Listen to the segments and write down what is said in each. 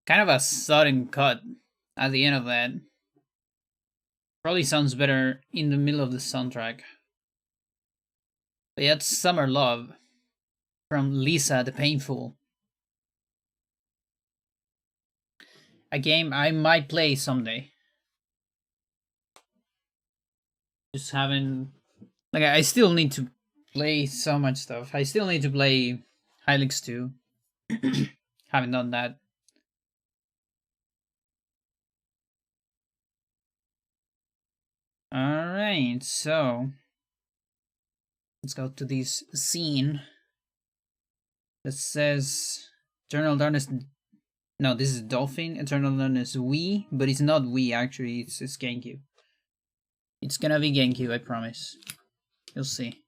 Kind of a sudden cut at the end of that. Probably sounds better in the middle of the soundtrack. But yeah, it's Summer Love from Lisa the Painful. A game I might play someday. Just haven't. Like, I still need to play so much stuff. I still need to play Helix 2. Haven't done that. Alright, so let's go to this scene that says Eternal Darkness. No, this is Dolphin. Eternal Darkness We, but it's not We actually, it's GameCube. It's gonna be GameCube, I promise. You'll see.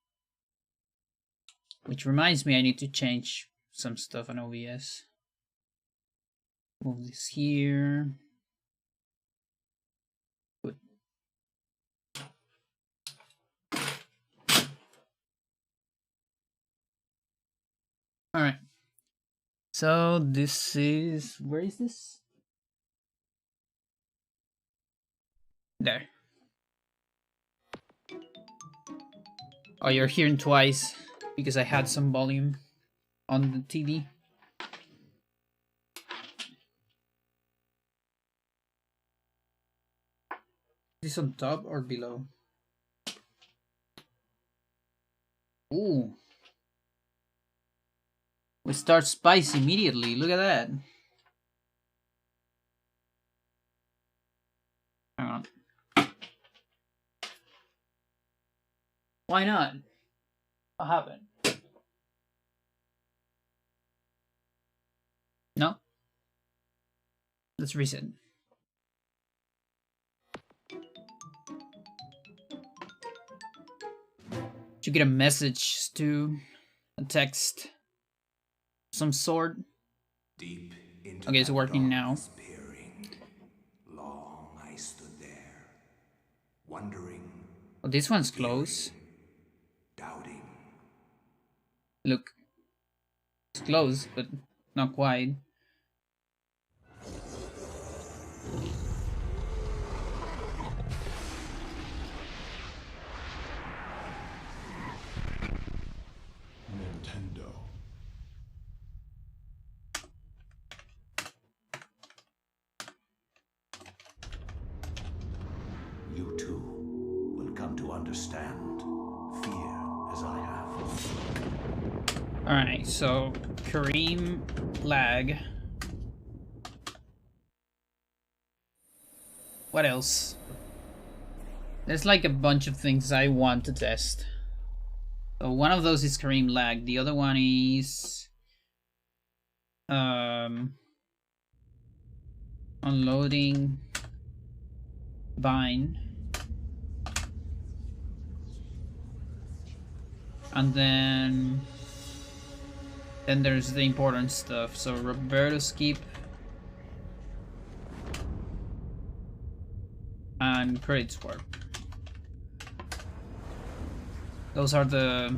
Which reminds me, I need to change some stuff on OBS. Move this here. Good. Alright. So this is... Where is this? There. Oh, you're hearing twice because I had some volume on the TV. Is this on top or below? Ooh. We start spicy immediately. Look at that. Hang on. Why not? What happened? No? Let's reset. Did you get a message to a text? Some sort? Deep into okay, it's working now. Peering. Long I stood there, wondering. Oh, this one's close. Doubting. Look. It's close, but not quite. Nintendo. You too will come to understand fear as I have. Alright, so Kareem lag. What else? There's like a bunch of things I want to test. So one of those is Kareem lag. The other one is unloading Vine. And then there's the important stuff. So Roberto's Keep and Credit Swap. Those are the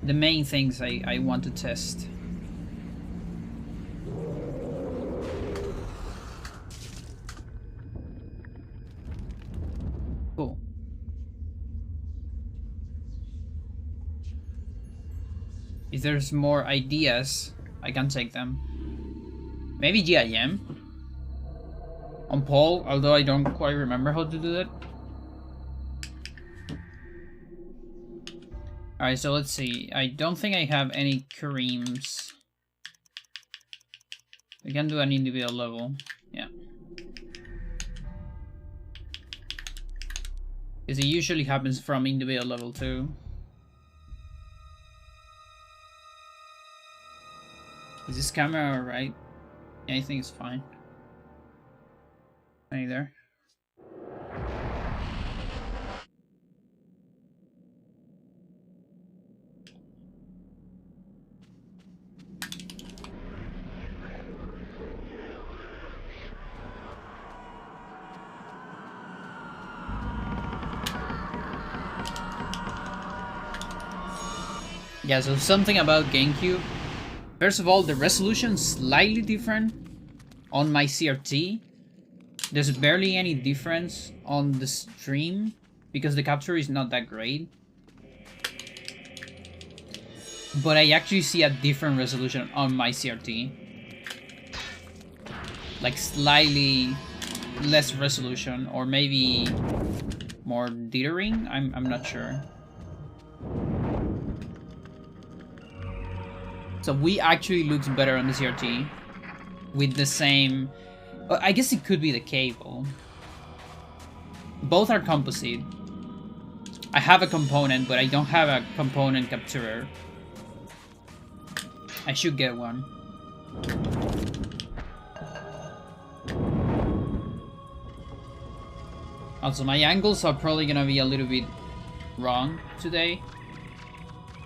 main things I want to test. Cool. If there's more ideas, I can take them. Maybe GIM on Paul, although I don't quite remember how to do that. Alright, so let's see. I don't think I have any Kareems. We can do an individual level. Yeah. Because it usually happens from individual level too. Is this camera alright? Yeah, I think it's fine. Are you there? Yeah, so something about GameCube. First of all, the resolution's slightly different on my CRT, there's barely any difference on the stream because the capture is not that great. But I actually see a different resolution on my CRT. Like slightly less resolution, or maybe more dithering. I'm not sure. So we actually looks better on the CRT with the same. I guess it could be the cable. Both are composite. I have a component, but I don't have a component capturer. I should get one. Also, my angles are probably gonna be a little bit wrong today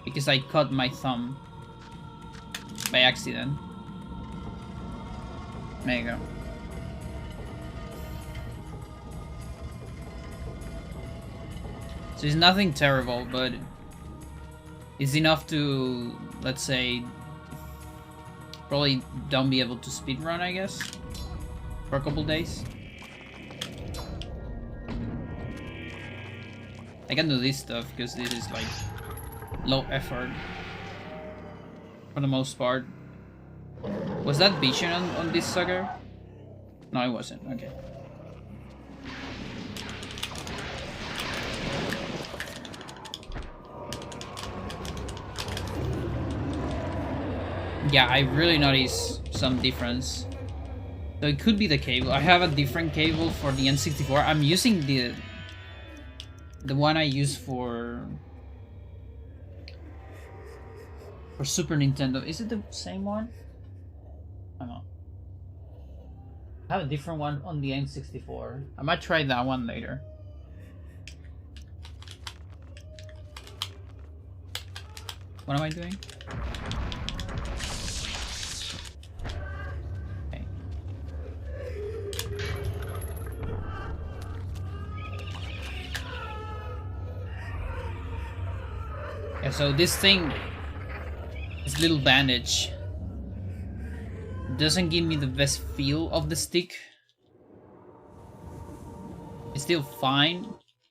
because I cut my thumb by accident. There you go. So it's nothing terrible, but it's enough to, let's say, probably don't be able to speedrun, I guess, for a couple days. I can do this stuff because this is like low effort for the most part. Was that vision on this sucker? No, it wasn't. Okay. Yeah, I really notice some difference. So it could be the cable. I have a different cable for the N64. I'm using the one I use for Super Nintendo. Is it the same one? I don't know. I have a different one on the N64. I might try that one later. What am I doing? Okay. Yeah, so this thing, this little bandage, doesn't give me the best feel of the stick. It's still fine,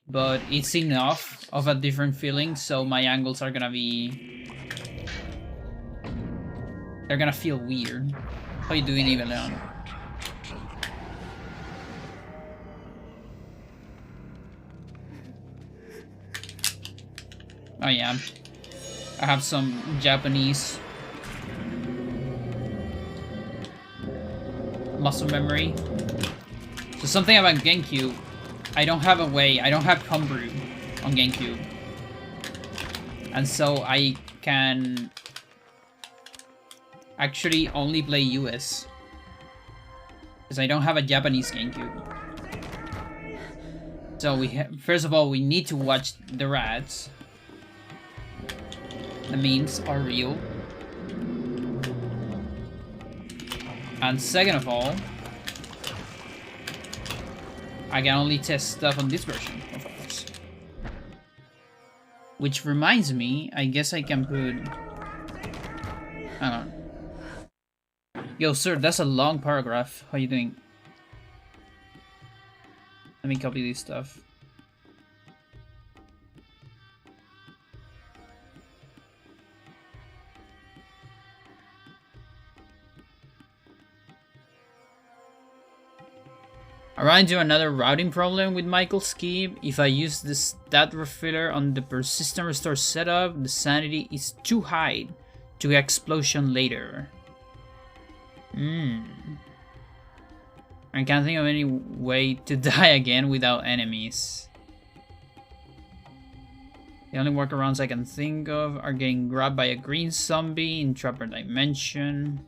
but it's enough of a different feeling, so my angles are gonna be... they're gonna feel weird. How you doing, even Leon? Oh yeah, I have some Japanese muscle memory. So something about GameCube, I don't have a way, I don't have Homebrew on GameCube. And so I can actually only play US. Because I don't have a Japanese GameCube. So first of all, we need to watch the rats. The memes are real. And second of all, I can only test stuff on this version, of course. Which reminds me, I guess I can put... hang on. Yo, sir, that's a long paragraph. How you doing? Let me copy this stuff. I ran into another routing problem with Michael's key. If I use the stat refiller on the persistent restore setup, the sanity is too high to get explosion later. I can't think of any way to die again without enemies. The only workarounds I can think of are getting grabbed by a green zombie in Trapper Dimension.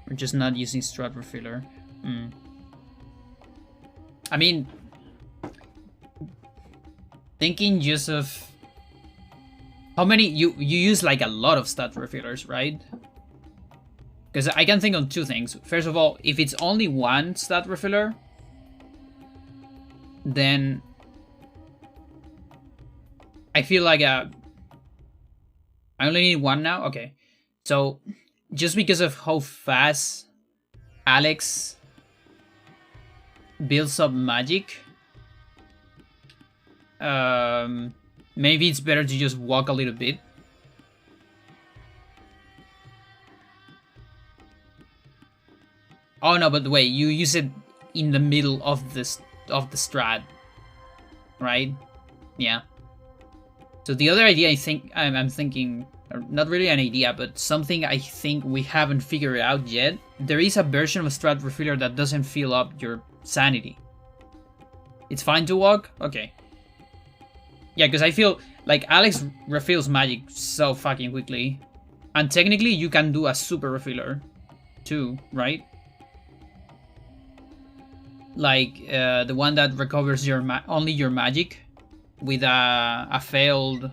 Or just not using strat refiller. I mean, thinking just of how many you use, like a lot of stat refillers, right? Because I can think of two things. First of all, if it's only one stat refiller, then I feel like I only need one now. Okay, so just because of how fast Alex builds up magic, maybe it's better to just walk a little bit. Oh no, but wait, you use it in the middle of the strat, right? Yeah. So the other idea I think I'm thinking, not really an idea, but something I think we haven't figured out yet. There is a version of Strat Refiller that doesn't fill up your sanity. It's fine to walk? Okay. Yeah, because I feel like Alex refills magic so fucking quickly. And technically you can do a super refiller too, right? Like the one that recovers your only your magic with a failed,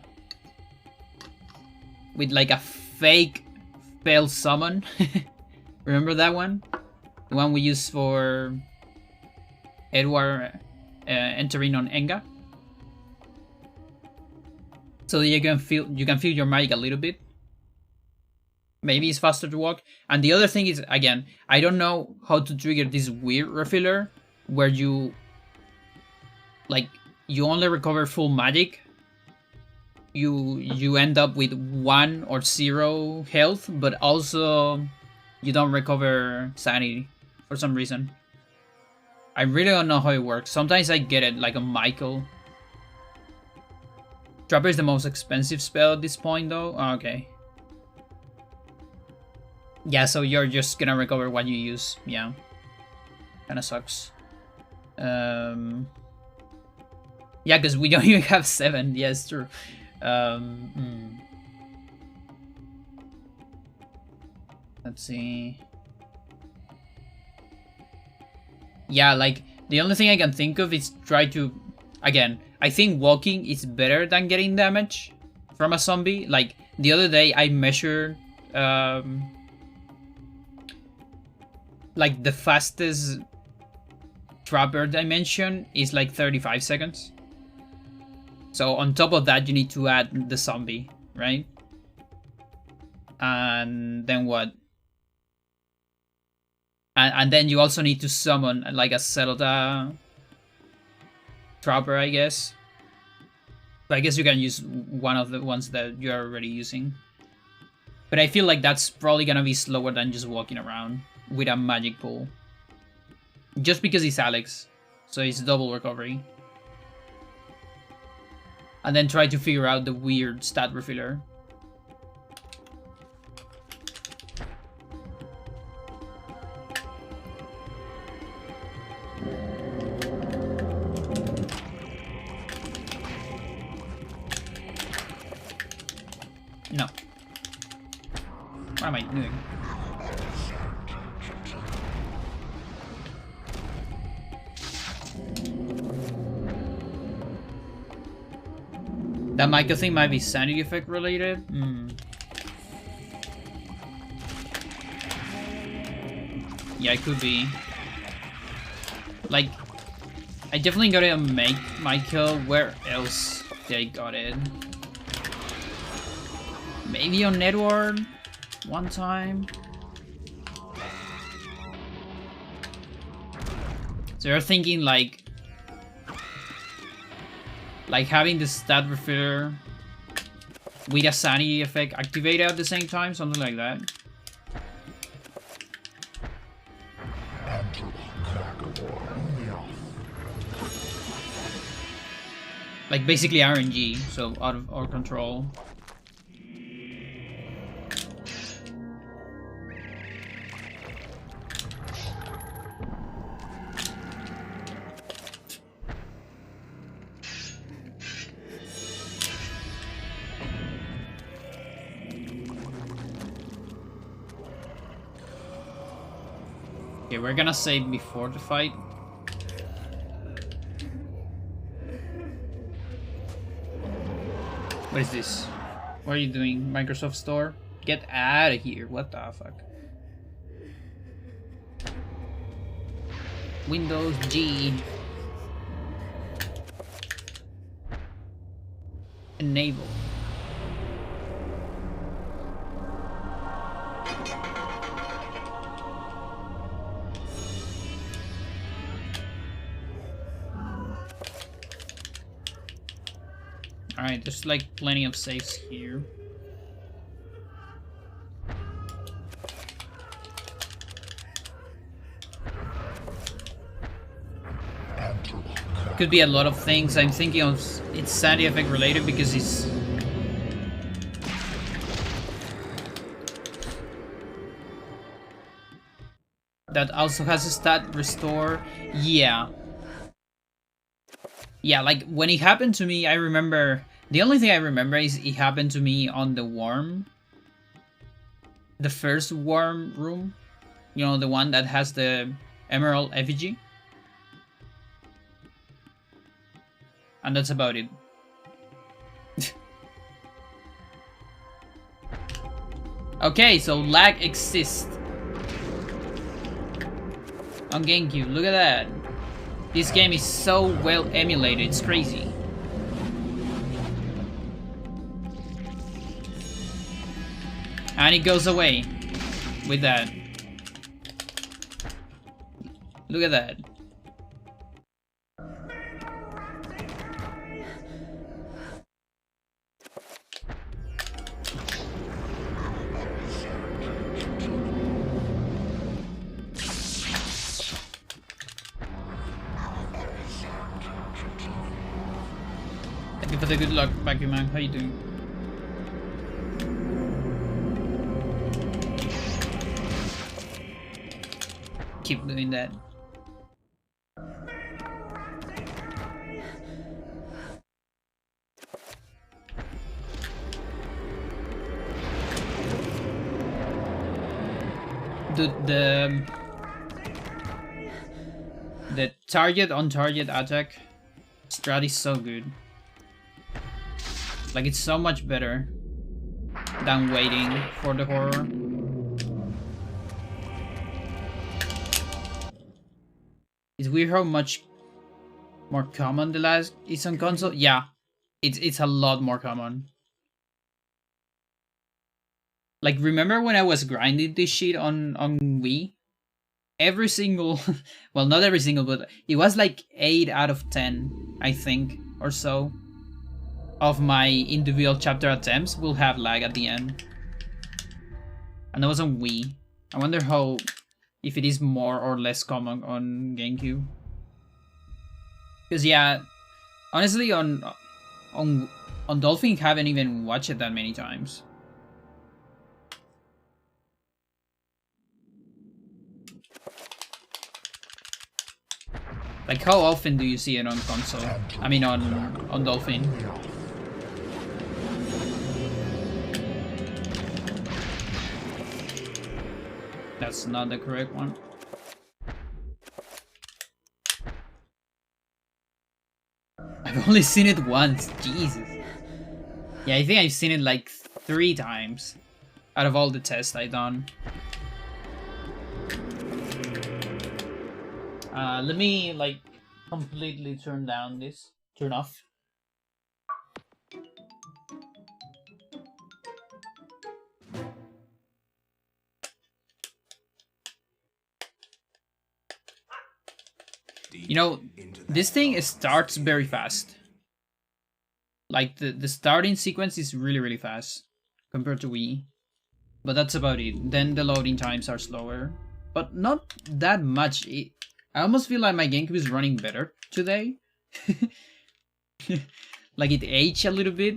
with like a fake failed summon. Remember that one? The one we used for Edward entering on Enga. So you can feel your magic a little bit. Maybe it's faster to walk. And the other thing is, again, I don't know how to trigger this weird refiller where you only recover full magic. You end up with 1 or 0 health, but also you don't recover sanity for some reason. I really don't know how it works. Sometimes I get it, like a Michael. Trapper is the most expensive spell at this point, though. Oh, okay. Yeah, so you're just gonna recover what you use. Yeah. Kinda sucks. Yeah, because we don't even have 7. Yeah, it's true. Let's see. Yeah, like, the only thing I can think of is try to... Again, I think walking is better than getting damage from a zombie. Like, the other day I measured... like, the fastest Trapper dimension is like 35 seconds. So on top of that, you need to add the zombie, right? And then what? And then you also need to summon like a Zelda Trapper, I guess. But I guess you can use one of the ones that you're already using. But I feel like that's probably gonna be slower than just walking around with a magic pool. Just because it's Alex, so it's double recovery. And then try to figure out the weird stat refiller. No. What am I doing? That Michael thing might be sanity effect related. Yeah, it could be. Like, I definitely gotta make Michael. Where else did I got it? Maybe on Edward one time. So you're thinking like having the stat refiller with a sanity effect activated at the same time, something like that. Like basically RNG, so out of our control. Okay, we're gonna save before the fight. What is this? What are you doing? Microsoft Store? Get out of here. What the fuck? Windows G. Enable. Alright, there's like plenty of saves here. Could be a lot of things. I'm thinking of it's sanity effect related because it's that also has a stat restore. Yeah. Yeah, like when it happened to me, I remember the only thing I remember is it happened to me on the worm. The first worm room. You know, the one that has the emerald effigy. And that's about it. Okay, so lag exists. On GameCube, look at that. This game is so well emulated, it's crazy. And it goes away with that. Look at that. Thank you for the good luck, Vacuum Man. How you doing? Keep doing that. Dude, the target on target attack strat is so good. Like, it's so much better than waiting for the horror. It's weird how much more common the last is on console. Yeah, it's a lot more common. Like, remember when I was grinding this shit on Wii? Every single, well, not every single, but it was like 8 out of 10, I think, or so, of my individual chapter attempts will have lag at the end. And that was on Wii. I wonder how, if it is more or less common on GameCube. Because yeah, honestly, on Dolphin, haven't even watched it that many times. Like, how often do you see it on console? I mean, on Dolphin. That's not the correct one. I've only seen it once. Jesus. Yeah, I think I've seen it like 3 times out of all the tests I've done. Let me like completely turn down this. Turn off. You know, this thing starts very fast. Like, the starting sequence is really fast compared to Wii. But that's about it. Then the loading times are slower. But not that much. I almost feel like my GameCube is running better today. Like, it aged a little bit.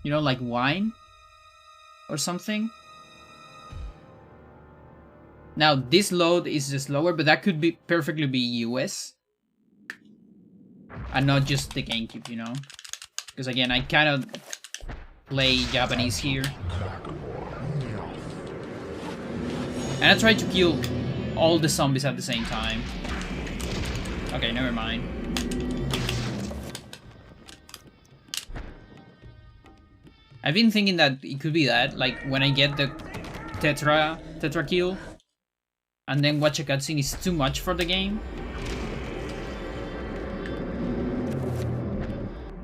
You know, like wine. Or something. Now, this load is just slower, but that could be perfectly be US. And not just the GameCube, you know? Because again, I kind of play Japanese here. And I try to kill all the zombies at the same time. Okay, never mind. I've been thinking that it could be that, like, when I get the Tetra kill, and then watch a cutscene is too much for the game.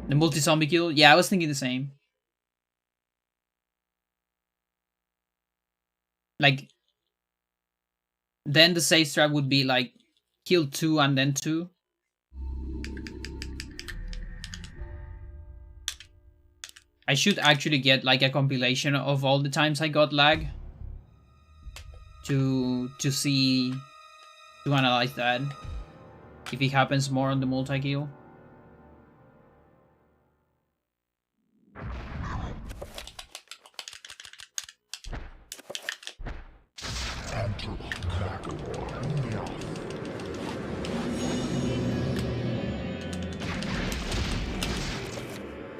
The multi-zombie kill? Yeah, I was thinking the same. Like, then the save strat would be like, kill 2 and then 2. I should actually get like a compilation of all the times I got lag to see, to analyze that if it happens more on the multi-kill.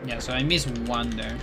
Yeah, so I missed one there.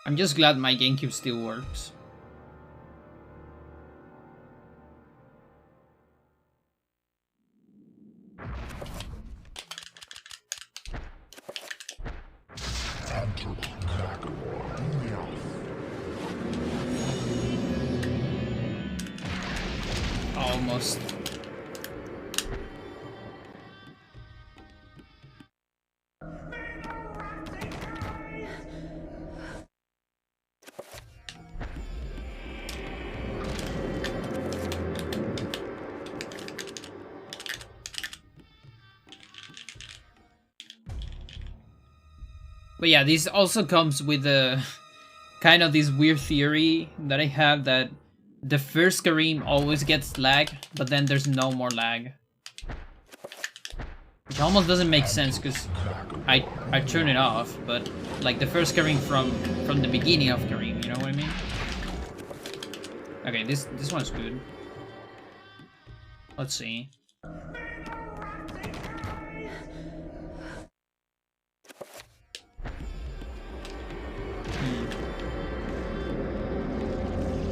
I'm just glad my GameCube still works. Almost. But yeah, this also comes with a kind of this weird theory that I have that the first Kareem always gets lag, but then there's no more lag. Which almost doesn't make sense because I turn it off, but like the first Kareem from the beginning of Kareem, you know what I mean? Okay, this one's good. Let's see.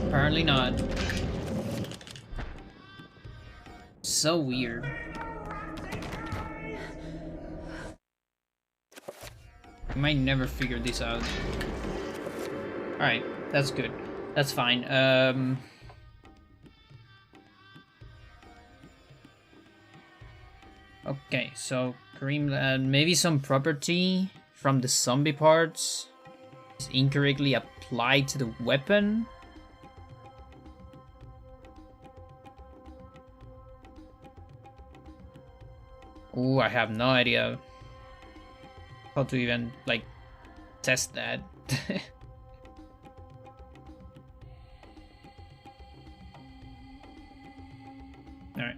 Apparently not. So weird. I might never figure this out. Alright, that's good. That's fine. Okay, so Kareem, maybe some property from the zombie parts is incorrectly applied to the weapon. Ooh, I have no idea how to even, like, test that. Alright.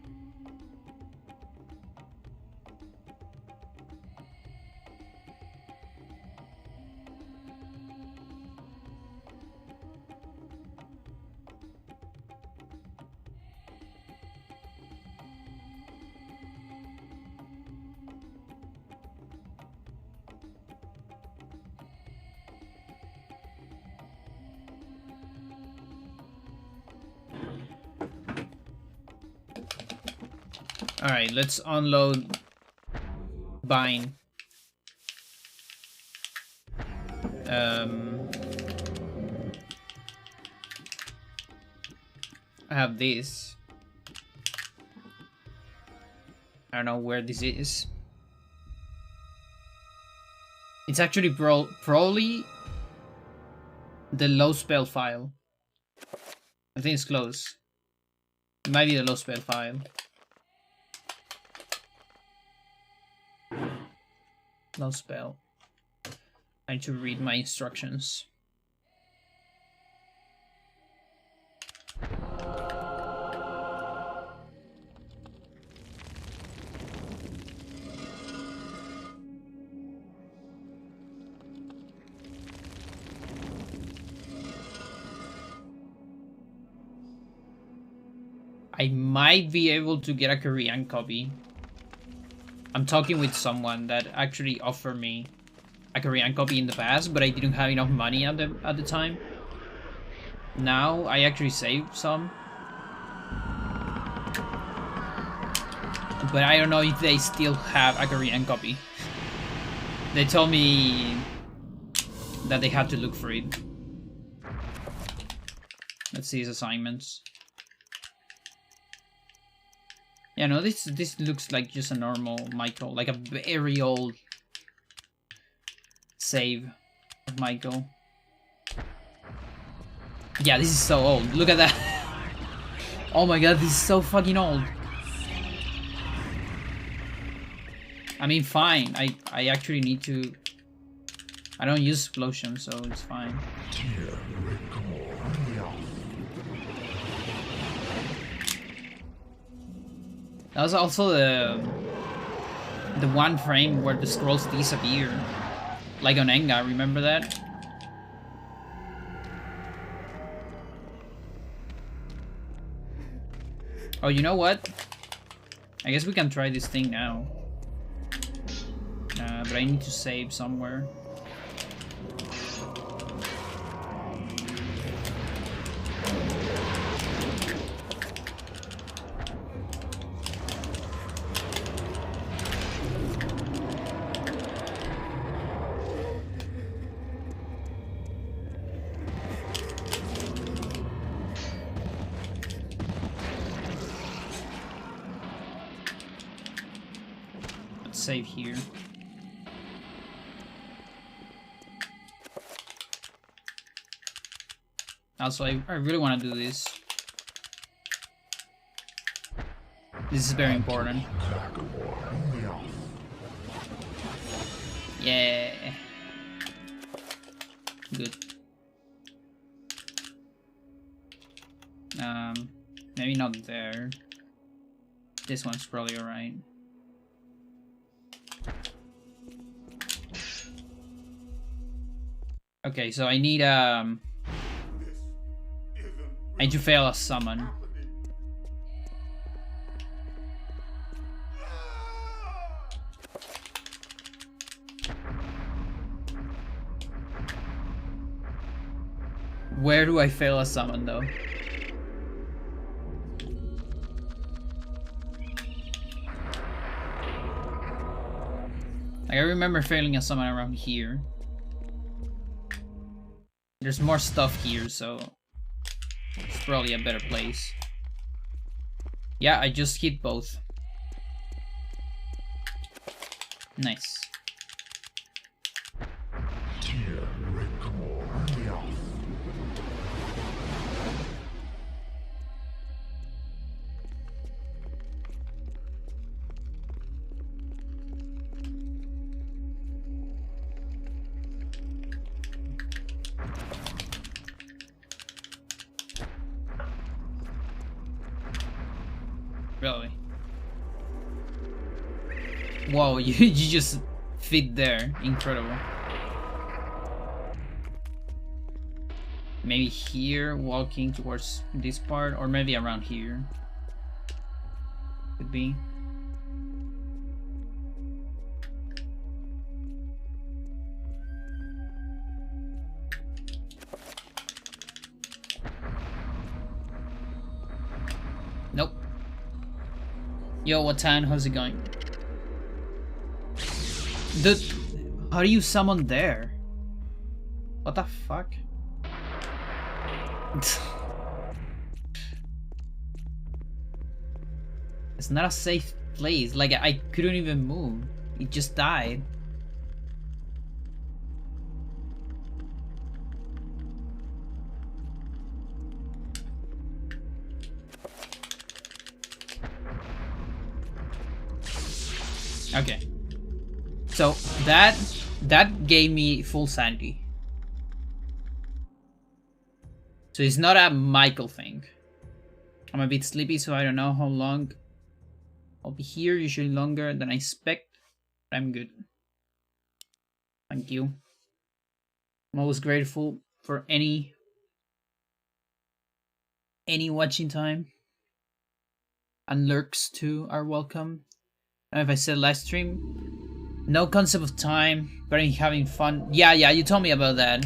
Alright, let's unload Bind. I have this. I don't know where this is. It's actually probably the low spell file. I think it's close. It might be the low spell file. Low spell. I need to read my instructions. I might be able to get a Korean copy. I'm talking with someone that actually offered me a Korean copy in the past, but I didn't have enough money at the time. Now I actually saved some. But I don't know if they still have a Korean copy. They told me that they had to look for it. Let's see his assignments. Yeah, no, this looks like just a normal Michael, like a very old save of Michael. Yeah, this is so old. Look at that. Oh my god, this is so fucking old. I mean, fine. I actually need to. I don't use explosion, so it's fine. That was also the one frame where the scrolls disappear, like on Enga. Remember that? Oh, you know what? I guess we can try this thing now. But I need to save somewhere. Let's save here. Also, I really want to do this. This is very important. Yeah. Good. Maybe not there. This one's probably alright. Okay, so I need to fail a summon. Where do I fail a summon though? Like, I remember failing a summon around here. There's more stuff here, so it's probably a better place. Yeah, I just hit both. Nice. Really? Whoa, you just fit there. Incredible. Maybe here, walking towards this part, or maybe around here. Could be. Nope. Yo, Watan, how's it going? How do you summon there? What the fuck? It's not a safe place. Like, I couldn't even move. It just died. Okay. So that gave me full sanity. So it's not a Michael thing. I'm a bit sleepy, so I don't know how long I'll be here. Usually longer than I expect. But I'm good. Thank you. I'm always grateful for any watching time. And lurks too are welcome. I don't know if I said live stream. No concept of time, but I'm having fun. Yeah, you told me about that.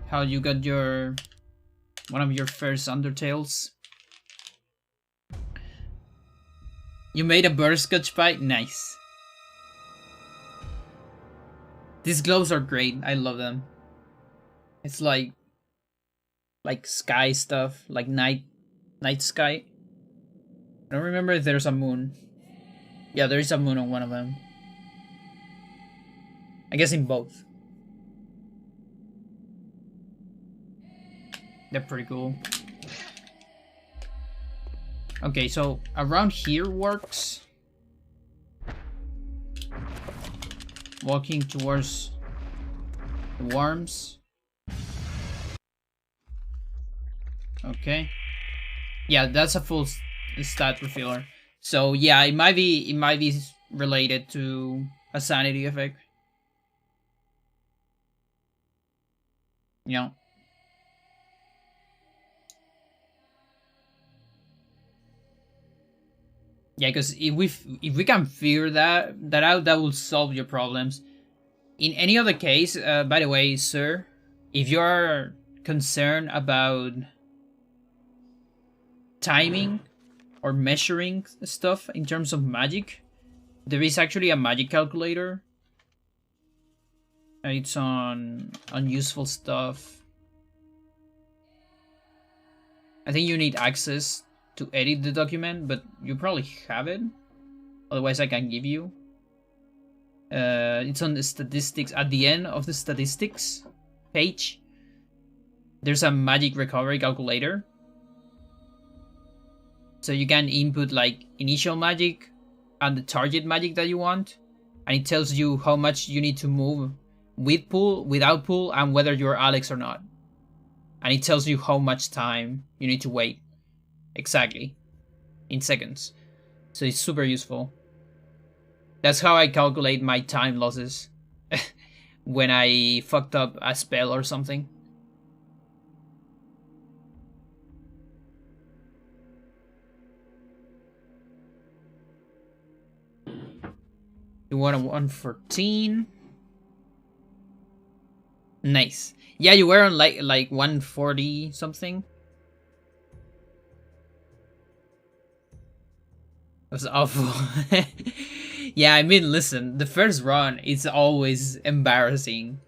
How you got your One of your first Undertales. You made a butterscotch pie? Nice. These gloves are great. I love them. It's like sky stuff, like night sky. I don't remember if there's a moon. Yeah, there is a moon on one of them. I guess in both. They're pretty cool. Okay, so around here works. Walking towards the worms. Okay. Yeah, that's a full stat refiller. So yeah, it might be related to a sanity effect. Yeah. Yeah, because if we can figure that out, that will solve your problems. In any other case, by the way, sir, if you are concerned about timing or measuring stuff in terms of magic, there is actually a magic calculator. It's on useful stuff. I think you need access to edit the document, but you probably have it. Otherwise, I can give you. It's on the statistics. At the end of the statistics page, there's a magic recovery calculator. So you can input like initial magic and the target magic that you want, and it tells you how much you need to move with pool, without pool, and whether you're Alex or not. And it tells you how much time you need to wait. Exactly. In seconds. So it's super useful. That's how I calculate my time losses. When I fucked up a spell or something. You want a 114? Nice. Yeah, you were on like 140 something. It was awful. Yeah, I mean, listen, the first run is always embarrassing,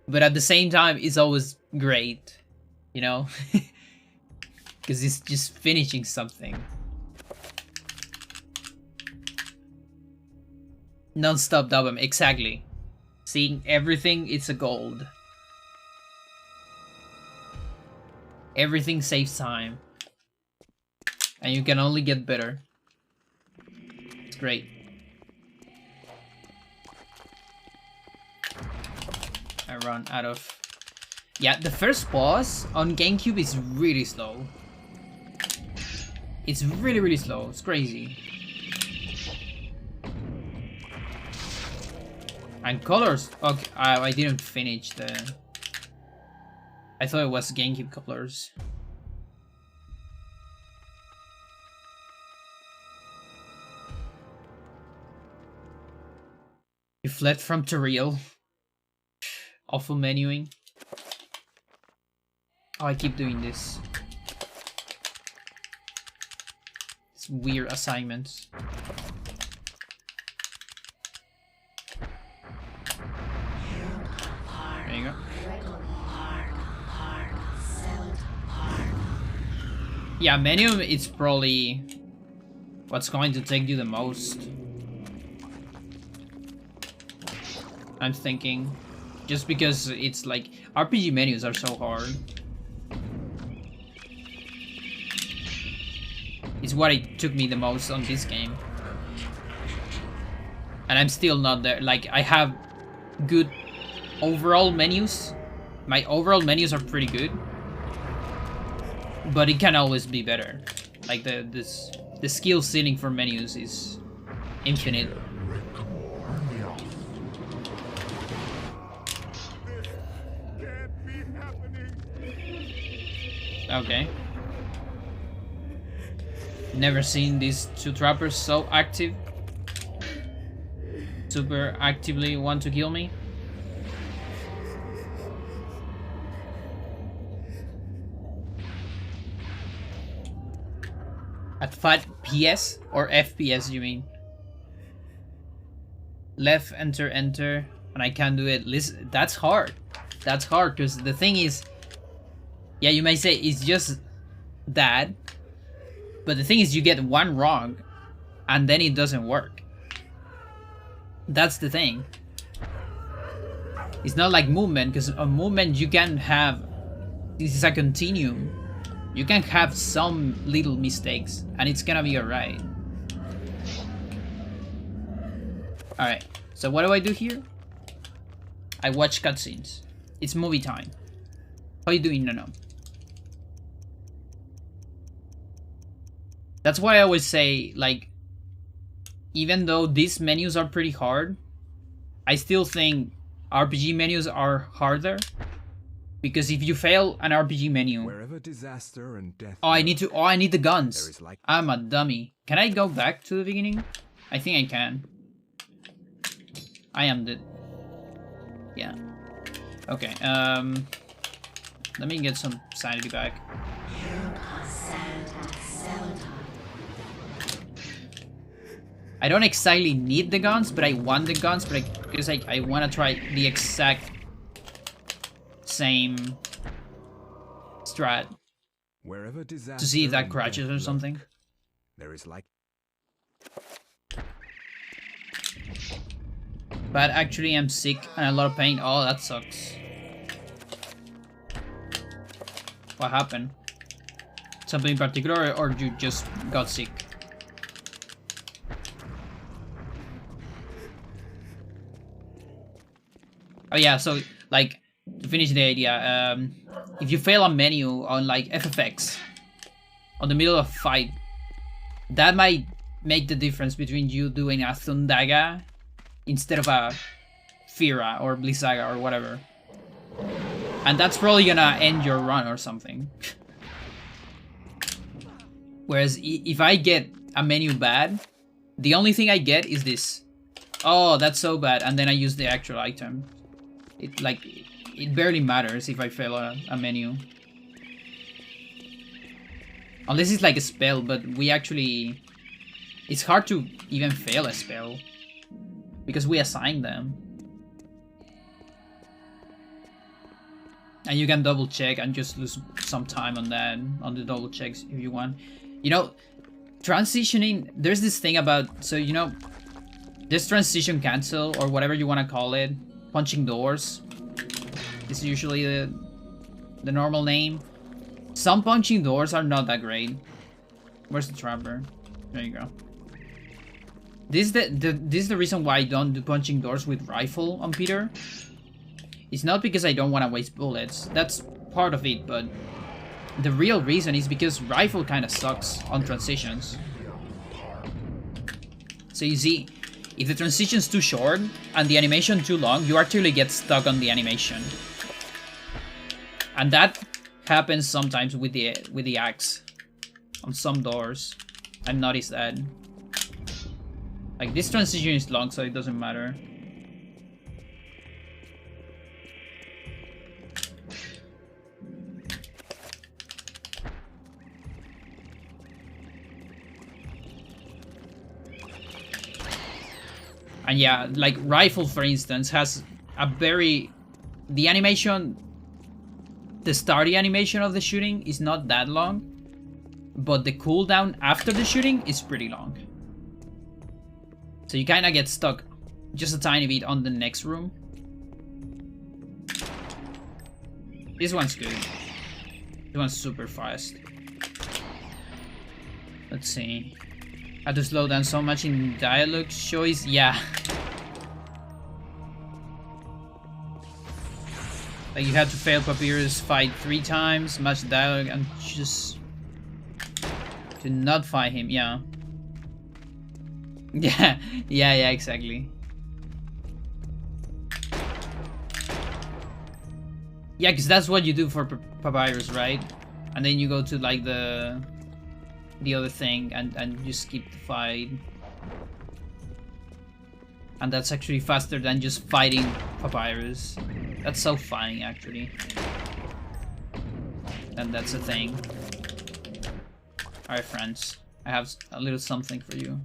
but at the same time, it's always great, you know? Because it's just finishing something. Non-stop dopamine, exactly. Seeing everything, it's a gold. Everything saves time. And you can only get better. It's great. I run out of... Yeah, the first boss on GameCube is really slow. It's really, really slow. It's crazy. And colors... Okay, I didn't finish the... I thought it was GameCube colors. You fled from Toriel. Awful menuing. Oh, I keep doing this. It's weird assignments. There you go. Yeah, menu it's probably what's going to take you the most. I'm thinking. Just because it's like RPG menus are so hard. It's what it took me the most on this game. And I'm still not there. Like, I have good overall menus. My overall menus are pretty good. But it can always be better. Like the skill ceiling for menus is infinite. Okay. Never seen these two trappers so active. Super actively want to kill me. At 5 PS or FPS, you mean? Left, enter, enter, and I can't do it. Listen, that's hard. That's hard, because the thing is, yeah, you may say it's just that, but the thing is you get one wrong, and then it doesn't work. That's the thing. It's not like movement, because a movement you can have, this is a continuum. You can have some little mistakes, and it's gonna be alright. Alright, so what do I do here? I watch cutscenes. It's movie time. How you doing, no? That's why I always say, like, even though these menus are pretty hard, I still think RPG menus are harder. Because if you fail an RPG menu... Wherever disaster and death I need the guns. Like... I'm a dummy. Can I go back to the beginning? I think I can. I am the... Yeah. Okay, let me get some sanity back. I don't exactly need the guns, but I want the guns, but because I want to try the exact same strat to see if that crashes or something. There is like... But actually I'm sick and a lot of pain. Oh, that sucks. What happened? Something in particular, or you just got sick? Oh yeah, so like to finish the idea, if you fail a menu on like FFX on the middle of fight, that might make the difference between you doing a Thundaga instead of a Fira or Blizzaga or whatever. And that's probably gonna end your run or something. Whereas if I get a menu bad, the only thing I get is this. Oh, that's so bad, and then I use the actual item. It barely matters if I fail a menu. Unless it's like a spell, but we actually... It's hard to even fail a spell. Because we assign them. And you can double check and just lose some time on that, on the double checks if you want. You know, transitioning, there's this thing about, so you know, this transition cancel or whatever you want to call it, punching doors is usually the normal name. Some punching doors are not that great. Where's the trapper? There you go. This is the reason why I don't do punching doors with rifle on Peter. It's not because I don't want to waste bullets. That's part of it, but the real reason is because rifle kind of sucks on transitions. So you see, if the transition's too short and the animation too long, you actually get stuck on the animation. And that happens sometimes with the axe on some doors. I've noticed that. Like, this transition is long, so it doesn't matter. And yeah, like rifle, for instance, has a very... The animation... The starting animation of the shooting is not that long, but the cooldown after the shooting is pretty long. So you kind of get stuck just a tiny bit on the next room. This one's good. This one's super fast. Let's see. I had to slow down so much in dialogue choice. Yeah. Like you had to fail Papyrus fight 3 times, match dialogue, and just to not fight him. Yeah. Yeah, exactly. Yeah, because that's what you do for Papyrus, right? And then you go to like the other thing and you skip the fight. And that's actually faster than just fighting Papyrus. That's so funny, actually. And that's a thing. Alright, friends. I have a little something for you.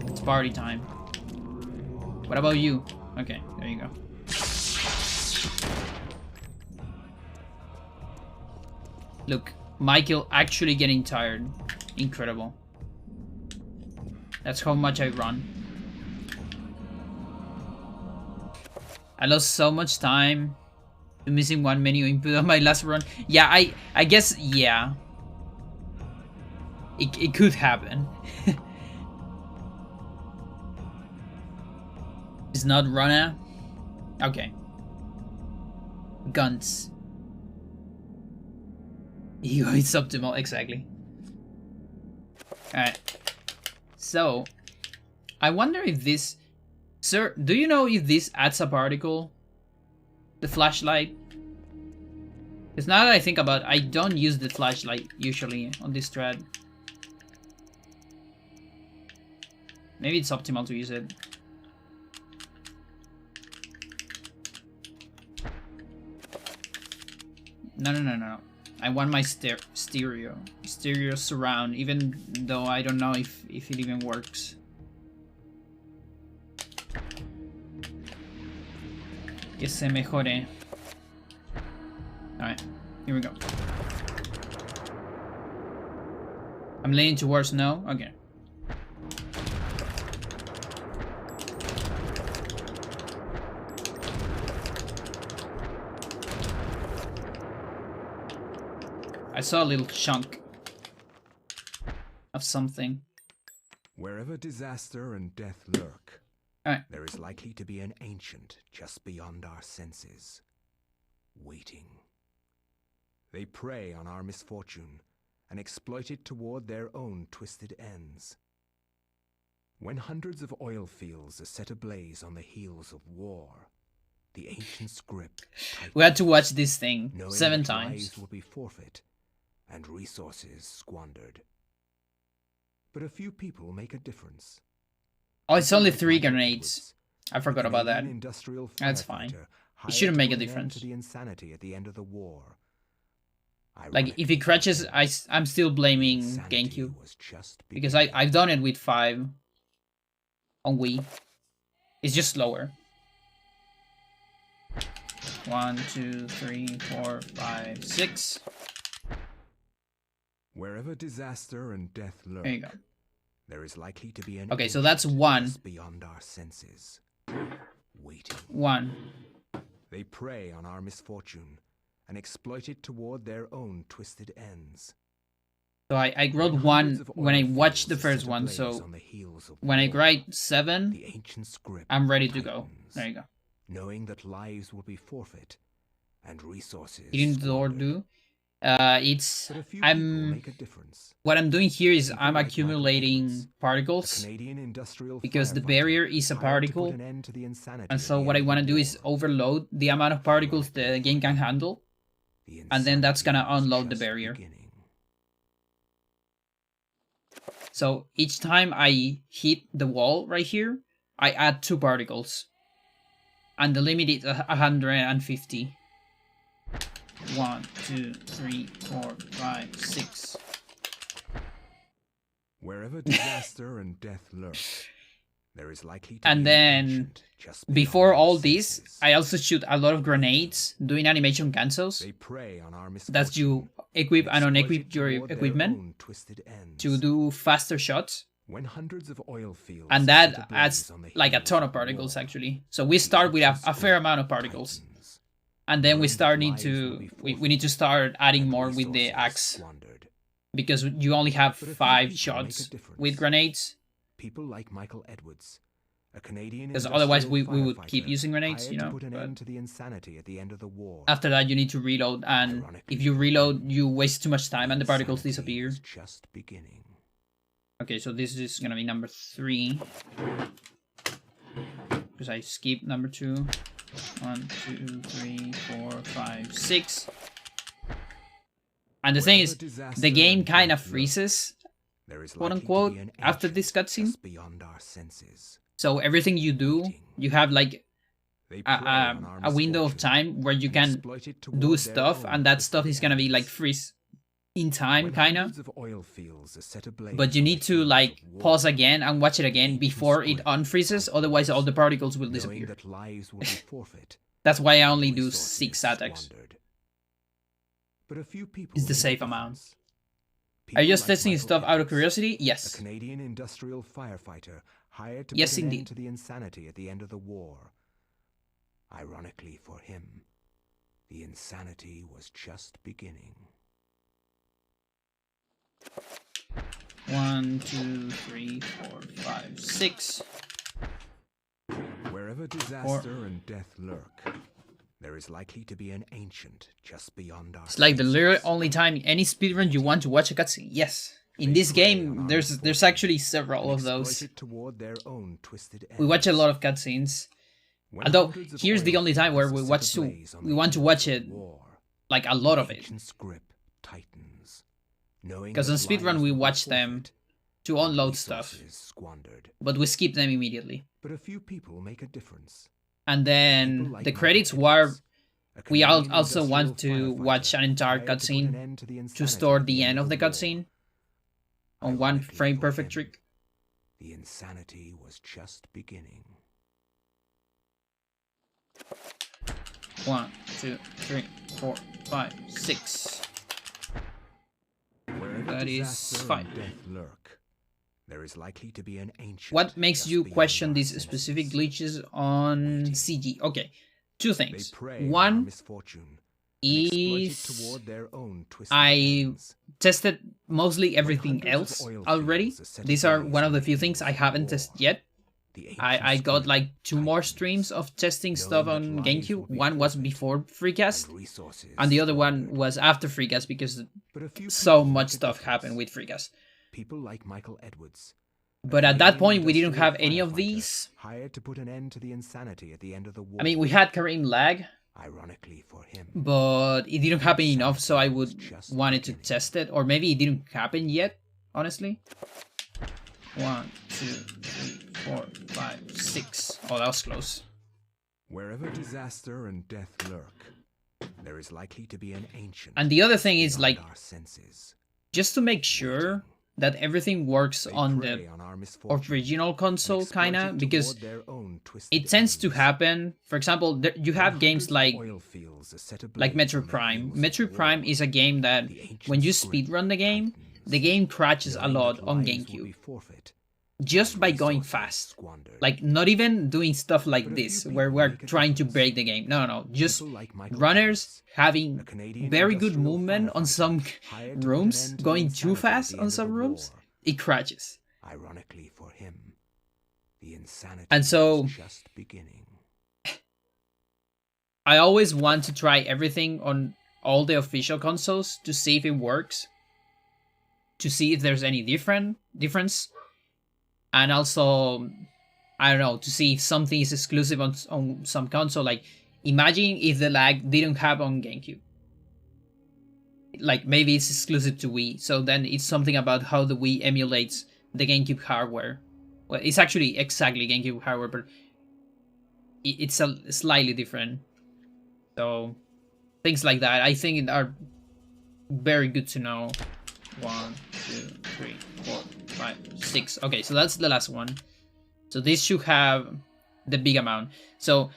It's party time. What about you? Okay, there you go. Look, Michael actually getting tired. Incredible. That's how much I run. I lost so much time to missing one menu input on my last run. Yeah, I guess, yeah. It could happen. It's not runner. Okay. Guns. Ego is optimal, exactly. Alright. So, I wonder if this... Sir, do you know if this adds a particle? The flashlight? Because now that I think about it, I don't use the flashlight usually on this thread. Maybe it's optimal to use it. No. I want my stereo surround, even though I don't know if it even works. Que se mejore. Alright, here we go. I'm leaning towards no? Okay. I saw a little chunk of something. Wherever disaster and death lurk, there is likely to be an ancient just beyond our senses, waiting. They prey on our misfortune and exploit it toward their own twisted ends. When hundreds of oil fields are set ablaze on the heels of war, the ancient's grip tightens, we had to watch this thing 7 times. Lives will be forfeit and resources squandered. But a few people make a difference. Oh, it's only 3 grenades. I forgot about that. That's fine. It shouldn't make a difference. The insanity at the end of the war. Like, if it crashes, I'm still blaming GameCube. Because I've done it with 5 on Wii. It's just slower. 1, 2, 3, 4, 5, 6. Wherever disaster and death lurk, there you go. There is likely to be an okay, so that's 1 beyond our senses, waiting. 1. They prey on our misfortune and exploit it toward their own twisted ends. So I wrote 1 when I watched the first one, so when I write 7, I'm ready to go. There you go. Knowing that lives will be forfeit and resources. You didn't do? What I'm doing here is I'm accumulating particles because the barrier is a particle, and so what I want to do is overload the amount of particles the game can handle, and then that's gonna unload the barrier. So each time I hit the wall right here, I add 2 particles, and the limit is 150. 1, 2, 3, 4, 5, 6. Wherever disaster and death lurk, there is likely to and be then before all this, I also shoot a lot of grenades doing animation cancels. They prey on our That's you equip and unequip your equipment to do faster shots. When hundreds of oil fields and that adds like a ton of particles actually. So we start with a fair amount of particles. And then we need to start adding more with the axe, because you only have 5 shots with grenades. People like Michael Edwards, a Canadian, because otherwise we would keep using grenades, you know. Put an end to the insanity at the end of the war. After that, you need to reload, and if you reload, you waste too much time, and the particles disappear. Just beginning. Okay, so this is gonna be number 3, because I skipped number 2. 1, 2, 3, 4, 5, 6. And the thing is, the game kind of freezes, quote unquote, after this cutscene. So everything you do, you have like a window of time where you can do stuff, and that stuff is gonna be like freeze in time, kinda. Hundreds of oil fields are set ablaze But you on need the to heels like of war, pause again and watch it again the before ancient it script unfreezes, tightens, otherwise all the particles will knowing disappear. that lives will be forfeit. That's why I and only do resources 6 attacks. squandered. But a few people It's the make a safe amount. difference. Are you People just like testing Michael stuff out of Edwards, curiosity? a Yes. Canadian industrial firefighter hired to Yes, put an indeed. end to the insanity at the end of the war. Ironically for him, the insanity was just beginning. 1, 2, 3, 4, 5, 6. Wherever disaster and death lurk, there is likely to be an ancient just beyond our It's like the senses. literal only time any speedrun you want to watch a cutscene. Yes. In this game, there's actually several of those. Toward their own twisted We watch a ends. lot of cutscenes. When Although hundreds of here's the oil only time where fields we are watch set to ablaze on we the want to heels watch of it, war, like a lot of it. ancient grip tightens, knowing Because on that speedrun lives we will be watch them forfeit to and unload stuff, resources squandered. but we skip them immediately. But a few people make a difference. And People then like the Michael credits Edwards, were a we Canadian also want industrial to watch an entire firefighter hired to put an cutscene end to the to insanity store at the end of the war. cutscene on one Ironically frame for perfect him, trick. The insanity was just beginning. 1, 2, 3, 4, 5, 6. Wherever That is disaster 5. and death lurk, there is likely to be an ancient. What makes just you beyond question our these senses. specific glitches on Waiting. CG? Okay, two They things. prey on our One misfortune and exploit it is toward their own twisted I ends. tested mostly everything hundreds of else oil already. fields are set These are ablaze one of on the the few heels things I of haven't war. tested yet. The I ancient got script like 2 more tightens, streams of testing knowing stuff that on lives GameCube. will be One was forfeit before FreeCast, and resources and the other one squandered. was after FreeCast because But a few so people much make a stuff difference. happened with FreeCast. People like Michael Edwards. a But at that Canadian point, we didn't industrial have any of firefighter these. hired to put an end to the insanity at the end of the war. I mean, we had Kareem lag, Ironically for him, but it didn't happen enough, so I would Just wanted to beginning. test it, or maybe it didn't happen yet. Honestly, 1, 2, 3, 4, 5, 6. Oh, that was close. wherever disaster and death lurk, there is likely to be an ancient. And the other thing is beyond like our senses. just to make sure that everything works They on prey the on our misfortune original console, and exploit kinda, it because toward their own twisted it tends to ends. happen. For example, you have When games hundreds of like oil fields are set like ablaze Metro on the Prime. heels of Metro war, Prime is a game that the ancient when you script speedrun the game, tightens, the game crashes a knowing lot that on lives will GameCube be forfeit just and by going resources fast. squandered. Like not even doing stuff like But a few this people where we're make a trying to difference. break the game. No, just People like Michael runners Edwards, having a Canadian very good industrial movement on firefighter some hired to put an rooms, end to the going insanity too at fast the on end of some the rooms, war. it crashes. Ironically for him, the insanity And so- was just beginning. I always want to try everything on all the official consoles to see if it works, to see if there's any difference, and also, I don't know, to see if something is exclusive on some console. Like, imagine if the lag didn't happen on GameCube. Like, maybe it's exclusive to Wii, so then it's something about how the Wii emulates the GameCube hardware. Well, it's actually exactly GameCube hardware, but it's a slightly different. So, things like that, I think are very good to know. 1, 2, 3, 4, 5, 6. Okay, so that's the last one. So this should have the big amount. So,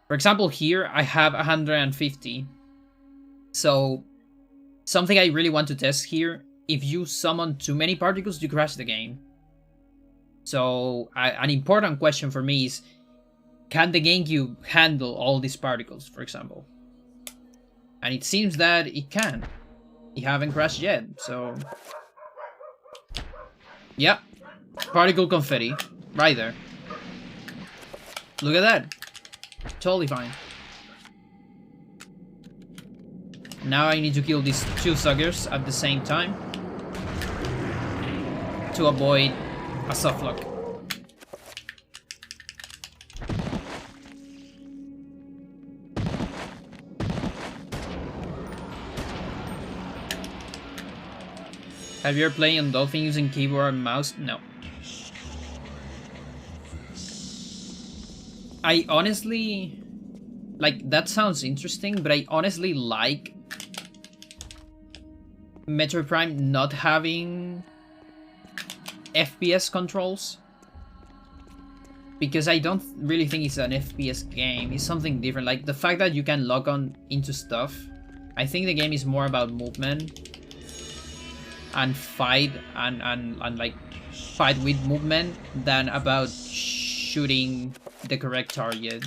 for example, here I have 150. So, something I really want to test here, if you summon too many particles, you crash the game. So, an important question for me is, can the GameCube handle all these particles, for example? And it seems that it can. It haven't crashed yet, so... Yeah. Particle confetti. Right there. Look at that. Totally fine. Now I need to kill these 2 suckers at the same time to avoid a softlock. Have you ever played on Dolphin using keyboard and mouse? No. I honestly... Like, that sounds interesting, but I honestly like Metroid Prime not having FPS controls, because I don't really think it's an FPS game. It's something different. Like the fact that you can log on into stuff. I think the game is more about movement and fight and like fight with movement than about shooting the correct target,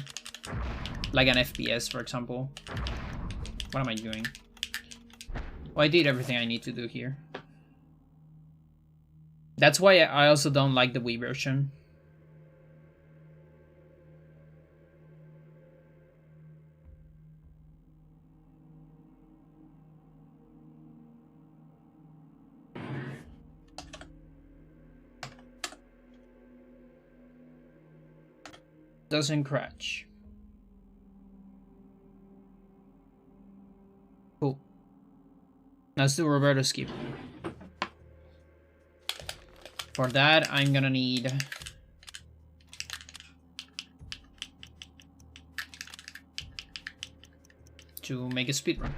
like an FPS, for example. What am I doing? Well, I did everything I need to do here. That's why I also don't like the Wii version. Doesn't crash. Cool. Now let's do Roberto skip. For that, I'm gonna need to make a speedrun.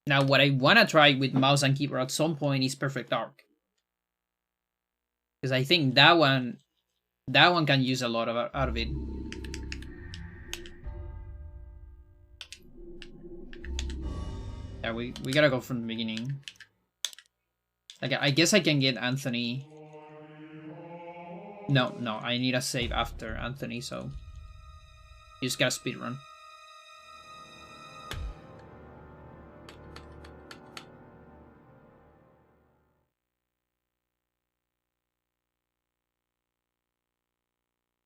Now, what I wanna try with mouse and keyboard at some point is Perfect Dark. Because I think that one can use a lot out of it. Yeah, we gotta go from the beginning. Like, I guess I can get Anthony. No, I need a save after Anthony, so you just gotta speedrun.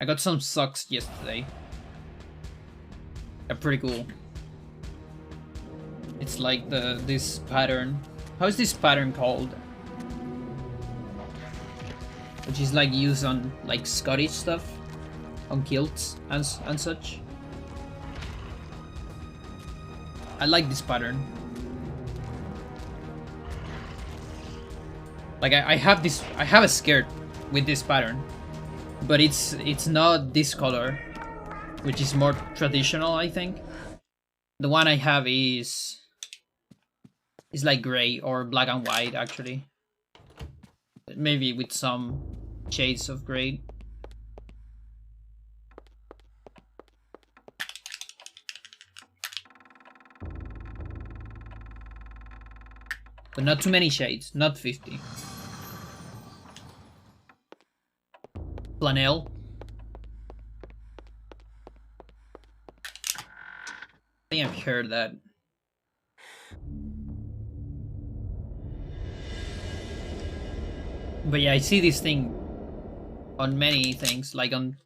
I got some socks yesterday. They're pretty cool. It's like this pattern. How's this pattern called? Which is like used on like Scottish stuff, on kilts and such. I like this pattern. Like I have a skirt with this pattern. But it's not this color, which is more traditional, I think. The one I have is like gray or black and white, actually. Maybe with some shades of gray. But not too many shades, not 50. Flannel. I think I've heard that. But yeah, I see this thing on many things, like on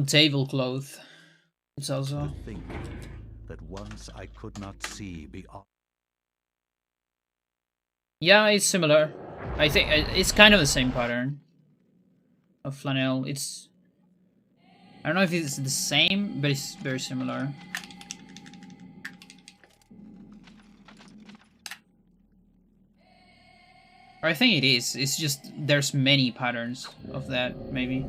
tablecloth. It's also. To think that once I could not see beyond. Yeah, it's similar. I think it's kind of the same pattern of flannel. I don't know if it's the same, but it's very similar. Or I think it is. It's just there's many patterns of that, maybe.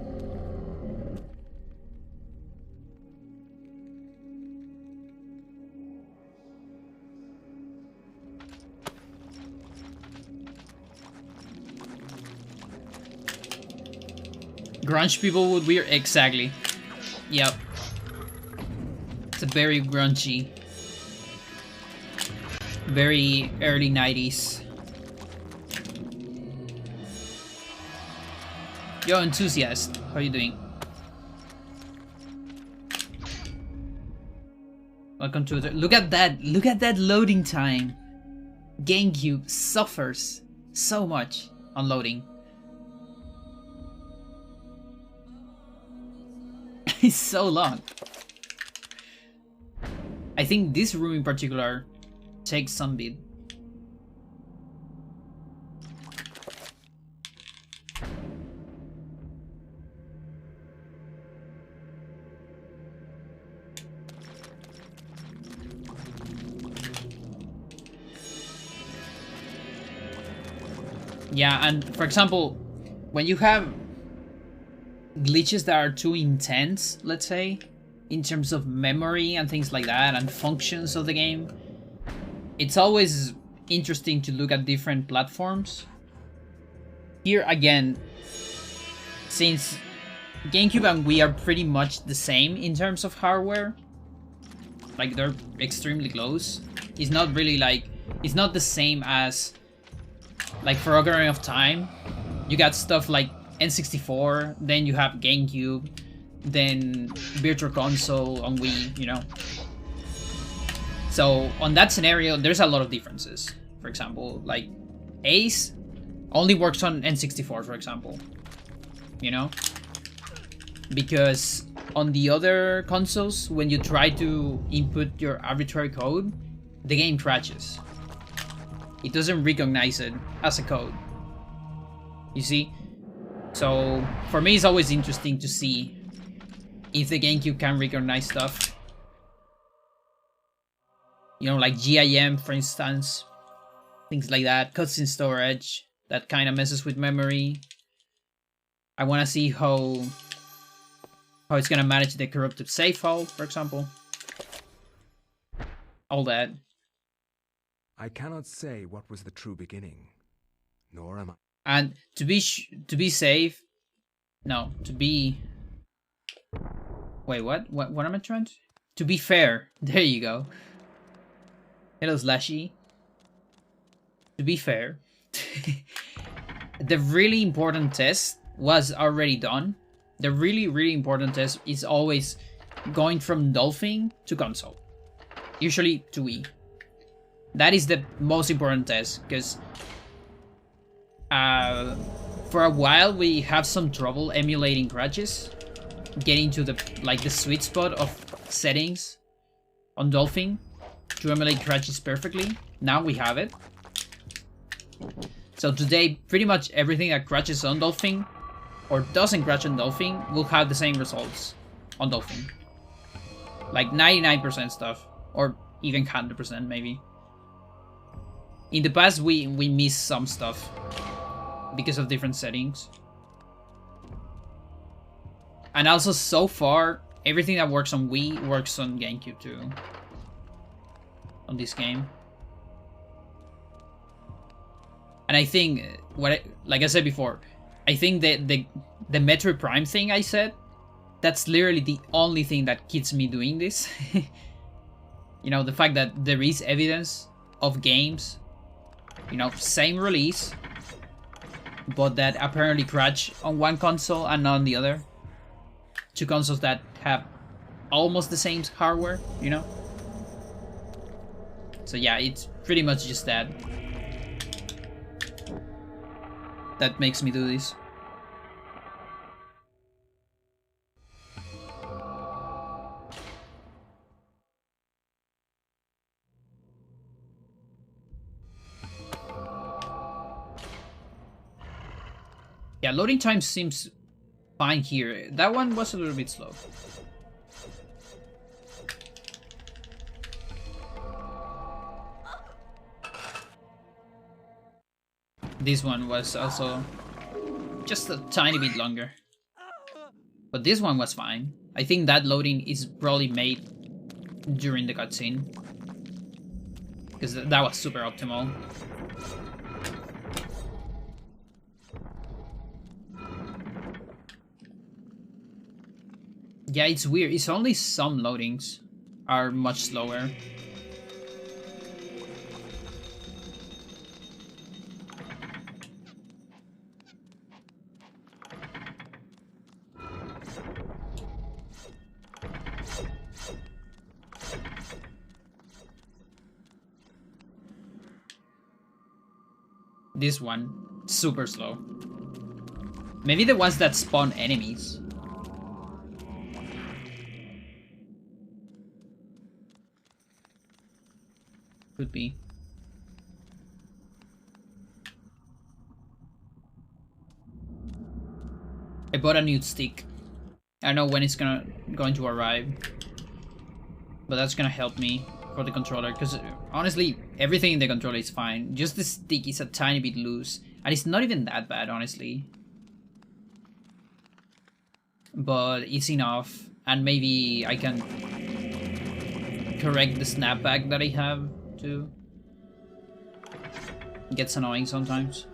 Grunge people would wear exactly. Yep. It's a very grungy, very early 90s. Yo, enthusiast, how are you doing? Welcome to the. Look at that loading time. GameCube suffers so much on loading. It's so long. I think this room in particular takes some bit. Yeah, and for example, when you have glitches that are too intense, let's say, in terms of memory and things like that and functions of the game. It's always interesting to look at different platforms. Here again, since GameCube and Wii are pretty much the same in terms of hardware, like they're extremely close. It's not really like, it's not the same as like for Ocarina of Time. You got stuff like N64, then you have GameCube, then Virtual Console on Wii, you know. So on that scenario, there's a lot of differences. For example, like Ace only works on N64, for example, you know, because on the other consoles, when you try to input your arbitrary code, the game crashes. It doesn't recognize it as a code, you see? So for me, it's always interesting to see if the GameCube can recognize stuff. You know, like GIM, for instance, things like that, cutscene storage, that kind of messes with memory. I want to see how it's gonna manage the corrupted save file, for example. All that. I cannot say what was the true beginning, nor am I. And to be safe, no, to be. Wait, what? What am I trying to? To be fair, there you go. Hello, Slashy. To be fair, the really important test was already done. The really important test is always going from Dolphin to console, usually to Wii. That is the most important test, because for a while we have some trouble emulating crashes, getting to the sweet spot of settings on Dolphin to emulate crashes perfectly. Now we have it. So today, pretty much everything that crashes on Dolphin or doesn't crash on Dolphin will have the same results on Dolphin. Like 99% stuff, or even 100% maybe. In the past, we missed some stuff because of different settings. And also, so far, everything that works on Wii works on GameCube too. On this game. And I think, like I said before, I think that the Metroid Prime thing I said, that's literally the only thing that keeps me doing this. You know, the fact that there is evidence of games, you know, same release, but that apparently crash on one console and not on the other. Two consoles that have almost the same hardware, you know? So yeah, it's pretty much just that. That makes me do this. Yeah, loading time seems fine here. That one was a little bit slow. This one was also just a tiny bit longer. But this one was fine. I think that loading is probably made during the cutscene, because that was super optimal. Yeah, it's weird. It's only some loadings are much slower. This one, super slow. Maybe the ones that spawn enemies. Could be. I bought a new stick. I don't know when it's going to arrive, but that's gonna help me for the controller, because honestly, everything in the controller is fine. Just the stick is a tiny bit loose, and it's not even that bad, honestly. But it's enough And maybe I can correct the snapback that I have too. It gets annoying sometimes.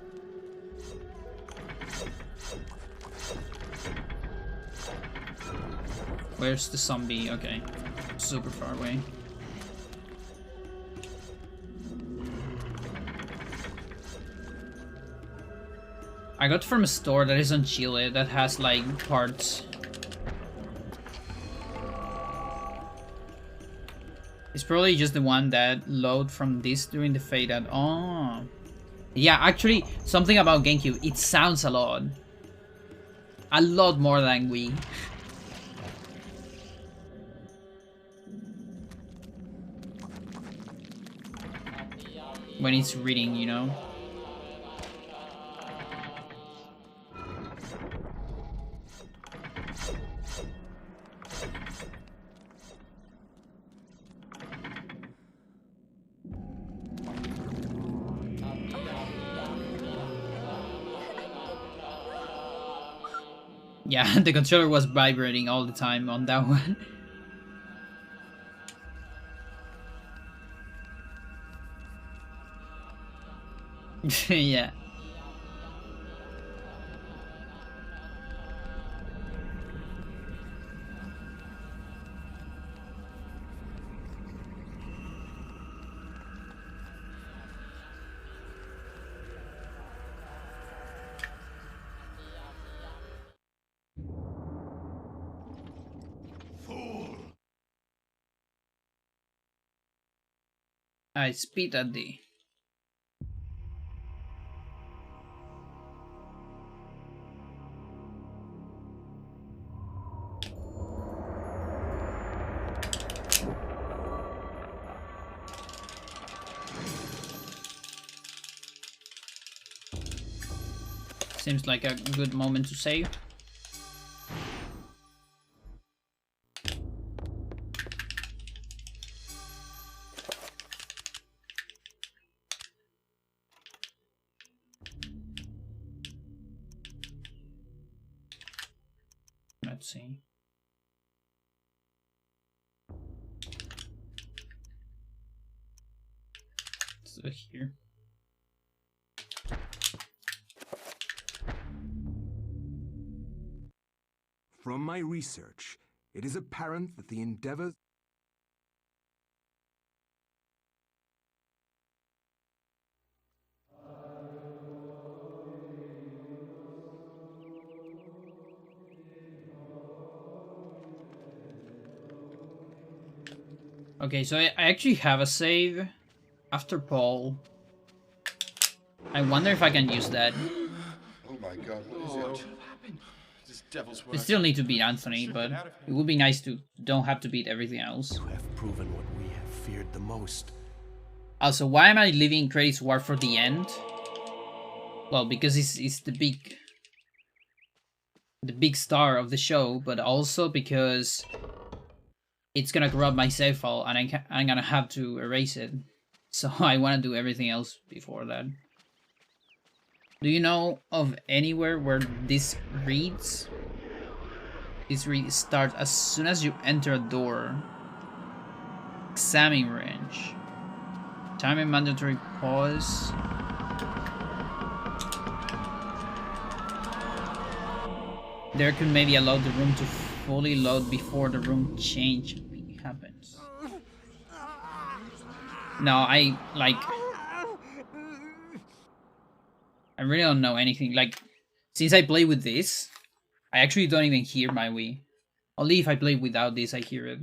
Where's the zombie? Okay. Super far away. I got from a store that is on Chile that has like parts. It's probably just the one that load from this during the fade out. Oh. Yeah, actually, something about GameCube. It sounds a lot. A lot more than Wii. When it's reading, you know? Yeah, the controller was vibrating all the time on that one. Yeah. I speed at D. Seems like a good moment to save. Let's see. So here. From my research, it is apparent that the endeavors... Okay, so I actually have a save after Paul. I wonder if I can use that. Oh my God, what is it? This devil's work. We still need to beat Anthony, but it would be nice to don't have to beat everything else. You have proven what we have feared the most. Also, why am I leaving Credits War for the end? Well, because it's the big star of the show, but also because it's gonna corrupt my save file and I'm gonna have to erase it. So I want to do everything else before that. Do you know of anywhere where this reads? This read starts as soon as you enter a door. Examine range. Time and mandatory pause. There could maybe allow the room to fully load before the room change happens. No, I really don't know anything. Like, since I play with this, I actually don't even hear my Wii. Only if I play without this, I hear it.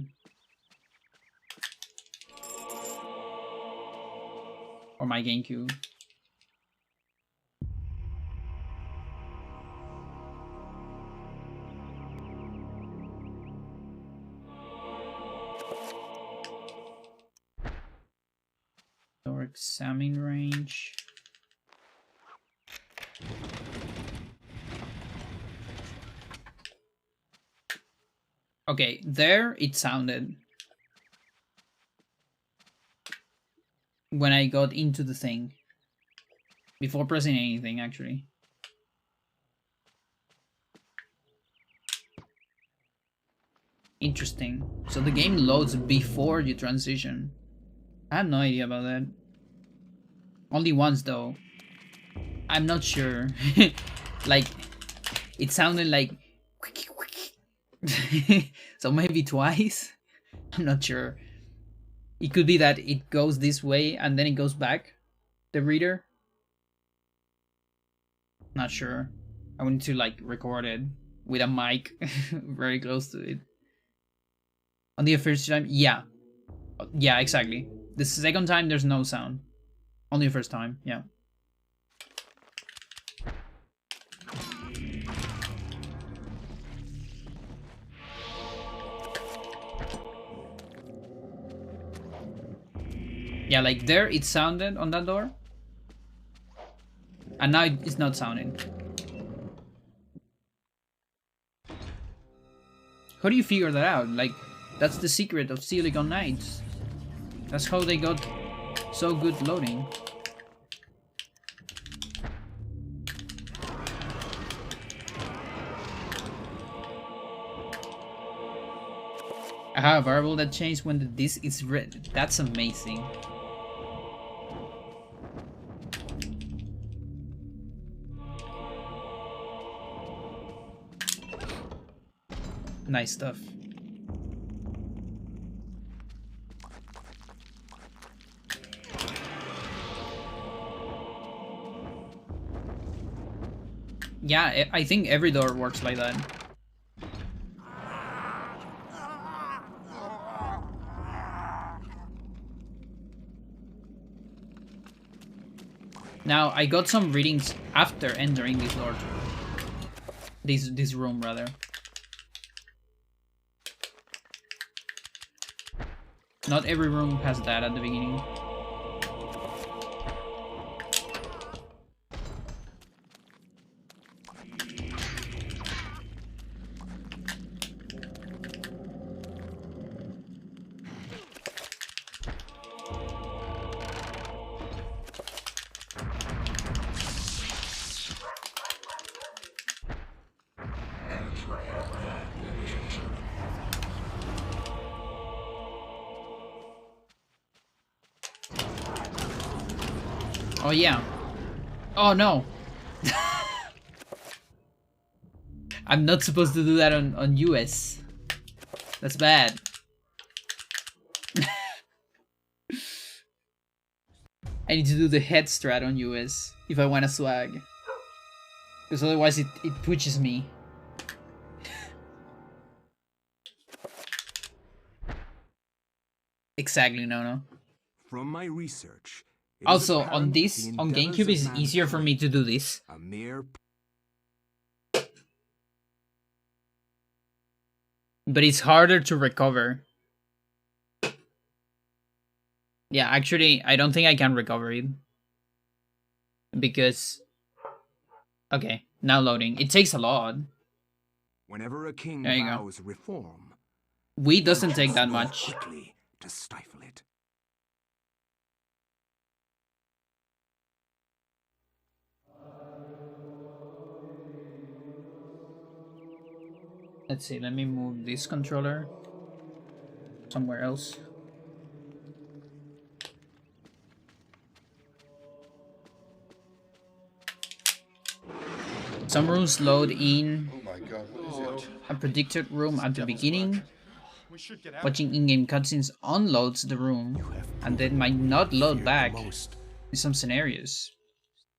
Or my GameCube. Door examine range. Okay, there it sounded when I got into the thing. Before pressing anything, actually. Interesting. So the game loads before you transition. I have no idea about that. Only once though. I'm not sure. Like, it sounded like so maybe twice. I'm not sure. It could be that it goes this way and then it goes back, the reader. Not sure. I want to like record it with a mic very close to it. On the first time, yeah. Yeah, exactly. The second time there's no sound. Only the first time, yeah. Yeah, like there it sounded on that door. And now it's not sounding. How do you figure that out? Like, that's the secret of Silicon Knights. That's how they got so good loading. Aha, a variable that changed when the disk is read. That's amazing. Nice stuff. Yeah, I think every door works like that. Now, I got some readings after entering this door. This room, rather. Not every room has that at the beginning. Oh yeah. Oh no. I'm not supposed to do that on US. That's bad. I need to do the head strat on US if I want a swag. Because otherwise it pushes me. Exactly, no. From my research, also on this, on GameCube, it's easier for me to do this. A mere... But it's harder to recover. Yeah, actually, I don't think I can recover it. Because... Okay, now loading. It takes a lot. Whenever a king vows reform, We doesn't take that much. Quickly to stifle it. Let's see, let me move this controller somewhere else. Some rooms load in a predicted room at the beginning. Watching in-game cutscenes unloads the room, and then might not load back in some scenarios.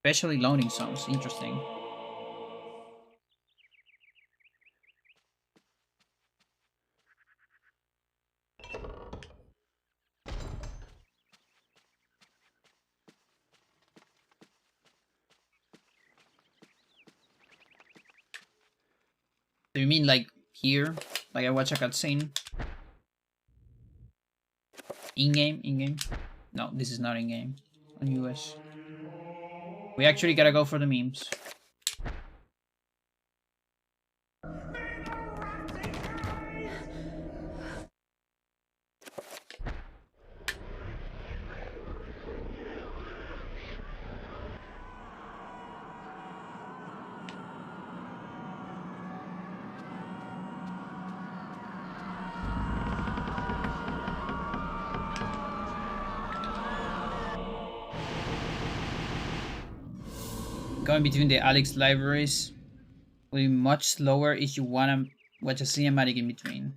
Especially loading zones. Interesting. Do you mean like here? Like I watch a cutscene? In-game? In-game? No, this is not in-game. On US. We actually gotta go for the memes. going between the Alex libraries will be much slower if you wanna watch a cinematic in between.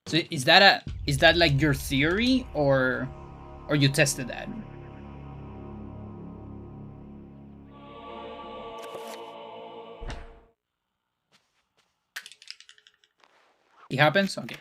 So is that like your theory, or you tested that? It happens? Okay.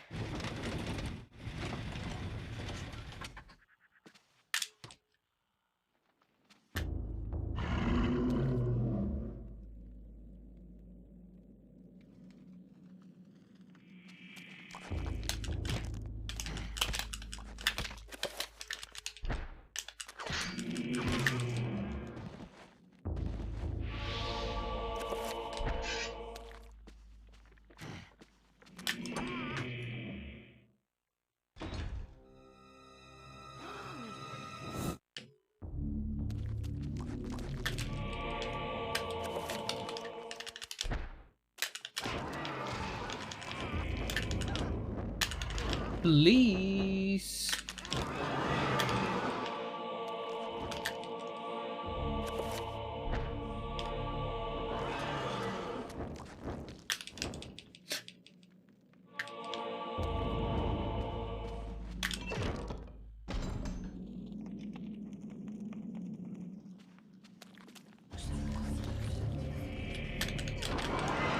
Please.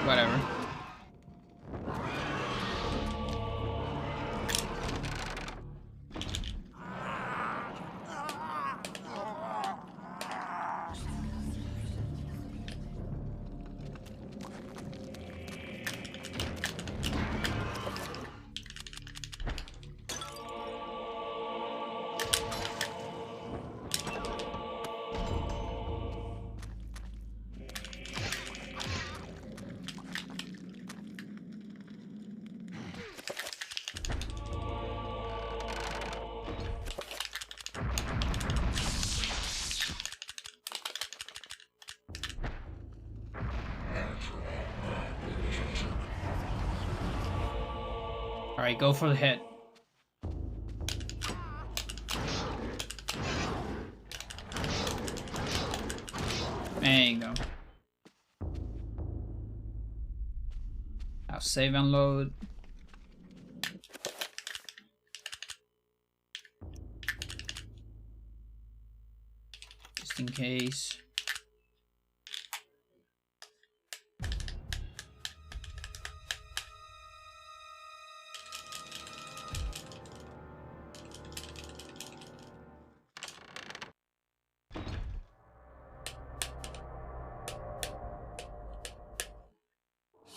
Whatever. Alright, go for the hit. There you go. Now save and load. Just in case.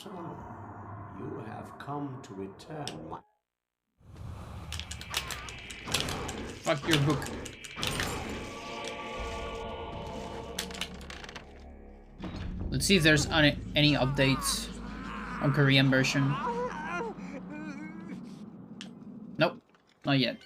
So, you have come to return my... Fuck your book. Let's see if there's any updates on Korean version. Nope, not yet.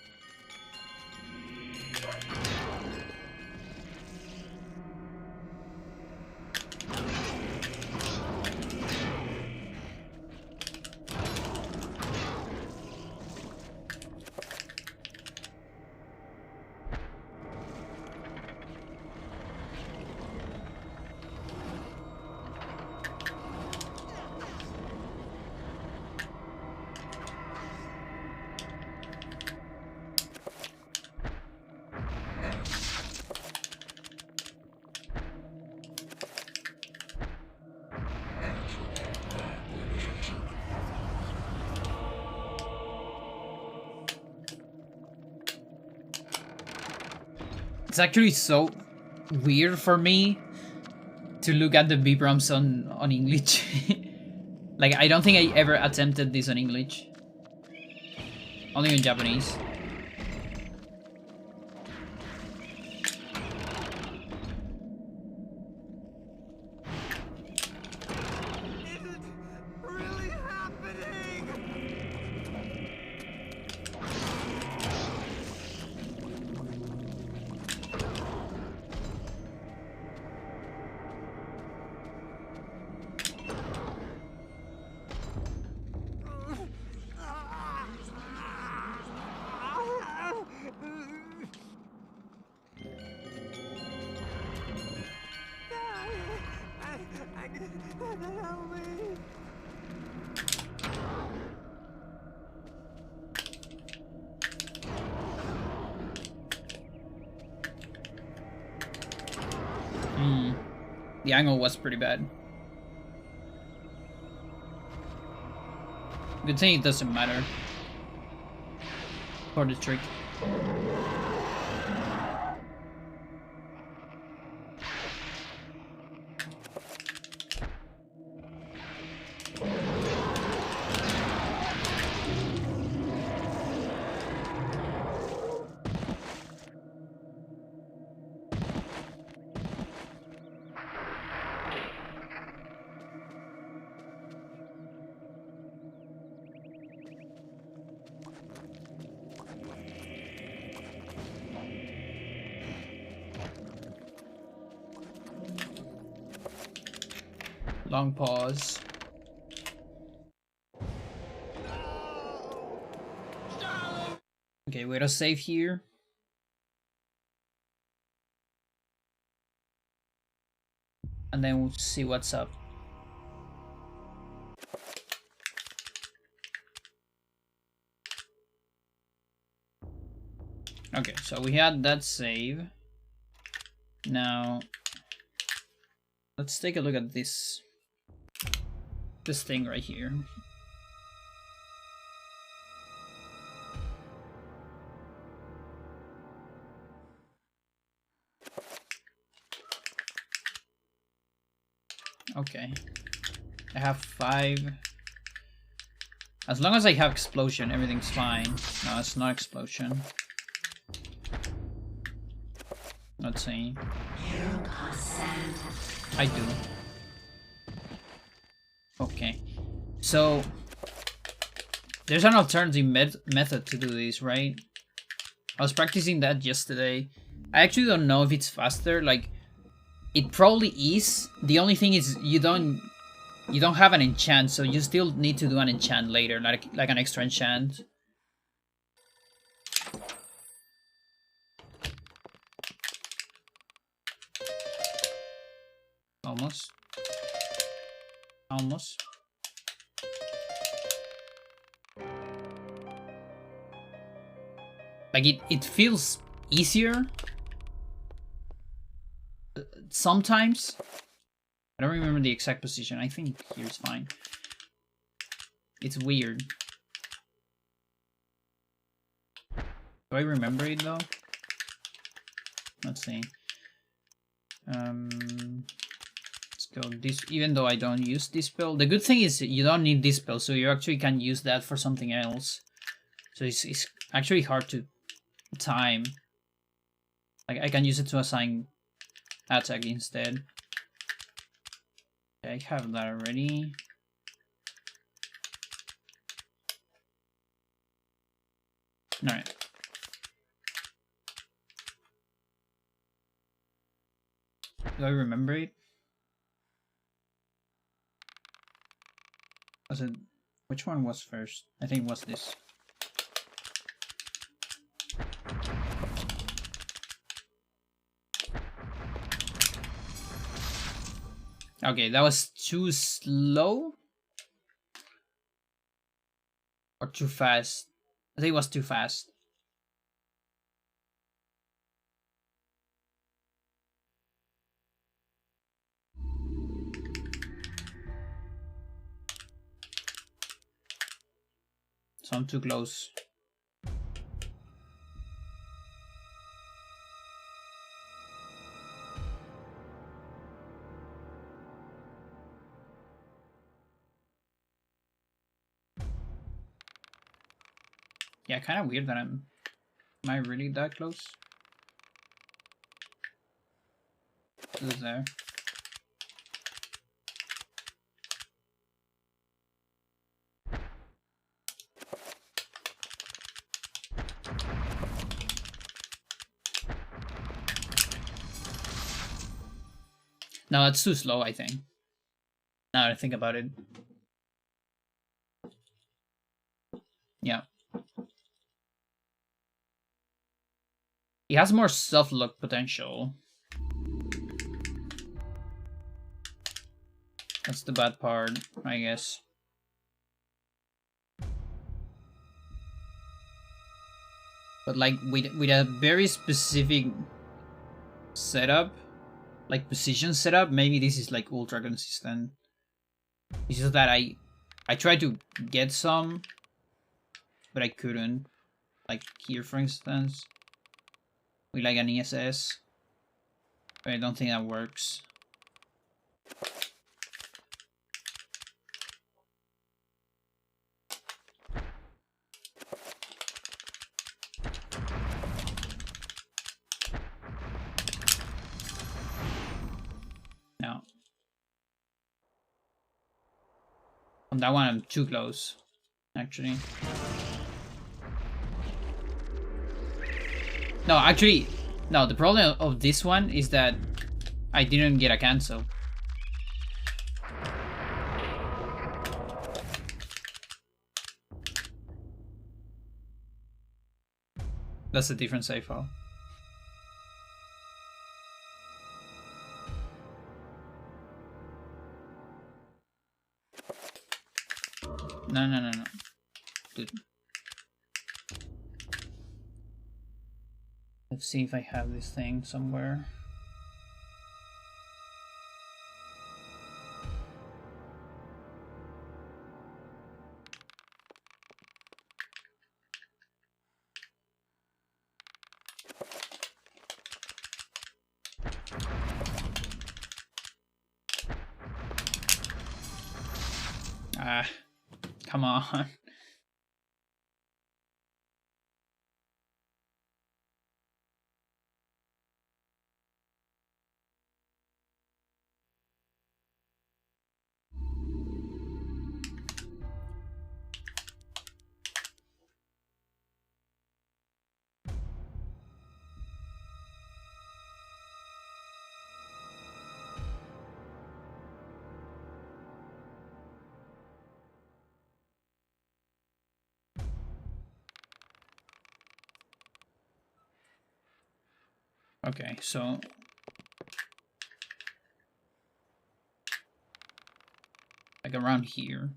It's actually so weird for me to look at the Vibrams on English. Like, I don't think I ever attempted this on English. Only in Japanese. The angle was pretty bad. Good thing it doesn't matter for the trick. Long pause. Okay, we're to save here. And then we'll see what's up. Okay, so we had that save. Now, let's take a look at this thing right here. Okay, I have 5. As long as I have explosion, everything's fine. No, it's not explosion. Let's see. I do. Okay, so there's an alternative method to do this, right? I was practicing that yesterday. I actually don't know if it's faster. Like, it probably is. The only thing is you don't have an enchant, so you still need to do an enchant later, like an extra enchant. Almost. Almost. Like, it feels easier sometimes. I don't remember the exact position. I think here's fine. It's weird. Do I remember it though? Let's see. Let's go this, even though I don't use this spell. The good thing is you don't need this spell, so you actually can use that for something else. So it's actually hard to time. Like, I can use it to assign attack instead. Okay, I have that already. Alright. Do I remember it? Was it... Which one was first? I think it was this. Okay, that was too slow? Or too fast? I think it was too fast. So I'm too close. Yeah, kind of weird that am I really that close? Who's there? No, it's too slow, I think. Now that I think about it. Yeah. He has more self-look potential. That's the bad part, I guess. But like with a very specific setup, like position setup. Maybe this is like ultra consistent. It's just that I tried to get some, but I couldn't. Like here, for instance, with like an ESS. But I don't think that works. No. On that one, I'm too close, actually. No, actually, no, the problem of this one is that I didn't get a cancel. That's a different save file. No. Dude. Let's see if I have this thing somewhere. Ah, come on. Okay, so like around here.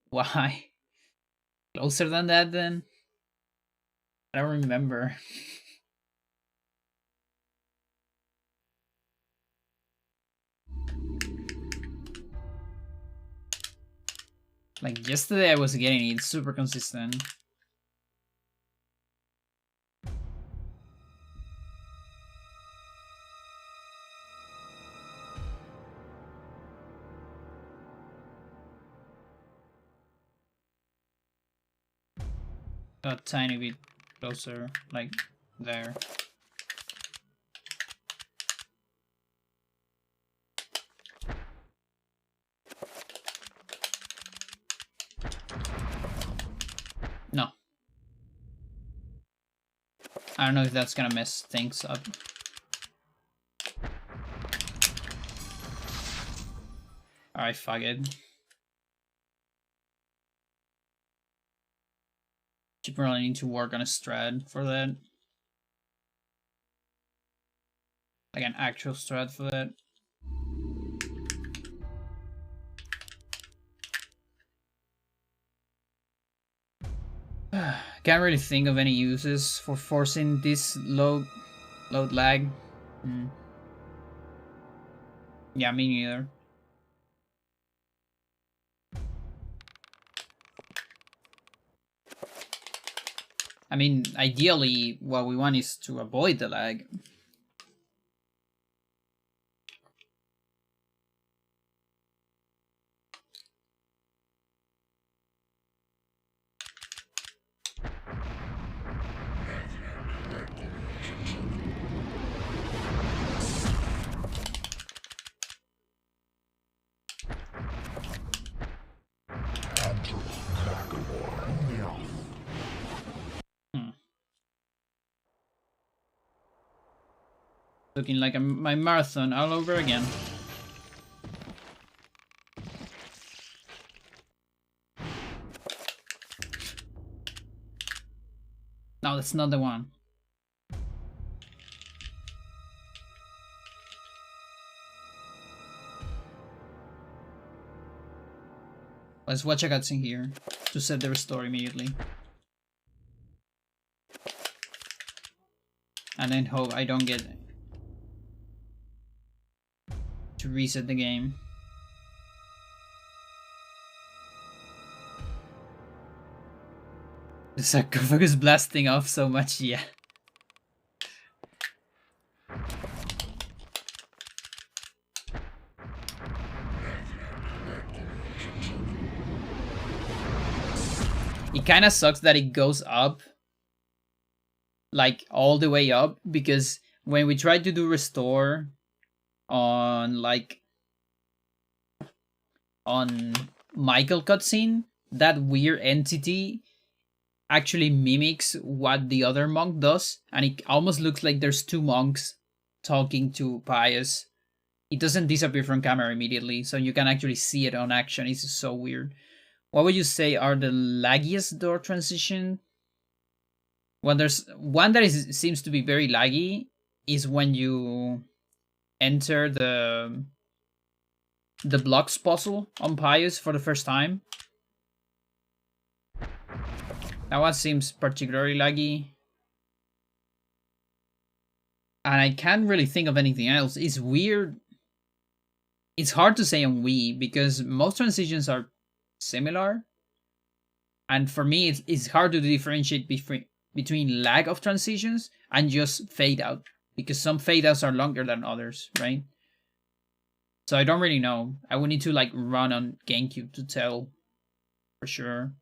Why? Closer than that then? I don't remember. Like yesterday I was getting it super consistent. A tiny bit closer, like there. No. I don't know if that's gonna mess things up. Alright, fuck it. You probably need to work on a strat for that. Like an actual strat for that. Can't really think of any uses for forcing this load lag. Yeah, me neither. I mean, ideally, what we want is to avoid the lag. Looking like my marathon all over again. No, that's not the one. Let's watch a cutscene here to set the restore immediately. And then hope I don't get to reset the game. The sarcophagus blasting off so much, yeah. It kind of sucks that it goes up, like all the way up, because when we try to do restore on Michael cutscene, that weird entity actually mimics what the other monk does, and it almost looks like there's two monks talking to Pius. It doesn't disappear from camera immediately, so you can actually see it on action. It's so weird. What would you say are the laggiest door transition? Well, there's one that seems to be very laggy is when you enter the blocks puzzle on Pius for the first time. That one seems particularly laggy. And I can't really think of anything else. It's weird. It's hard to say on Wii because most transitions are similar. And for me, it's hard to differentiate between lag of transitions and just fade out. Because some fade outs are longer than others, right? So I don't really know. I would need to like run on GameCube to tell for sure.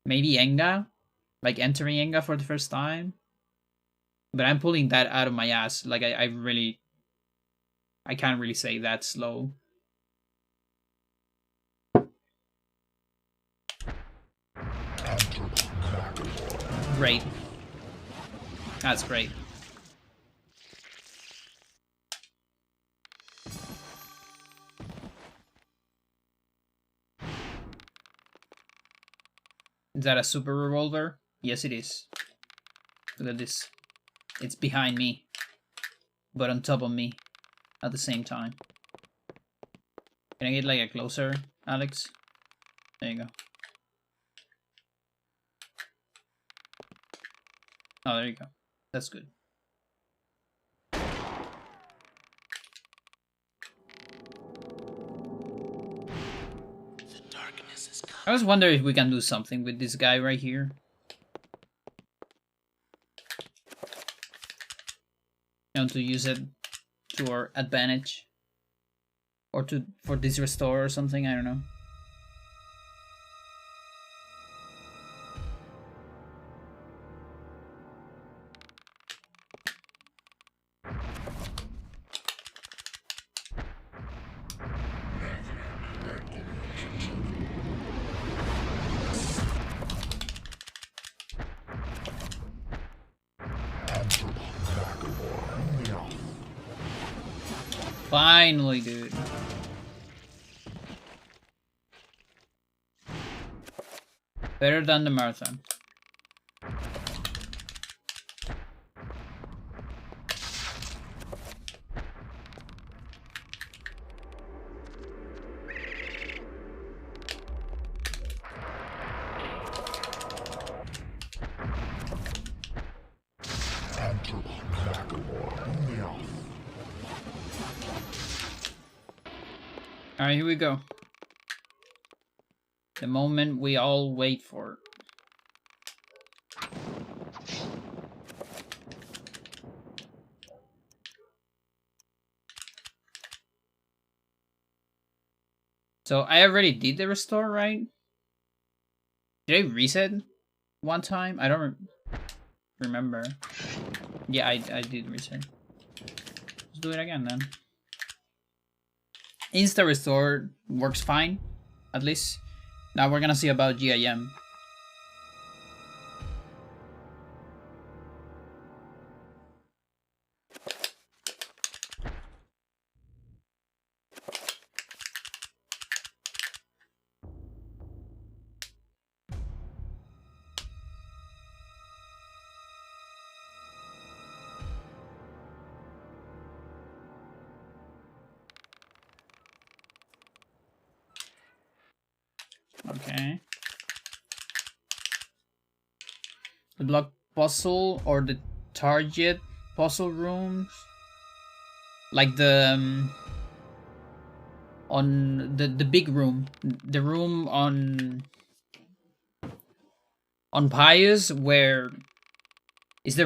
Maybe Enga? Like entering Enga for the first time? But I'm pulling that out of my ass. Like I can't really say that slow. Great. That's great. Is that a super revolver? Yes, it is. Look at this. It's behind me, but on top of me at the same time. Can I get like a closer, Alex? There you go. Oh, there you go. That's good. I was wondering if we can do something with this guy right here. You know, to use it to our advantage. Or for this restore or something, I don't know. Finally, dude. Better than the marathon. Alright, here we go. The moment we all wait for. So I already did the restore, right? Did I reset one time? I don't remember. Yeah, I did reset. Let's do it again then. Insta restore works fine, at least. Now we're gonna see about GIM. Okay. The block puzzle or the target puzzle rooms, like the on the big room, the room on Pius, where is the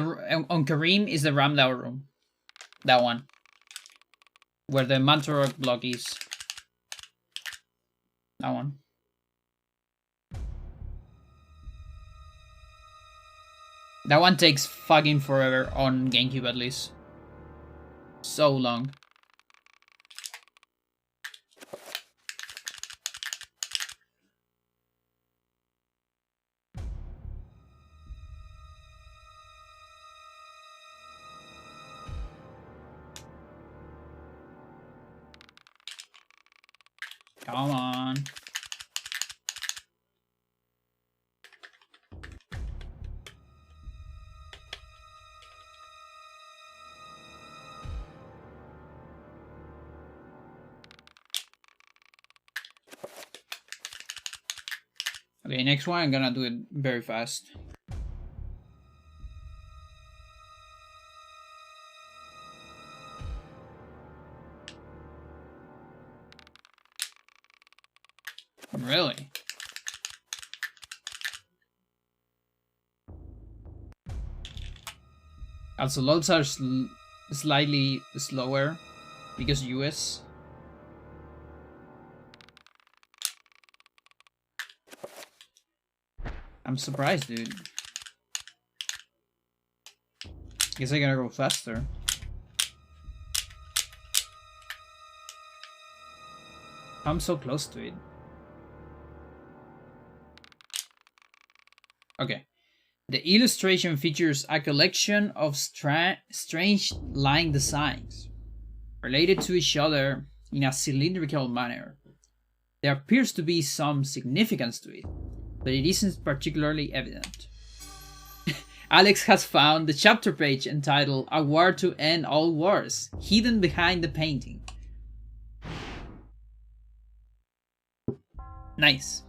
on Kareem is the Ramdao room, that one where the Mantorok block is, that one. That one takes fucking forever on GameCube, at least. So long. Come on. Okay, next one I'm gonna do it very fast. Really? Also, loads are slightly slower because US. I'm surprised, dude. Guess I gotta go faster. I'm so close to it. Okay. The illustration features a collection of strange line designs related to each other in a cylindrical manner. There appears to be some significance to it, but it isn't particularly evident. Alex has found the chapter page entitled "A War to End All Wars" hidden behind the painting. Nice.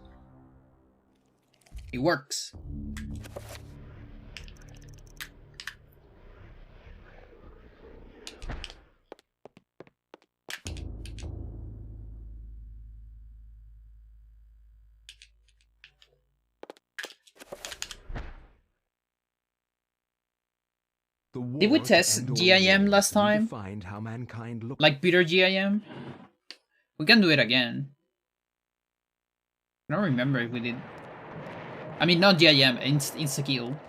It works. Did we test GIM last time? How mankind like Peter GIM? We can do it again. I don't remember if we did. I mean, not GIM, Insta-kill.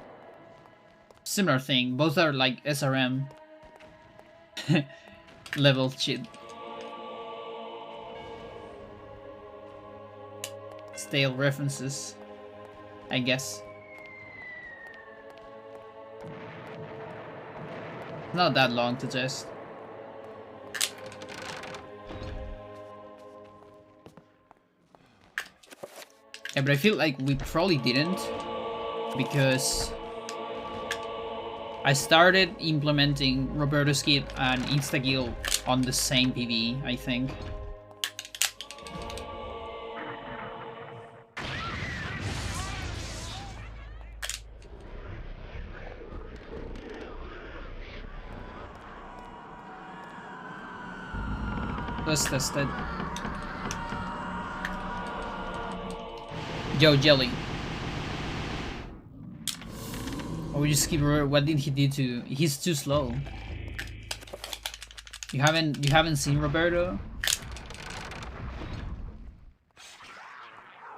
Similar thing. Both are like SRM level shit. Stale references, I guess. Not that long to test. Yeah, but I feel like we probably didn't, because I started implementing Roberto's Kit and Insta-kill on the same PV, I think. Let's test it. Yo, Jelly. Oh, we just keep. What did he do to? He's too slow. You haven't seen Roberto?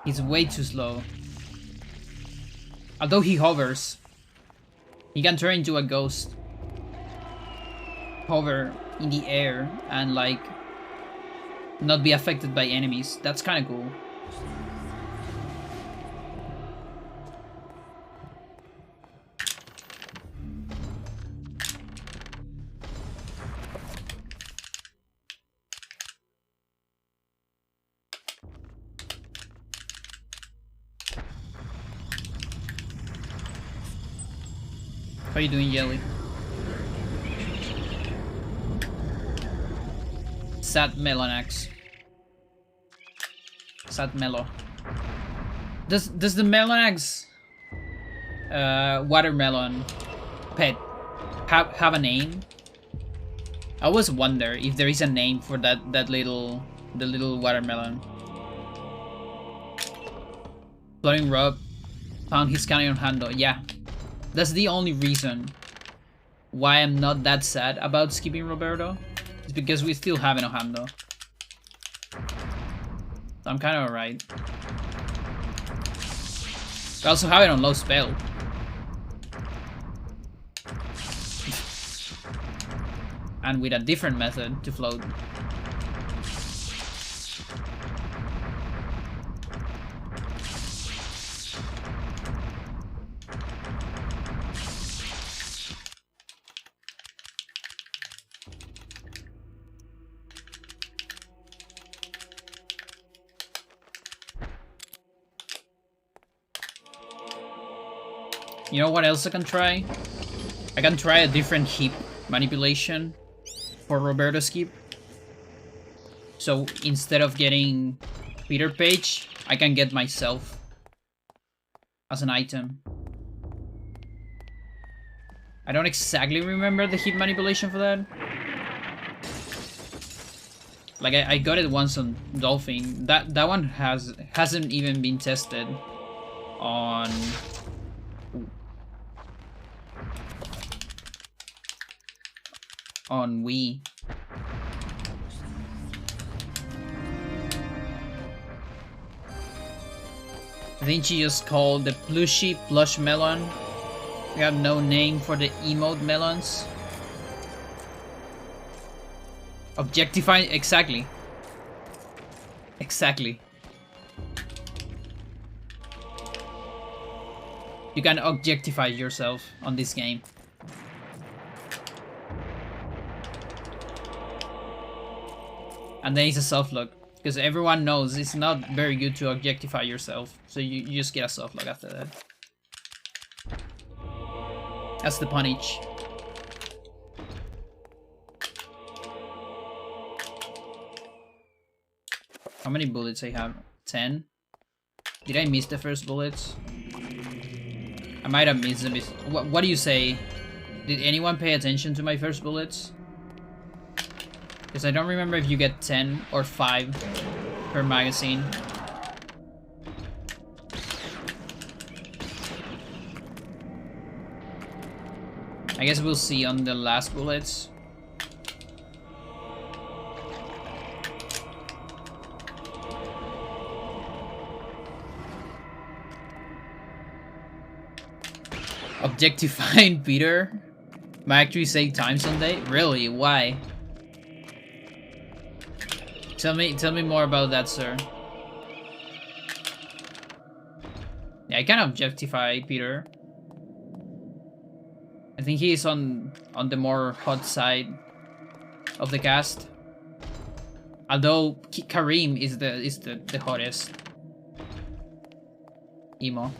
He's way too slow. Although he hovers, he can turn into a ghost. Hover in the air and like not be affected by enemies. That's kind of cool. How you doing, Jelly? Sat Melonax. Sat Melo. Does the Melonax watermelon pet have a name? I always wonder if there is a name for the little watermelon. Floating Rob found his canyon handle. Yeah, that's the only reason why I'm not that sad about skipping Roberto. It's because we still have no handle. So I'm kind of alright. We also have it on low spell. And with a different method to float. You know what else I can try? I can try a different heap manipulation for Roberto skip. So instead of getting Peter Page, I can get myself as an item. I don't exactly remember the heap manipulation for that. Like I got it once on Dolphin. That one hasn't even been tested on Wii. I think she just called the plushy plush melon. We have no name for the emote melons. Objectifying, exactly. Exactly. You can objectify yourself on this game. And then it's a soft lock, because everyone knows it's not very good to objectify yourself, so you just get a soft lock after that. That's the punish. How many bullets I have? 10? Did I miss the first bullets? I might have missed them. What do you say? Did anyone pay attention to my first bullets? Because I don't remember if you get 10 or 5 per magazine. I guess we'll see on the last bullets. Objectifying Peter might actually save time someday? Really? Why? Tell me more about that, sir. Yeah, I can objectify Peter. I think he is on the more hot side of the cast. Although Kareem is the hottest. Emo.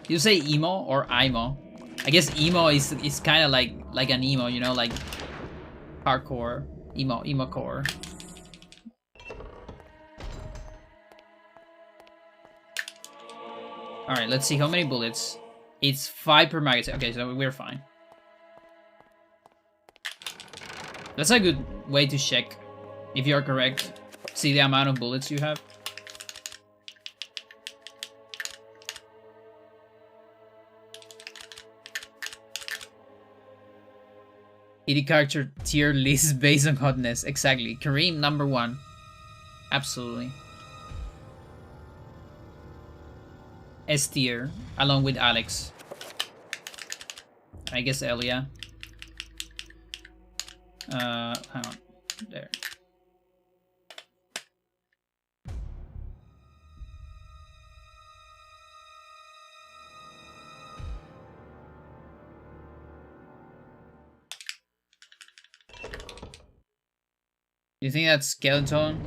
You say emo or imo? I guess emo is kind of like an emo, you know, like hardcore. Emo core. Alright, let's see how many bullets. It's 5 per magazine. Okay, so we're fine. That's a good way to check if you're correct. See the amount of bullets you have. ED character tier list based on hotness. Exactly. Kareem, number 1. Absolutely. S tier, along with Alex. I guess Elia. Hang on. There. Do you think that Skeleton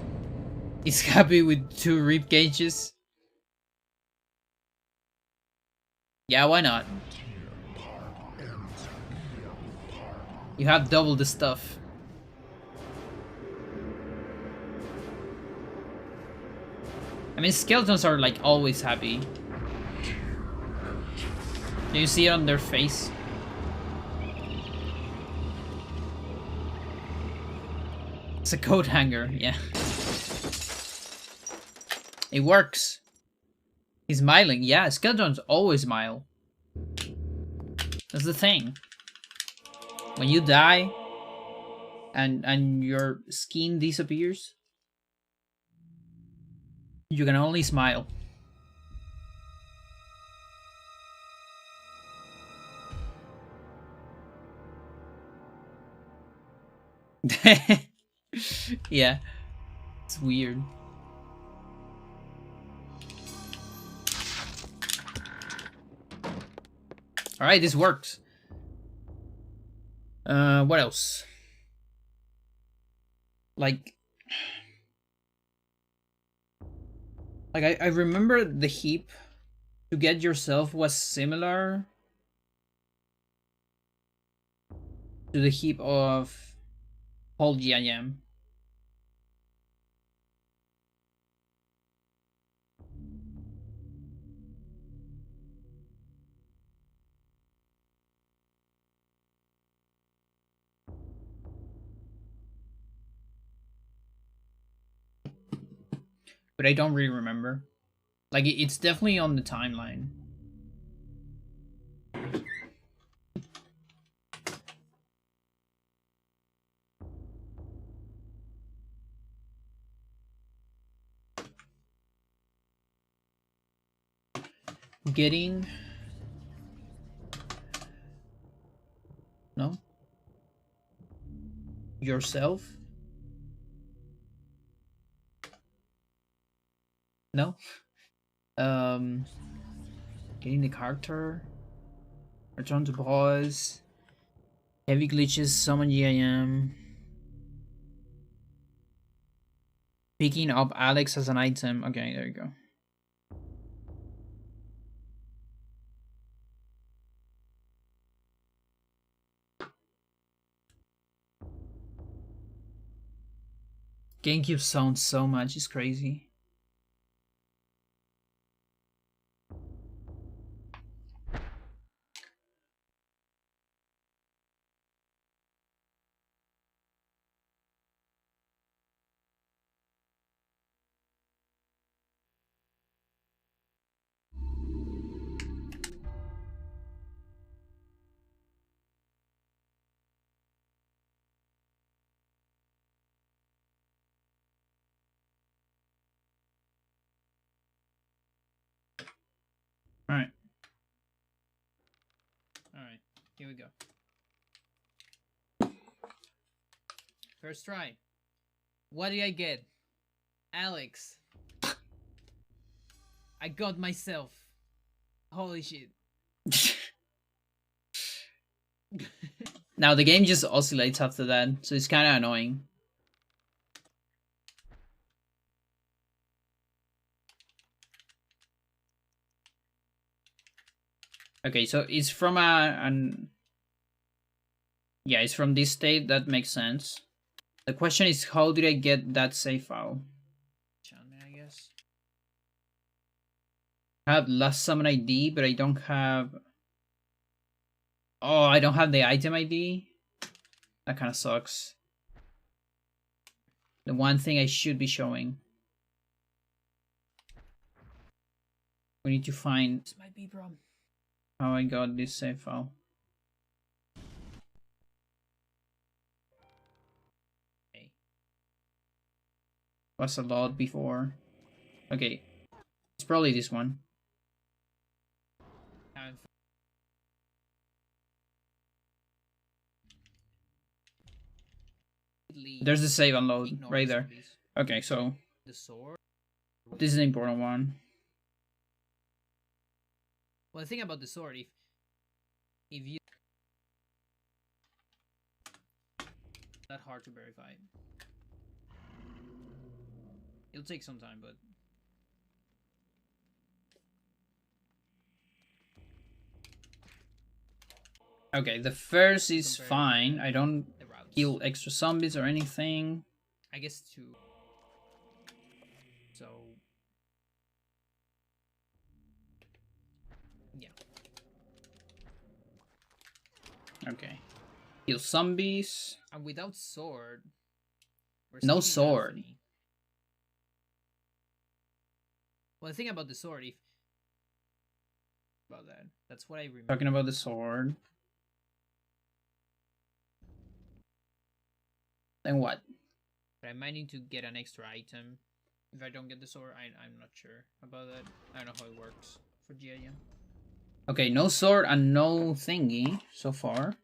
is happy with 2 rib cages? Yeah, why not? You have double the stuff. I mean, skeletons are like always happy. Can you see it on their face? It's a coat hanger, yeah. It works. He's smiling. Yeah, skeletons always smile. That's the thing. When you die and your skin disappears, you can only smile. Yeah, it's weird. All right, this works. What else? Like I remember the heap to get yourself was similar to the heap of Paul GIM. But I don't really remember. Like, it's definitely on the timeline. Getting... No? Yourself? No? Getting the character. Return to pause. Heavy glitches, summon GIM. Picking up Alex as an item. Okay, there you go. GameCube sounds so much, it's crazy. Alright. Alright, here we go. First try. What did I get? Alex. I got myself. Holy shit. Now the game just oscillates after that, so it's kind of annoying. Okay, so it's from yeah, it's from this state. That makes sense. The question is, how did I get that save file? I guess. I have last summon ID, but I don't have... Oh, I don't have the item ID? That kind of sucks. The one thing I should be showing. We need to find... This might be problem. How I got this save file. Okay. Was a lot before. Okay. It's probably this one. There's the save unload right there. Okay, so this is an important one. Well, the thing about the sword, if you... Not hard to verify. It'll take some time, but... Okay, the first is fine. I don't kill extra zombies or anything. I guess two. So... Okay. Kill zombies. And without sword. No sword. Destiny. Well, the thing about the sword, if about that, that's what I remember. Talking about the sword. Then what? But I might need to get an extra item. If I don't get the sword, I'm not sure about that. I don't know how it works for GIM. Okay, no sword and no thingy so far.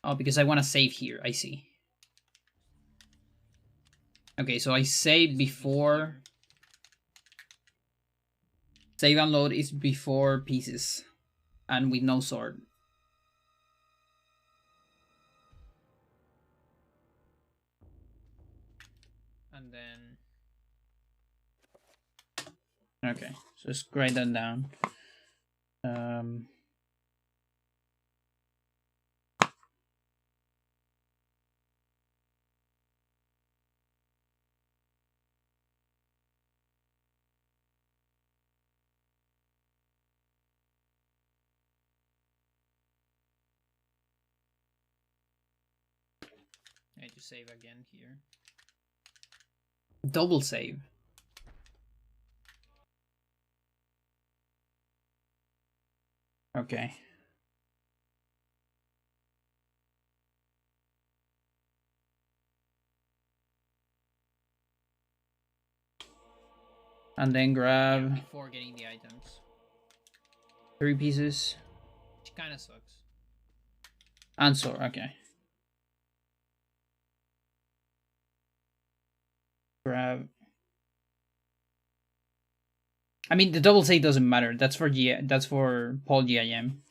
Oh, because I want to save here. I see. Okay, so I save before. Save and load is before pieces. And with no sword. And then... Okay, so just write that down. I need to save again here. Double save. Okay. And then grab before getting the items. 3 pieces. Which kind of sucks. And sword, okay. Grab. I mean, the double save doesn't matter. That's for That's for Paul GIM.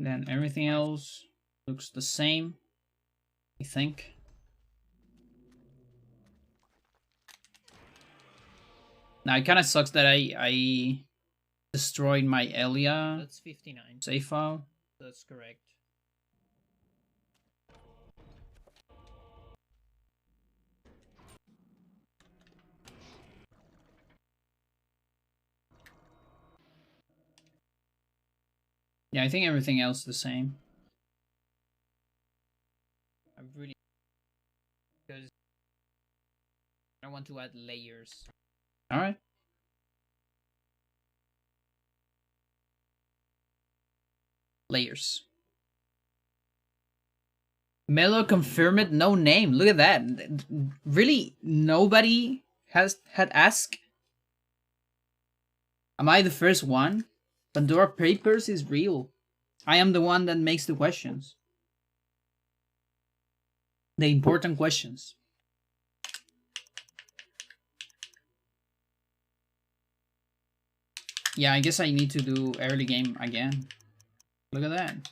Then everything else looks the same, I think. Now it kind of sucks that I destroyed my Elia. That's 59. Save file. That's correct. Yeah, I think everything else is the same. I really, because I want to add layers. All right. Layers. Melo confirmed no name. Look at that. Really, nobody had asked. Am I the first one? Pandora Papers is real. I am the one that makes the questions. The important questions. Yeah, I guess I need to do early game again. Look at that.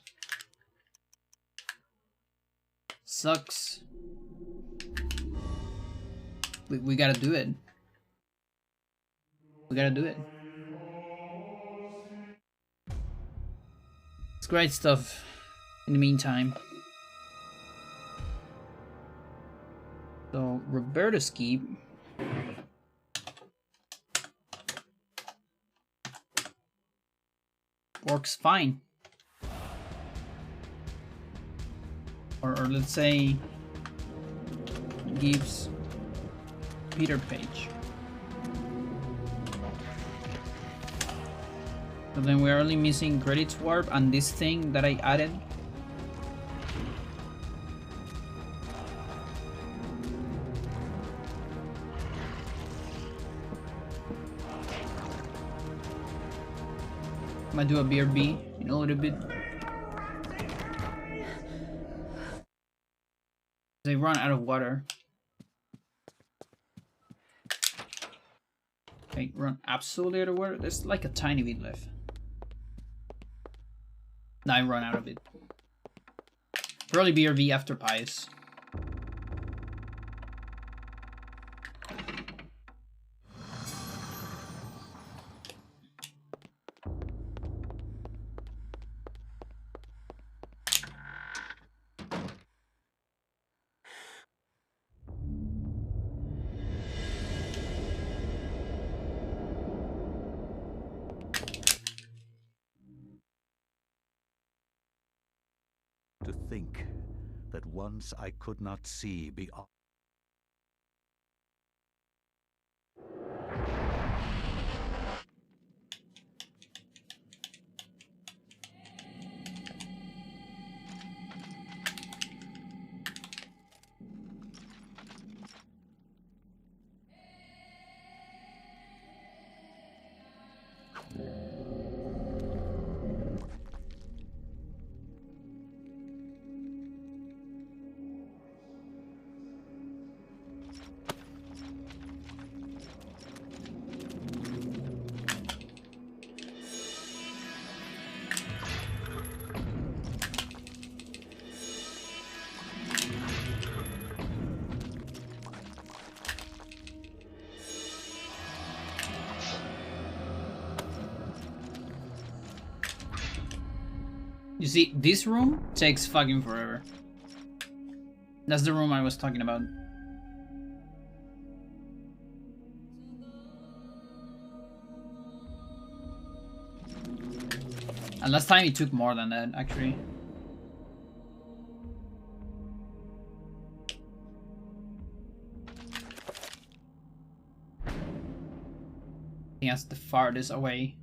Sucks. We gotta do it. We gotta do it. It's great stuff in the meantime. So, Roberta's Keep. Works fine. Or let's say gives Peter page. So then we're only missing credits warp and this thing that I added. I'm gonna do a BRB in a little bit. They run out of water. They run absolutely out of water. There's like a tiny bit left. Now I run out of it. Probably BRB after Pies. To think that once I could not see beyond. You see, this room takes fucking forever. That's the room I was talking about. And last time it took more than that, actually. I think that's the farthest away.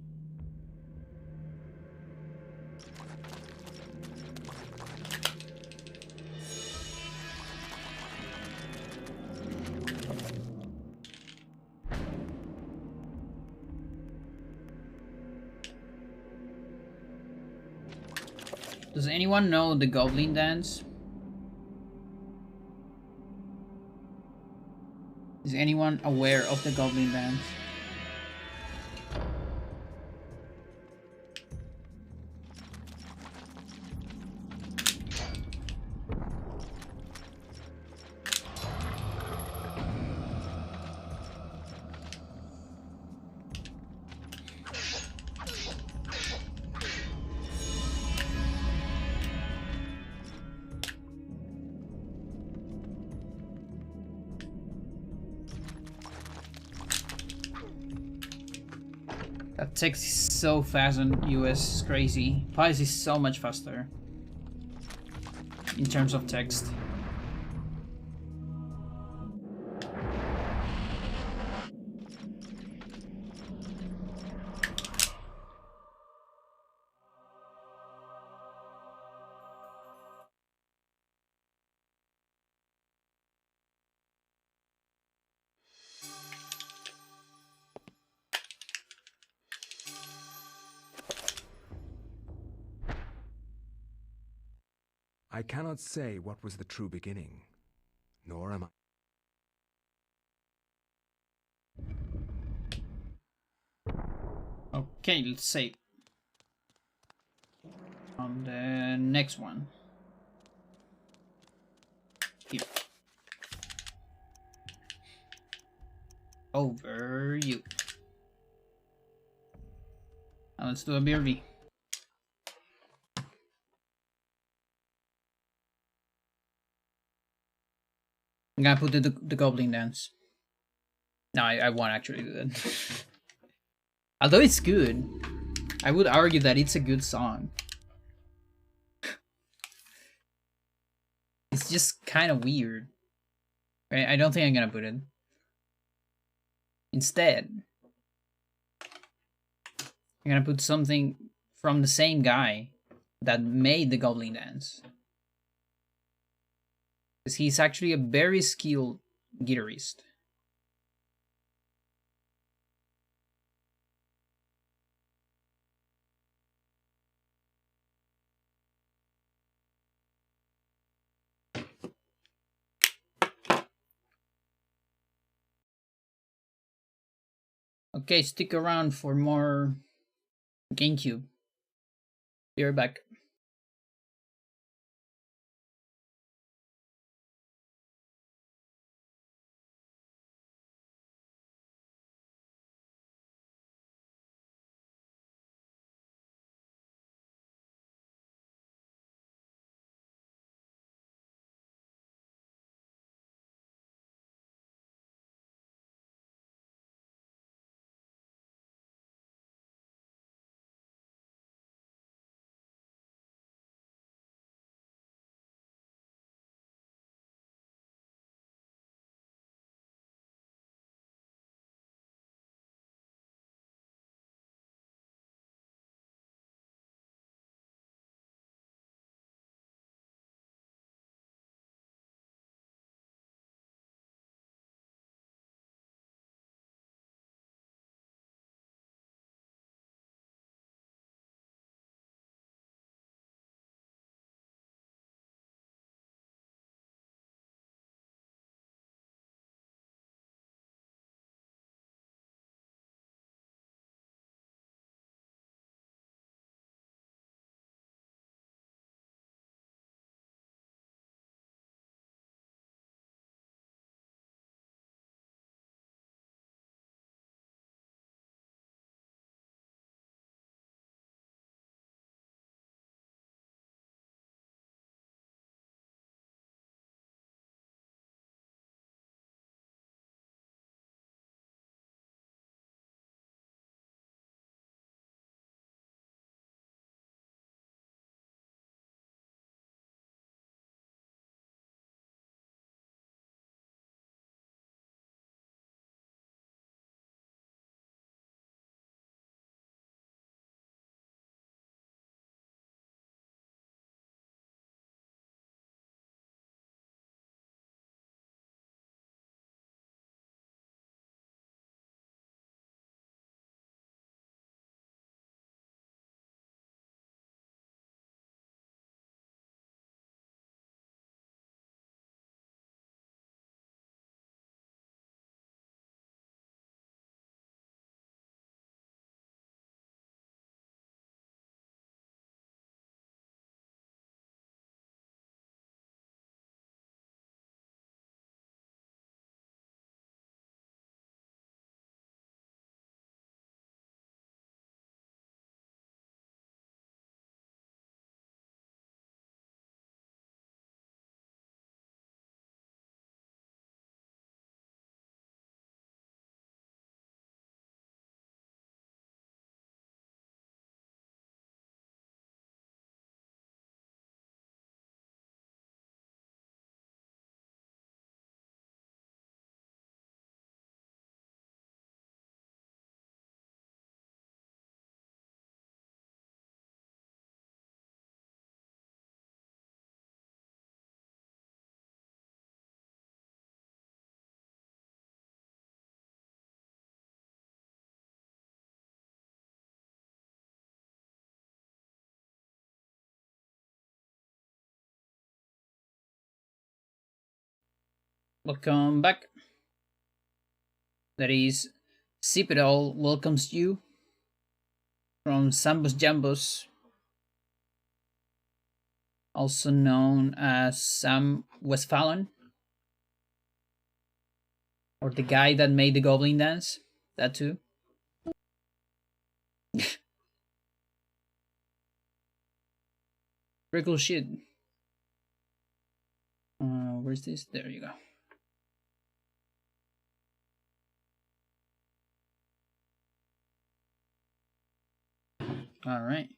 Does anyone know the goblin dance? Is anyone aware of the goblin dance? That text is so fast on US, it's crazy. Pies is so much faster in terms of text. I cannot say what was the true beginning, nor am I. Okay, let's save. On the next one. Here. Over you. Now let's do a BRB. I'm gonna put the goblin dance. No, I won't actually do that. Although it's good, I would argue that it's a good song. It's just kind of weird. Right? I don't think I'm gonna put it. Instead, I'm gonna put something from the same guy that made the goblin dance. Because he's actually a very skilled guitarist. Okay, stick around for more GameCube. Be right back. Welcome back. That is Cipedal welcomes you from Sambus Jambus, also known as Sam Westphalen, or the guy that made the Goblin Dance. That too. Pretty cool shit. Where's this? There you go. All right.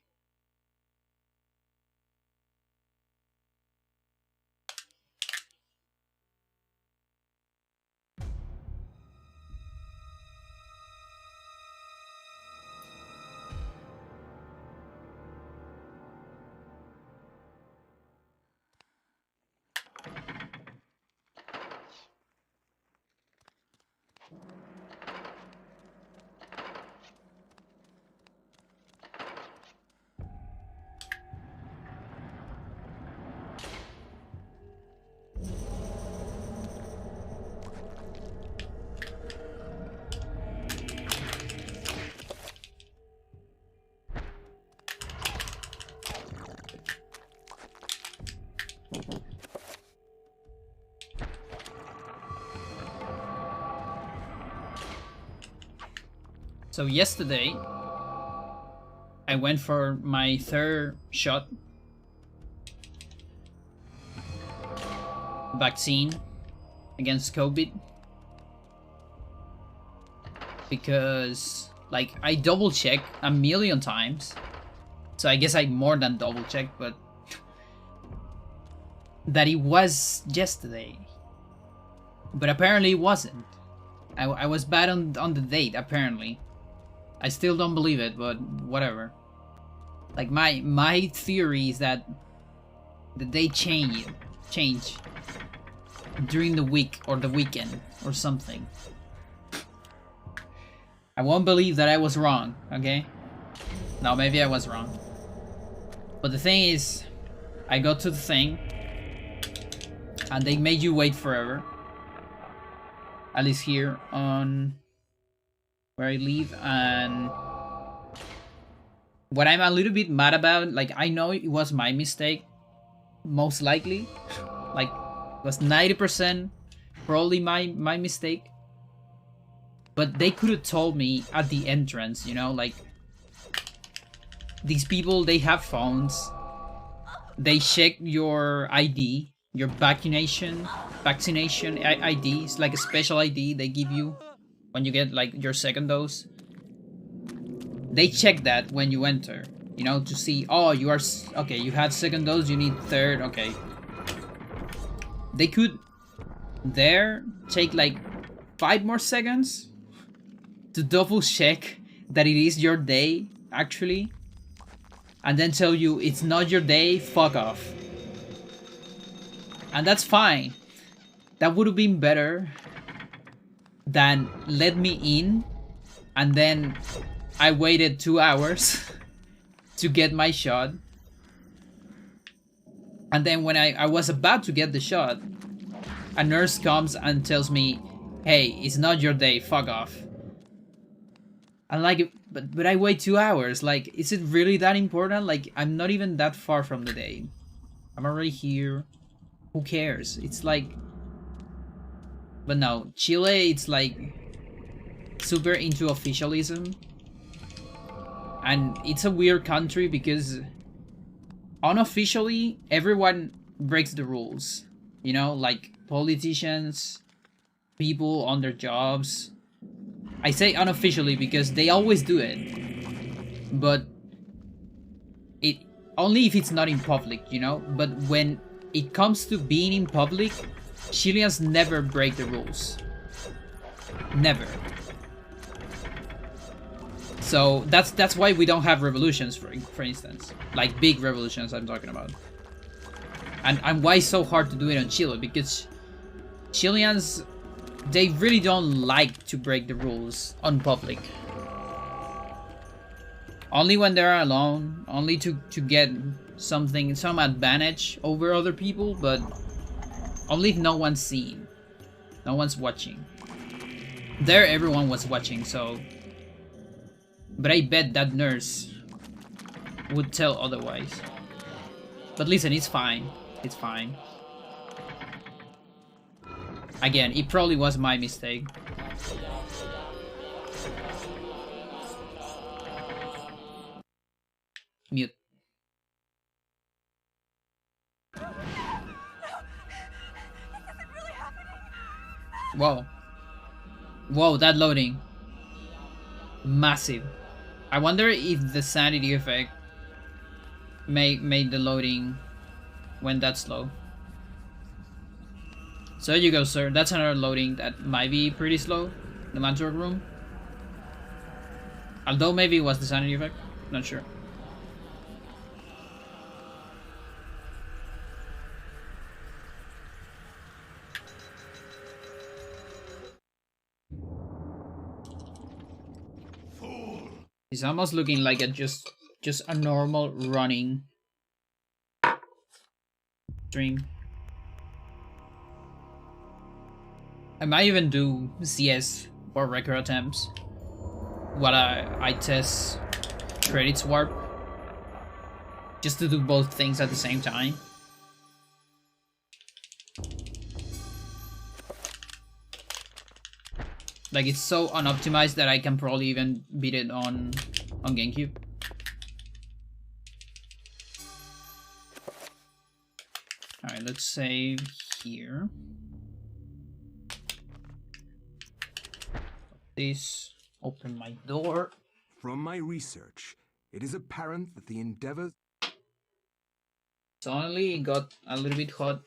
So yesterday, I went for my third shot vaccine against COVID because, like, I double checked a million times. So I guess I more than double checked, but that it was yesterday. But apparently it wasn't. I was bad on the date, apparently. I still don't believe it, but whatever. Like, my theory is that the date change during the week or the weekend or something. I won't believe that I was wrong, okay? No, maybe I was wrong. But the thing is, I got to the thing, and they made you wait forever. At least here on where I live, and what I'm a little bit mad about, like, I know it was my mistake, most likely. Like, it was 90% probably my mistake. But they could have told me at the entrance, you know, like, these people, they have phones. They check your ID, your vaccination ID. It's like a special ID they give you when you get, like, your second dose. They check that when you enter, you know, to see, oh, you are, okay, you had second dose, you need third, okay. They could there take like 5 more seconds to double check that it is your day, actually, and then tell you it's not your day, fuck off. And that's fine. That would have been better than let me in and then I waited 2 hours to get my shot. And then when I was about to get the shot, a nurse comes and tells me, hey, it's not your day, fuck off. I'm like, but I wait 2 hours. Like, is it really that important? Like, I'm not even that far from the day. I'm already here. Who cares? It's like... But no, Chile, it's like super into officialism. And it's a weird country because unofficially, everyone breaks the rules. You know, like politicians, people on their jobs. I say unofficially because they always do it. But it only if it's not in public, you know? But when it comes to being in public, Chileans never break the rules. Never. So that's why we don't have revolutions, for instance. Like big revolutions I'm talking about. And why it's so hard to do it in Chile? Because Chileans, they really don't like to break the rules on public. Only when they're alone, only to get some advantage over other people, but only if no one's seen. No one's watching. There, everyone was watching, so... But I bet that nurse would tell otherwise. But listen, it's fine. It's fine. Again, it probably was my mistake. Mute. Whoa. Whoa, that loading. Massive. I wonder if the sanity effect made the loading went that slow. So there you go, sir. That's another loading that might be pretty slow. The Mandrake room. Although maybe it was the sanity effect. Not sure. It's almost looking like a just a normal running stream. I might even do CS or record attempts while I test credits warp, just to do both things at the same time. Like, it's so unoptimized that I can probably even beat it on GameCube. Alright, let's save here. Please open my door. From my research, it is apparent that the endeavors... Suddenly it got a little bit hot.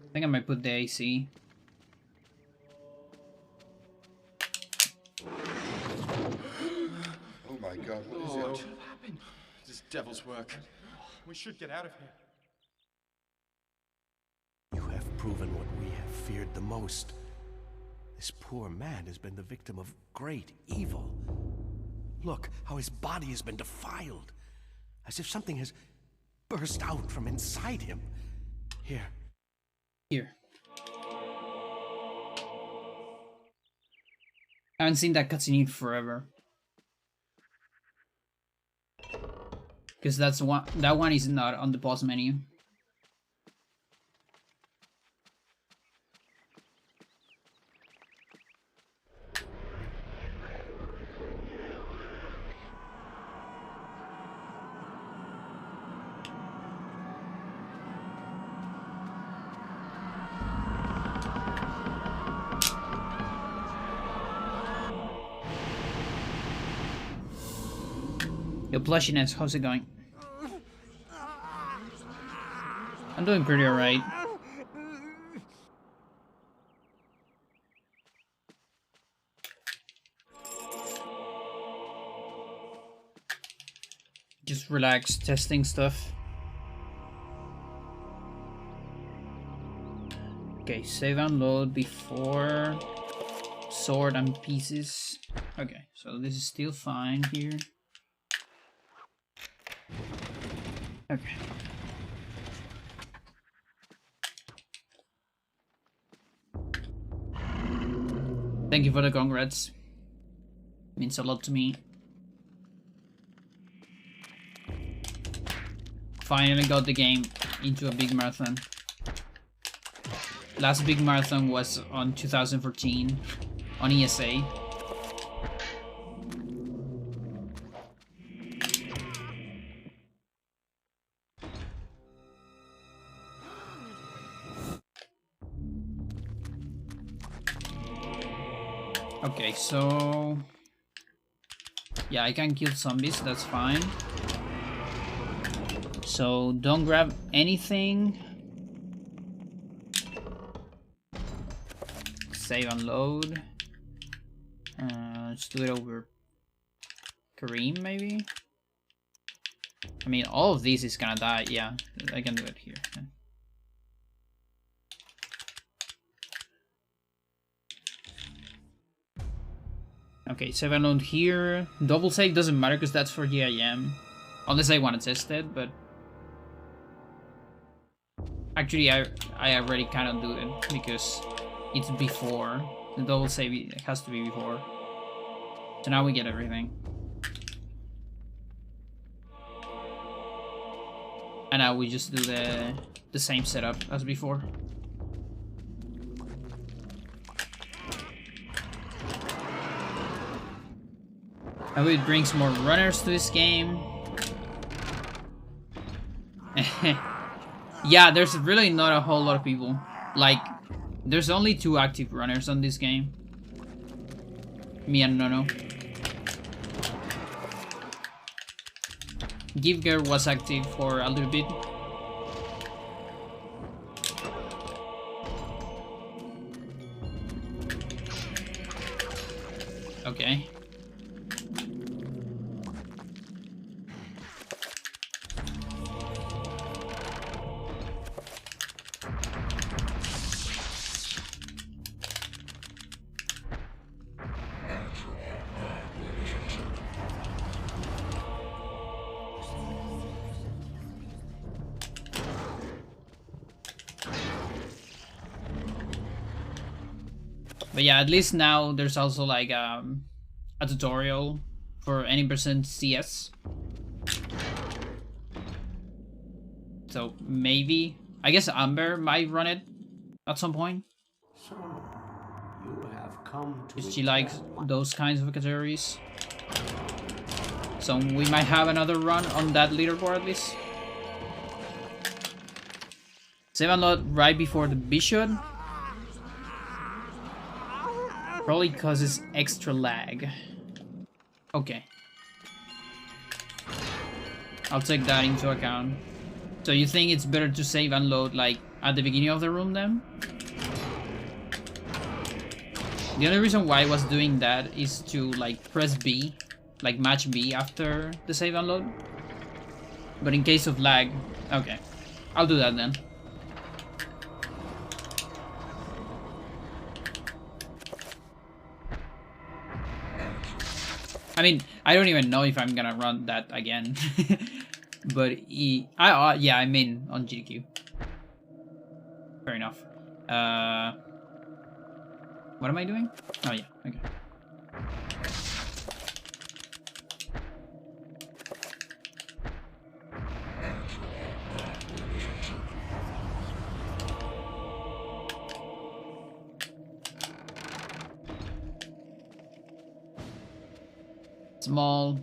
I think I might put the AC. Oh my god, what is What it? happened? This devil's work. We should get out of here. You have proven what we have feared the most. This poor man has been the victim of great evil. Look how his body has been defiled, as if something has burst out from inside him. Here. Here. I haven't seen that cutscene in forever. Because that one is not on the pause menu. Yo, plushiness, how's it going? I'm doing pretty alright. Just relax, testing stuff. Okay, save and load before sword and pieces. Okay, so this is still fine here. Okay. Thank you for the congrats. Means a lot to me. Finally got the game into a big marathon. Last big marathon was on 2014 on ESA. Okay, so yeah, I can kill zombies, that's fine. So don't grab anything. Save and load. Let's do it over Kareem, maybe. I mean, all of these is gonna die. Yeah, I can do it here. Okay, save and load here. Double save doesn't matter because that's for GIM. Unless I want to test it, but... Actually, I already kind of do it because it's before. The double save it has to be before. So now we get everything. And now we just do the same setup as before. Now it brings more runners to this game. Yeah, there's really not a whole lot of people. Like, there's only 2 active runners on this game. Me and Nono. Givger was active for a little bit. Okay. But yeah, at least now there's also like a tutorial for any percent CS. So maybe, I guess Amber might run it at some point. So, you have come to Because she likes those kinds of categories. So we might have another run on that leaderboard at least. Save and load right before the Bishop. Probably causes extra lag. Okay. I'll take that into account. So you think it's better to save and load like at the beginning of the room then? The only reason why I was doing that is to like press B, like match B after the save and load. But in case of lag, okay. I'll do that then. I mean, I don't even know if I'm gonna run that again. But yeah, I mean on GDQ. Fair enough. What am I doing? Oh yeah, okay. Small.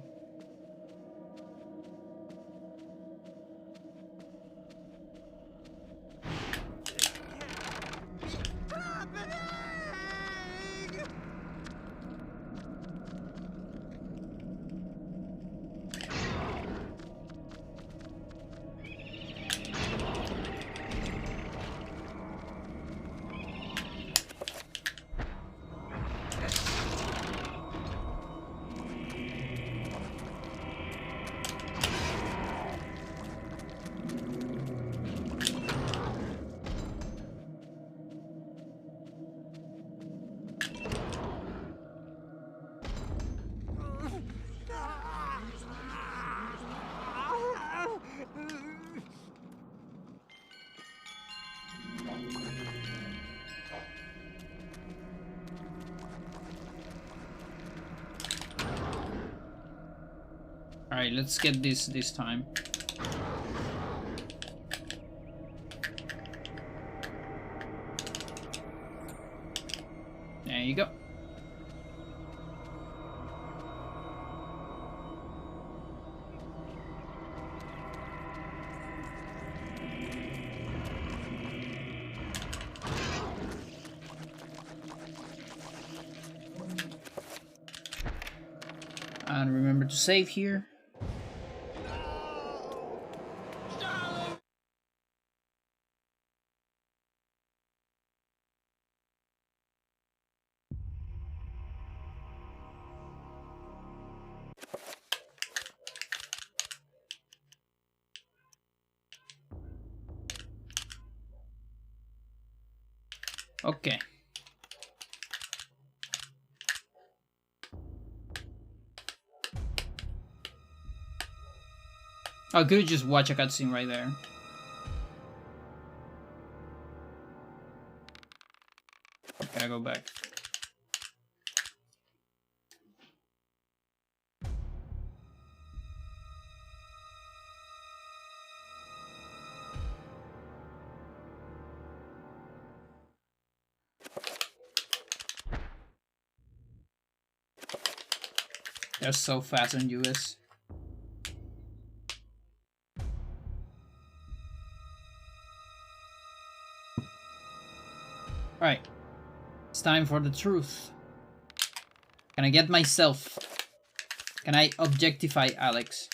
Alright, let's get this time. There you go. And remember to save here. Okay. I could just watch a cutscene right there. Gotta go back. They're so fast in US. Alright. It's time for the truth. Can I get myself? Can I objectify Alex?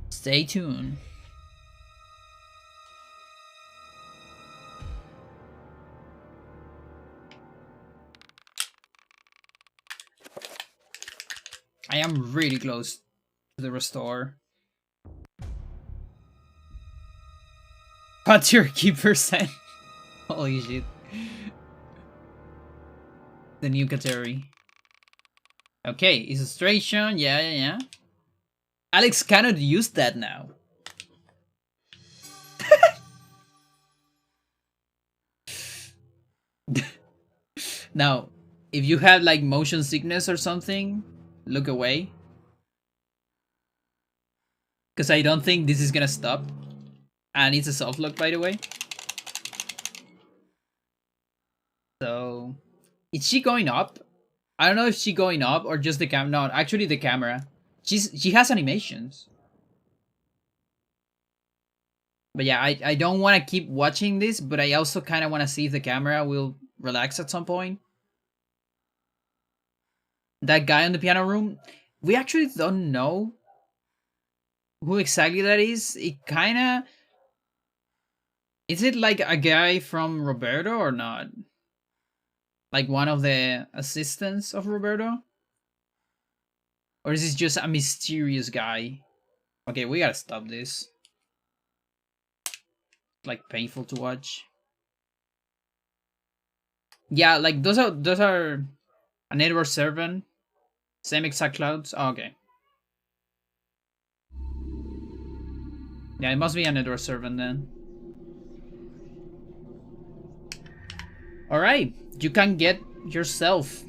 Stay tuned. I am really close to the restore. What's your key percent? Holy shit. The new category. Okay, illustration. Yeah. Alex cannot use that now. Now, if you have like motion sickness or something, look away. Because I don't think this is gonna stop. And it's a soft lock, by the way. So, is she going up? I don't know if she's going up or just the camera. No, actually the camera. She has animations. But yeah, I don't want to keep watching this, but I also kind of want to see if the camera will relax at some point. That guy in the piano room, we actually don't know who exactly that is. It kind of... Is it like a guy from Roberto or not? Like one of the assistants of Roberto? Or is this just a mysterious guy? Okay, we gotta stop this. Like painful to watch. Yeah, like those are a network servant. Same exact clouds. Oh, okay. Yeah, it must be a network servant then. Alright, you can get yourself.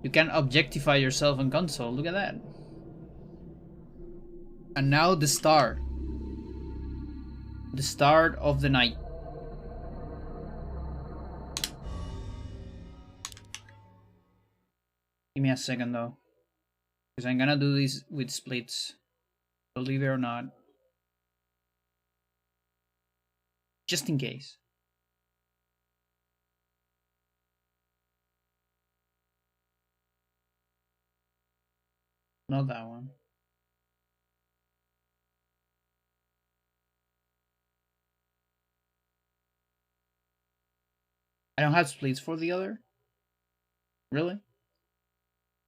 You can objectify yourself on console. Look at that. And now the start. The start of the night. Give me a second though. Because I'm gonna do this with splits. Believe it or not. Just in case. Not that one. I don't have splits for the other? Really?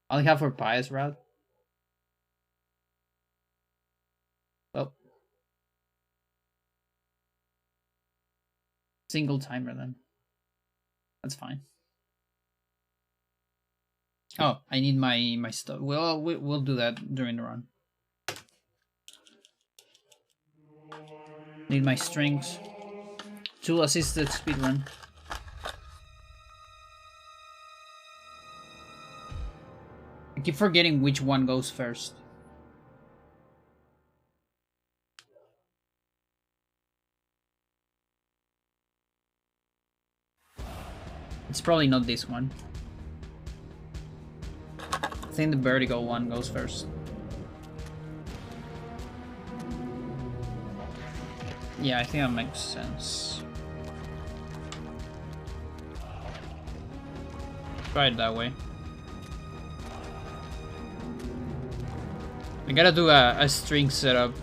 I only have for Pious route? Oh. Single timer then. That's fine. Oh, I need my stuff. Well, we'll do that during the run. Need my strings. Tool assisted speedrun. I keep forgetting which one goes first. It's probably not this one. I think the vertical one goes first. Yeah, I think that makes sense. Try it that way. I gotta do a string setup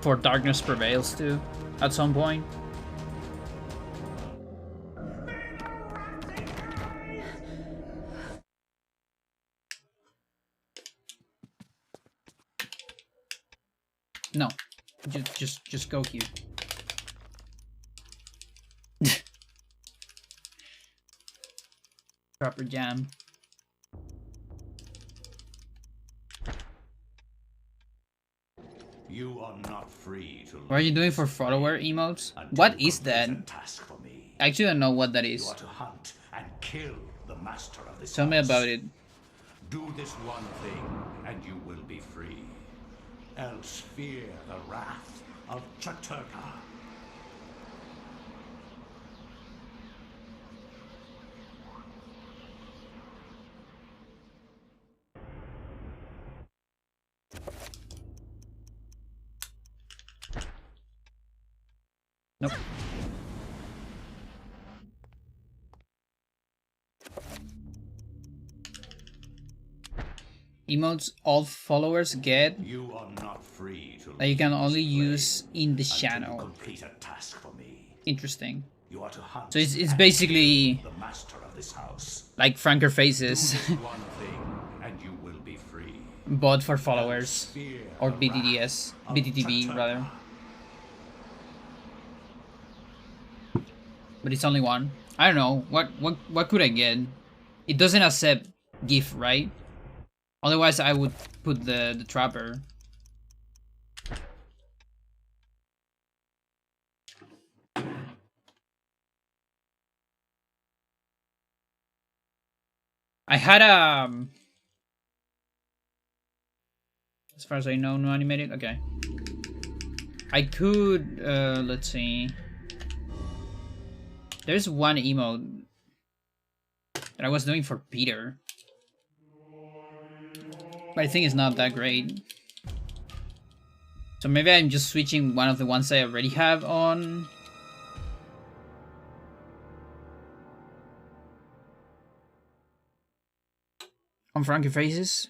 for Darkness Prevails too, at some point. No, just go here. Proper jam. are not free to. What are you doing for follower emotes? What is that? Task for me. I actually don't know what that You is. are to hunt and kill the master of this Tell me house. about it. Do this one thing, and you will be free. Else fear the wrath of Chaturka. Nope. Emotes all followers get You are not free to that you can only use in the channel. Complete a task for me. Interesting. You are to hunt. So it's basically the master of this house. Like Franker Faces. One thing, and you will be free. Bot for followers. Or BTDS. BTTB rather. But it's only one. I don't know. What could I get? It doesn't accept GIF, right? Otherwise I would put the trapper. I had as far as I know, no animated. Okay. I could let's see. There's one emote that I was doing for Peter. But I think it's not that great. So maybe I'm just switching one of the ones I already have on. On Frankie Faces.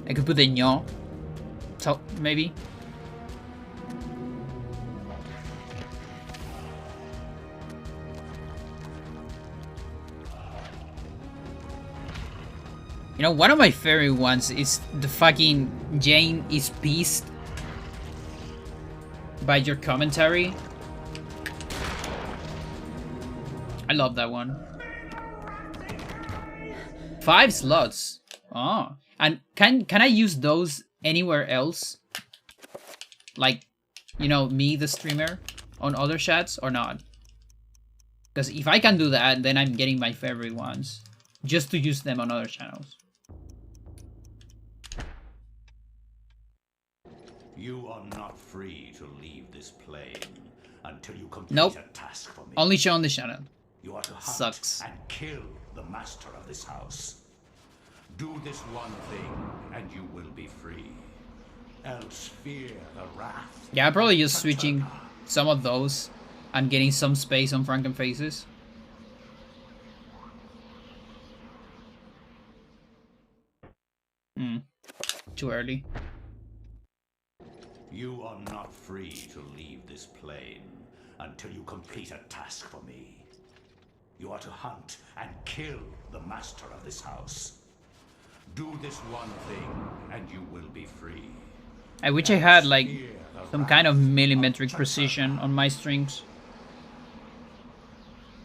I could put the Nyo. So maybe. You know, one of my favorite ones is the fucking Jane is pissed by your commentary. I love that one. 5 slots. Oh. And can I use those anywhere else? Like, you know, me, the streamer, on other chats or not? Because if I can do that, then I'm getting my favorite ones. Just to use them on other channels. You are not free to leave this plane until you complete nope. a task for me. Only show on the channel. You are to hunt Sucks. and kill the master of this house. Do this one thing, and you will be free. Else fear the wrath. Yeah, I'm probably just switching some of those and getting some space on Franken Faces. Too early. You are not free to leave this plane until you complete a task for me. You are to hunt and kill the master of this house. Do this one thing, and you will be free. I wish I had, like, some kind of millimetric precision on my strings.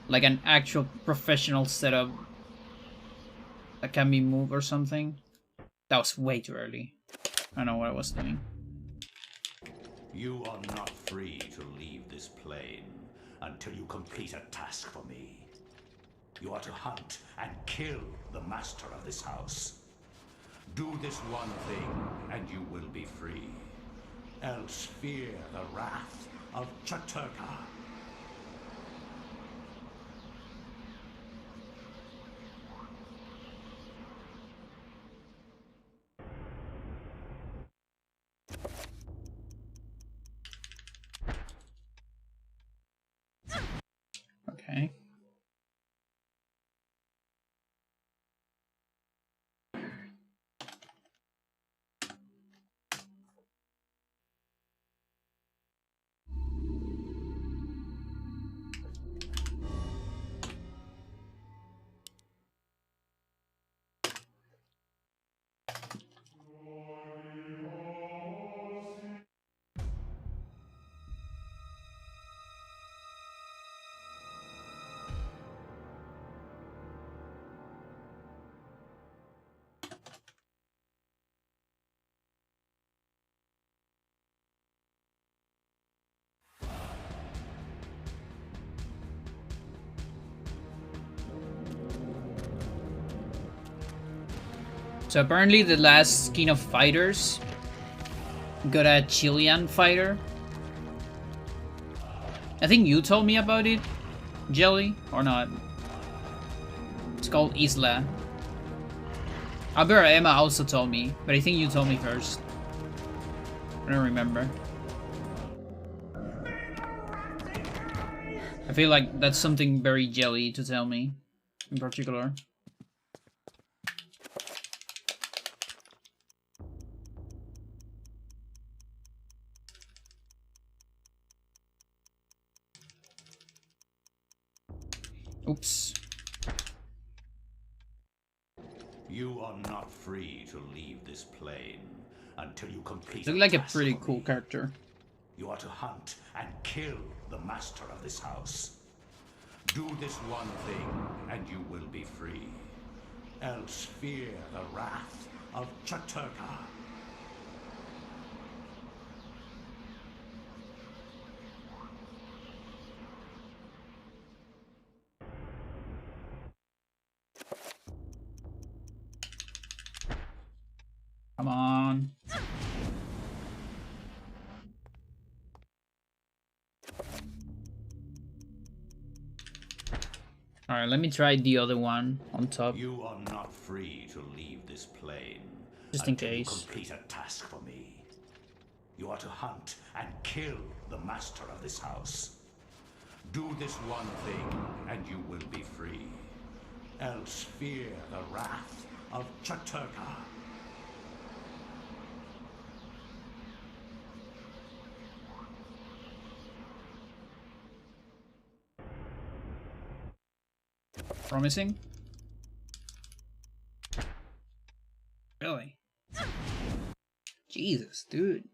Like an actual professional setup that can be moved or something. That was way too early. I don't know what I was doing. You are not free to leave this plane until you complete a task for me. You are to hunt and kill the master of this house. Do this one thing, and you will be free. Else fear the wrath of Chaturka. Okay. So apparently the last King of Fighters got a Chilean fighter. I think you told me about it, Jelly, or not? It's called Isla. Albert Emma also told me, but I think you told me first. I don't remember. I feel like that's something very Jelly to tell me, in particular. Oops. You are not free to leave this plane until you complete. Look like a pretty cool character. You are to hunt and kill the master of this house. Do this one thing and you will be free. Else fear the wrath of Chaturka. Come on. Alright, let me try the other one on top. You are not free to leave this plane. Just in until case. You complete a task for me. You are to hunt and kill the master of this house. Do this one thing and you will be free. Else fear the wrath of Chaturka. Promising? Really? Jesus, dude.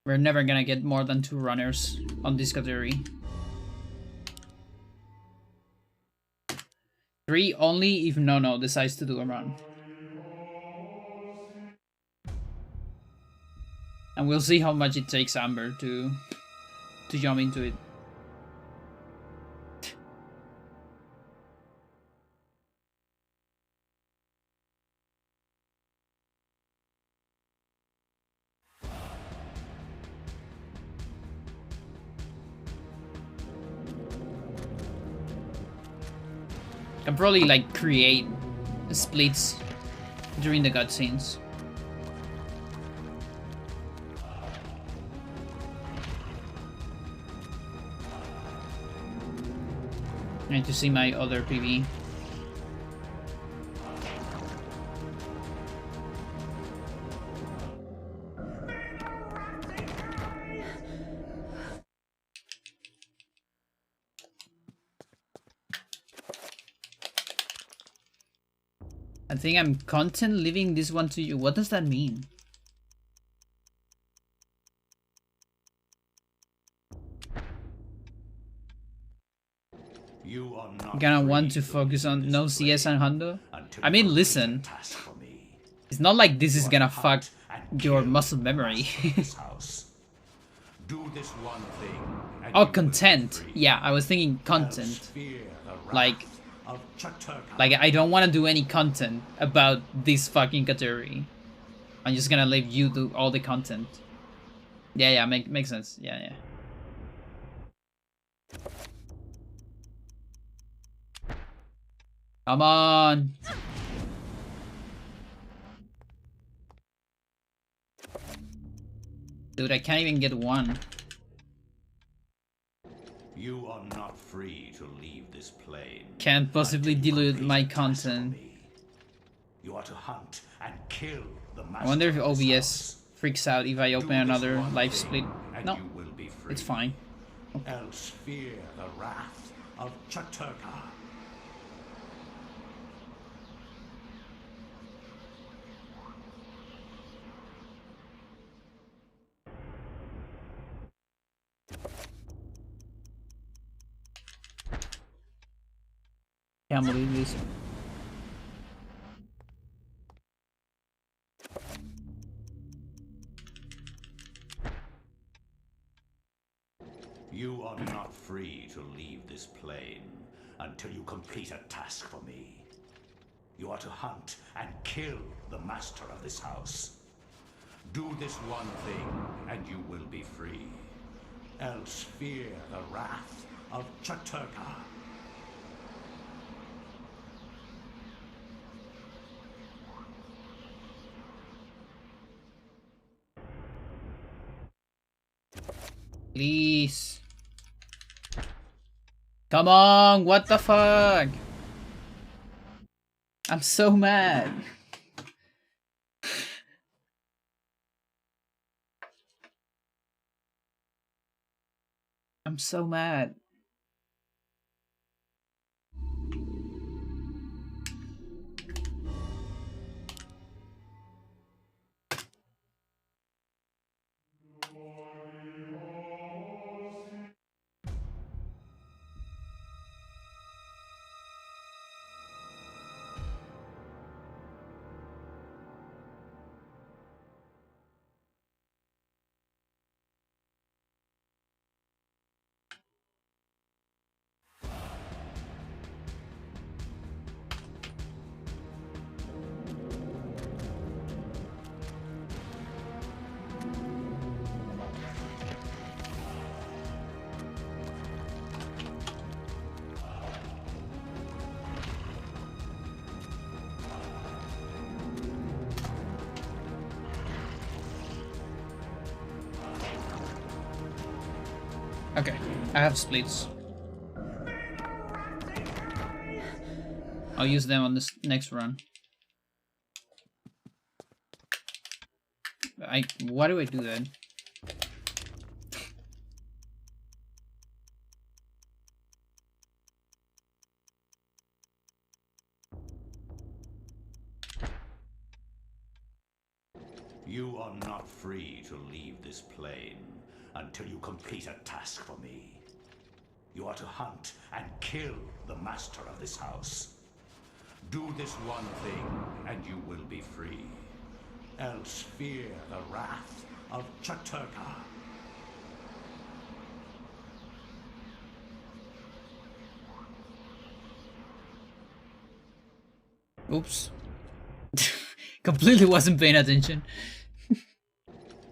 We're never gonna get more than 2 runners on this category. 3 only if Nono decides to do a run. And we'll see how much it takes Amber to jump into it. Can probably like create splits during the cutscenes. I need to see my other PV. I think I'm content leaving this one to you. What does that mean? You are not Gonna free want to focus on no CS and Hondo? until I you mean, complete listen. a task for me. It's not like this is gonna fuck And your kill muscle the memory. master of this house. Do this one thing and Oh, you will be content. free. Yeah, I was thinking Else content. fear the wrath Like, of Chaturka. Like, I don't want to do any content about this fucking category. I'm just gonna leave you do all the content. Yeah, makes sense. Yeah. Come on! Dude, I can't even get one. You are not free to leave this plane. Can't possibly until you dilute complete my a task for content. me. You are to hunt and kill the master I wonder if of this OBS house. freaks out if I Do open this another one live thing split. and No, you will be free. it's fine. Else fear the wrath of Chaturka. Can't believe this. You are not free to leave this plane until you complete a task for me. You are to hunt and kill the master of this house. Do this one thing, and you will be free. Else fear the wrath of Chaturka. Please. Come on, what the fuck? I'm so mad. I'm so mad. Okay, I have splits. I'll use them on this next run. Why do I do that? You are not free to leave this plane until you complete a task for me. You are to hunt and kill the master of this house. Do this one thing, and you will be free. Else fear the wrath of Chaturka. Oops. Completely wasn't paying attention.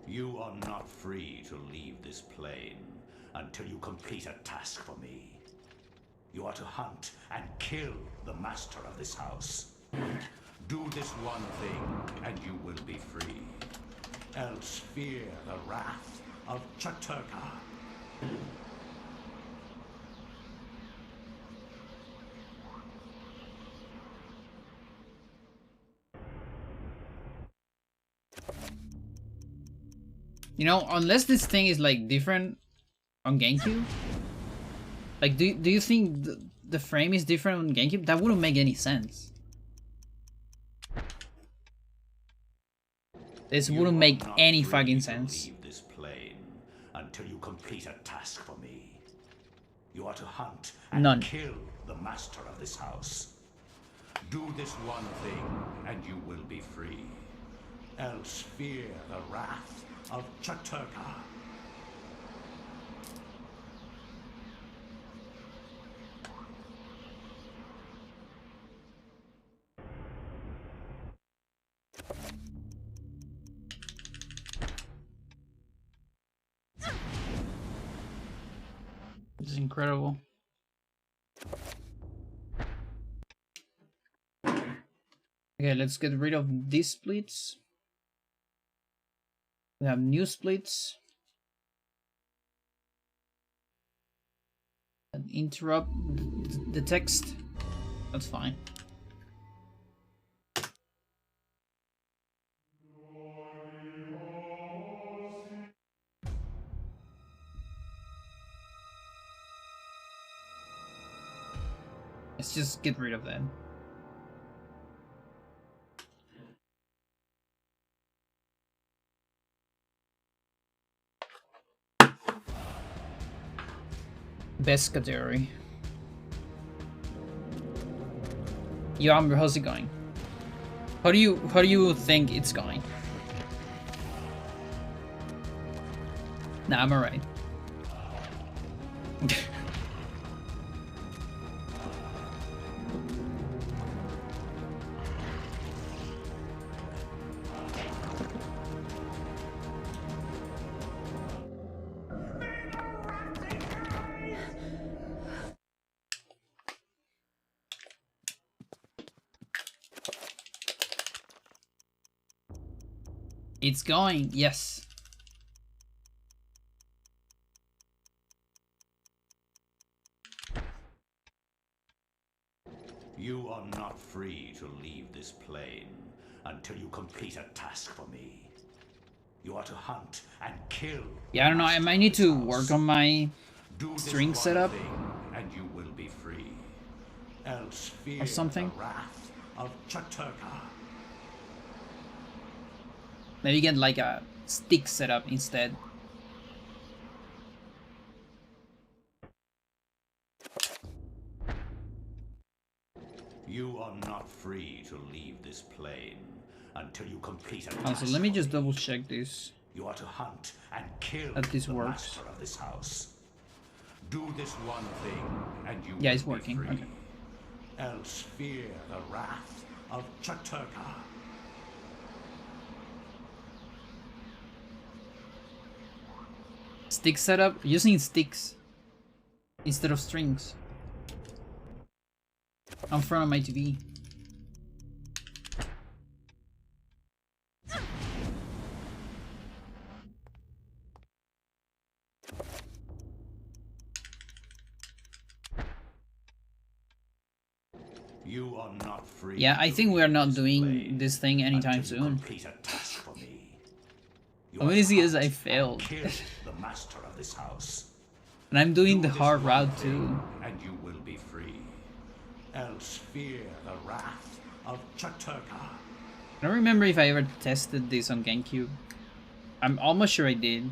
You are not free to leave this plane until you complete a task for me. You are to hunt and kill the master of this house. Do this one thing, and you will be free. Else fear the wrath of Chaturka. You know, unless this thing is like different on GameCube, like do you think the frame is different on GameCube? That wouldn't make any sense. This wouldn't make any fucking sense. Leave this plane until you complete a task for me. You are to hunt and kill the master of this house. Do this one thing, and you will be free. Else fear the wrath of Chaturka. This is incredible. Okay, let's get rid of these splits. We have new splits. And interrupt the text. That's fine. Let's just get rid of that. Best category. Yo, Amber, how's it going? How do you think it's going? Nah, I'm alright. It's going, yes. You are not free to leave this plane until you complete a task for me. You are to hunt and kill. Yeah, I don't know. I might need to work on my string setup and you will be free. Else fear or something. The wrath of Chaturka. Maybe get like a stick setup instead. You are not free to leave this plane until you complete a task. Also, let me just double check this. You are to hunt and kill that this the works. master of this house. Do this one thing and you Yeah, will it's working. be free. Okay. Else fear the wrath of Chaturka. Stick setup using sticks instead of strings. In front of my TV. You are not free. Yeah, I think we are not doing this thing anytime soon. Amazing is I failed. The master of this house. And I'm doing the hard route too. And you will be free. Else fear the wrath of Chaturka. I don't remember if I ever tested this on GameCube. I'm almost sure I did.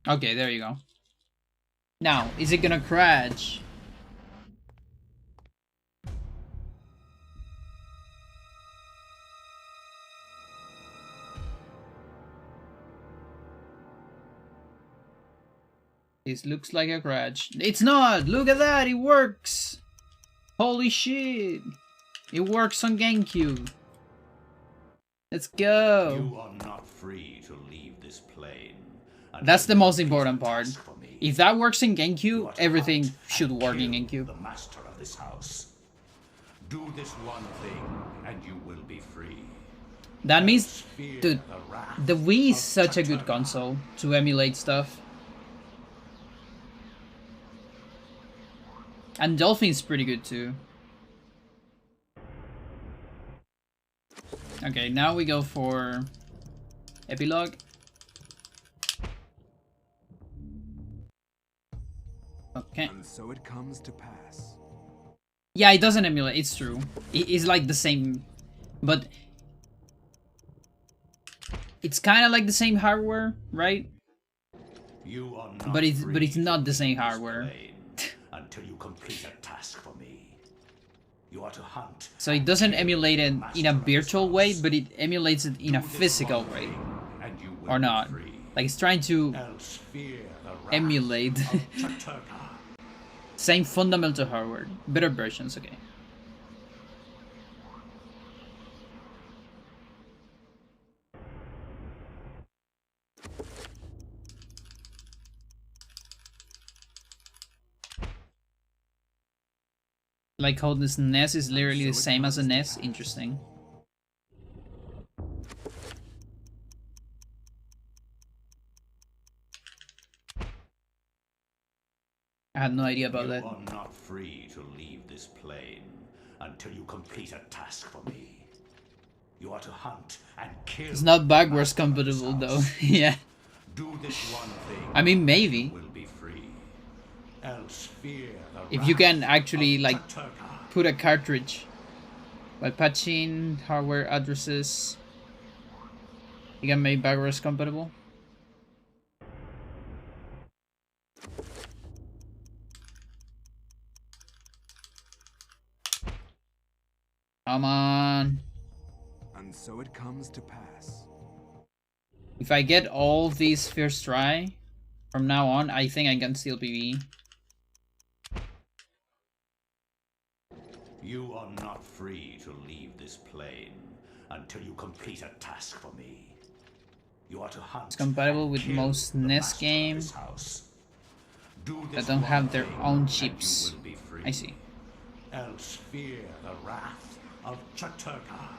Okay, there you go. Now, is it gonna crash? This looks like a crash. It's not! Look at that! It works! Holy shit! It works on GameCube. Let's go! You are not free to leave this plane. That's the most important part. If that works in GameCube, everything should work in GameCube. The master of this house. Do this one thing and you will be free. That means, dude, the Wii is such a good console to emulate stuff. And Dolphin's pretty good too. Okay, now we go for epilogue. Okay. And so it comes to pass. Yeah, it doesn't emulate, it's true. It's like the same, but it's kind of like the same hardware, right? You are not but it's not the same hardware. Until you complete a task for me. You are to hunt. So it doesn't emulate it in a virtual way, but it emulates it in a physical way. Or not. Like it's trying to emulate same fundamental hardware. Better versions, okay. Like how this NES is literally the same as a NES. Interesting. I had no idea about that. You are not free to leave this plane until you complete a task for me. You are to hunt and kill. It's not backwards compatible though. Yeah. Do this one thing. I mean, maybe. Will be free. Else fear the if you can actually like put a cartridge by patching hardware addresses, you can make backwards compatible. Come on. And so it comes to pass. If I get all these first try, from now on, I think I can still PvE. You are not free to leave this plane until you complete a task for me. You are to hunt. It's compatible with most NES games that don't have their own chips. I see. Else fear the wrath of Chaturka.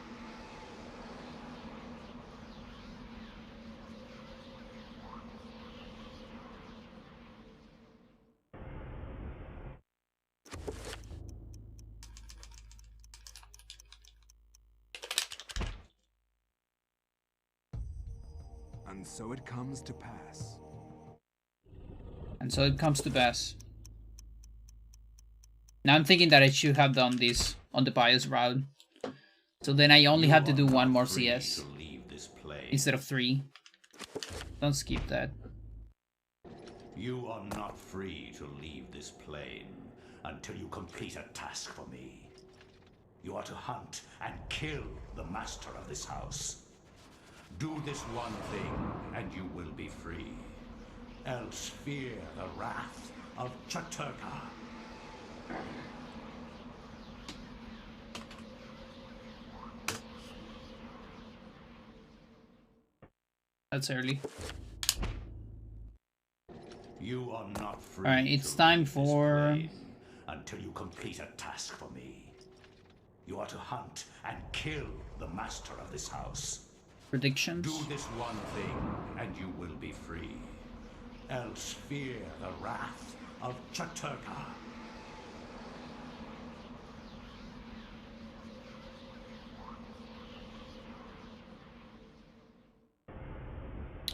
And so it comes to pass. And so it comes to pass. Now I'm thinking that I should have done this on the BIOS route. So then I only have to do one more CS instead of 3. Don't skip that. You are not free to leave this plane until you complete a task for me. You are to hunt and kill the master of this house. Do this one thing and you will be free. Else fear the wrath of Chaturka. That's early. You are not free. Alright, it's time for... until you complete a task for me. You are to hunt and kill the master of this house. Predictions? Do this one thing and you will be free. Else fear the wrath of Chaturka.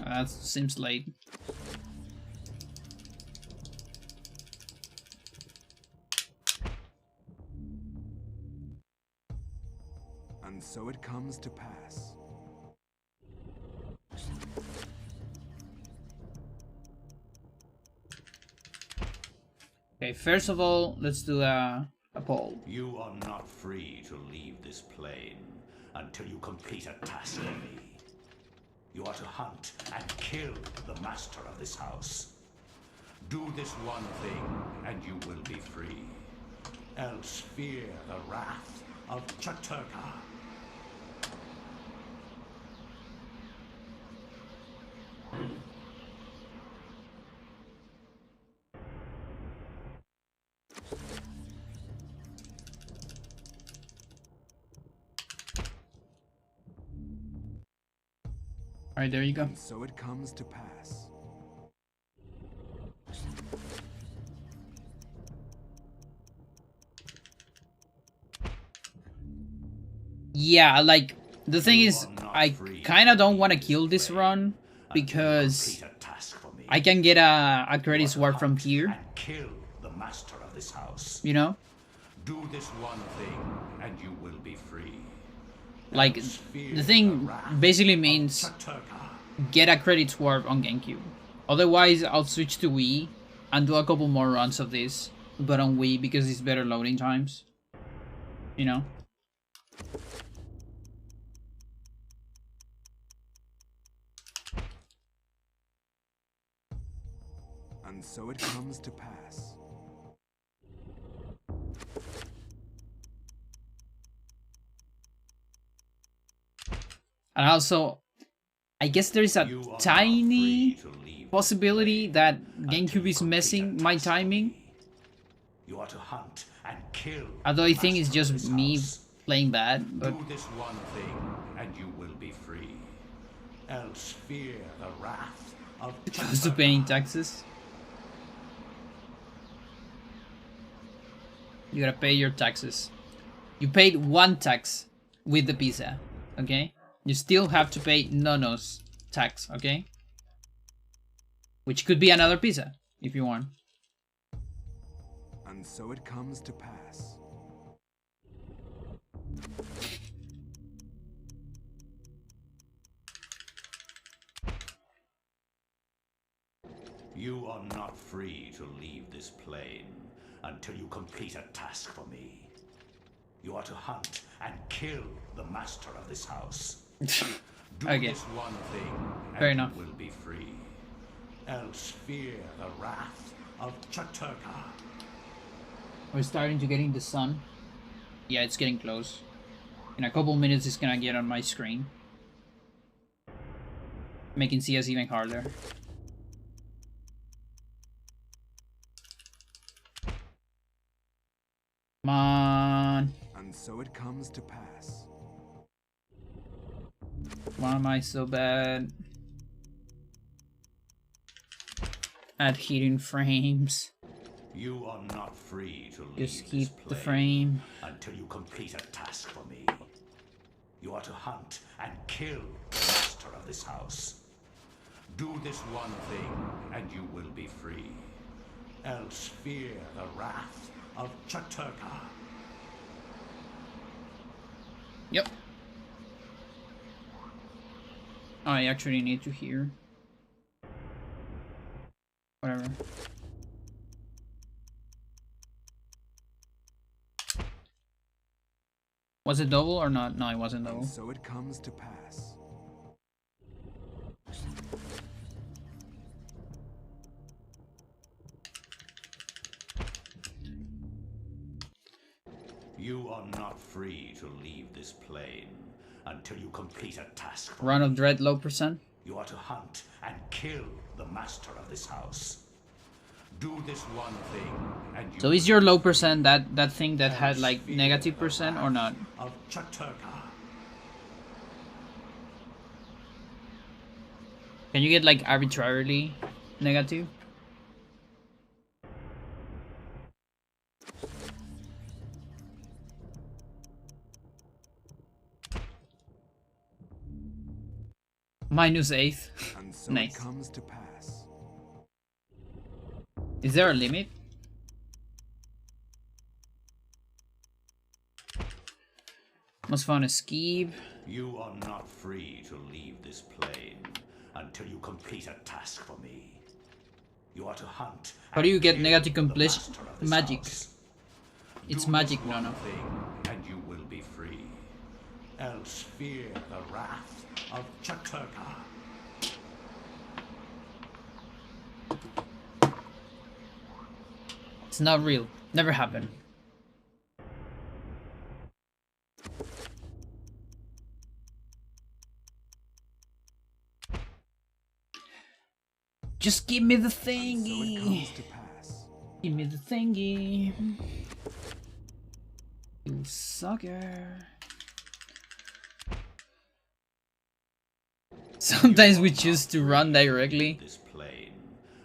That seems late. And so it comes to pass. Okay, first of all, let's do a poll. You are not free to leave this plane until you complete a task for me. You are to hunt and kill the master of this house. Do this one thing and you will be free. Else fear the wrath of Chaturka. Alright, there you go. And so it comes to pass. Yeah, like, the thing is, I kinda don't want to kill this run, because I can get a credit sword from here. Kill the master of this house. You know? Do this one thing and you will be free. Like, the thing basically means get a credit sword on GameCube. Otherwise, I'll switch to Wii and do a couple more runs of this, but on Wii because it's better loading times. You know? And so it comes to pass. And also, I guess there is a tiny possibility that GameCube is messing my timing. You are to hunt and kill. Although I think it's just me playing bad, but do this one thing and you will be free. Else fear the wrath of close to paying taxes. You gotta pay your taxes. You paid one tax with the pizza, okay? You still have to pay Nono's tax, okay? Which could be another pizza, if you want. And so it comes to pass. You are not free to leave this plane until you complete a task for me. You are to hunt and kill the master of this house. Do Okay. this one thing, and Fair you enough. will be free. Else fear the wrath of Chaturka. We're starting to get in the sun. Yeah, it's getting close. In a couple minutes, it's gonna get on my screen, making CS even harder. Come on. And so it comes to pass. Why am I so bad at hitting frames? You are not free to leave Just this keep the plane frame. until you complete a task for me. You are to hunt and kill the master of this house. Do this one thing, and you will be free. Else fear the wrath of Chaturka. Yep. I actually need to hear. Whatever. Was it double or not? No, it wasn't double. And so it comes to pass. You are not free to leave this plane until you complete a task for Run me. of Dread, low percent. You are to hunt and kill the master of this house. Do this one thing, and you So is your low percent that thing that had like negative percent or not? of Chaturka. Can you get like arbitrarily negative? -8. And so Nice. it comes to pass. Is there a limit? Must find a skeeb. You are not free to leave this plane until you complete a task for me. You are to hunt. How do you get and negative kill the completion? master of this Magic. house. It's Do magic, this no, one no. thing, and you will be free. Else fear the wrath of Chaturka. It's not real. Never happened. Just give me the And so it thingy. comes to pass. Give me the thingy. You sucker. Sometimes we choose to run directly This plane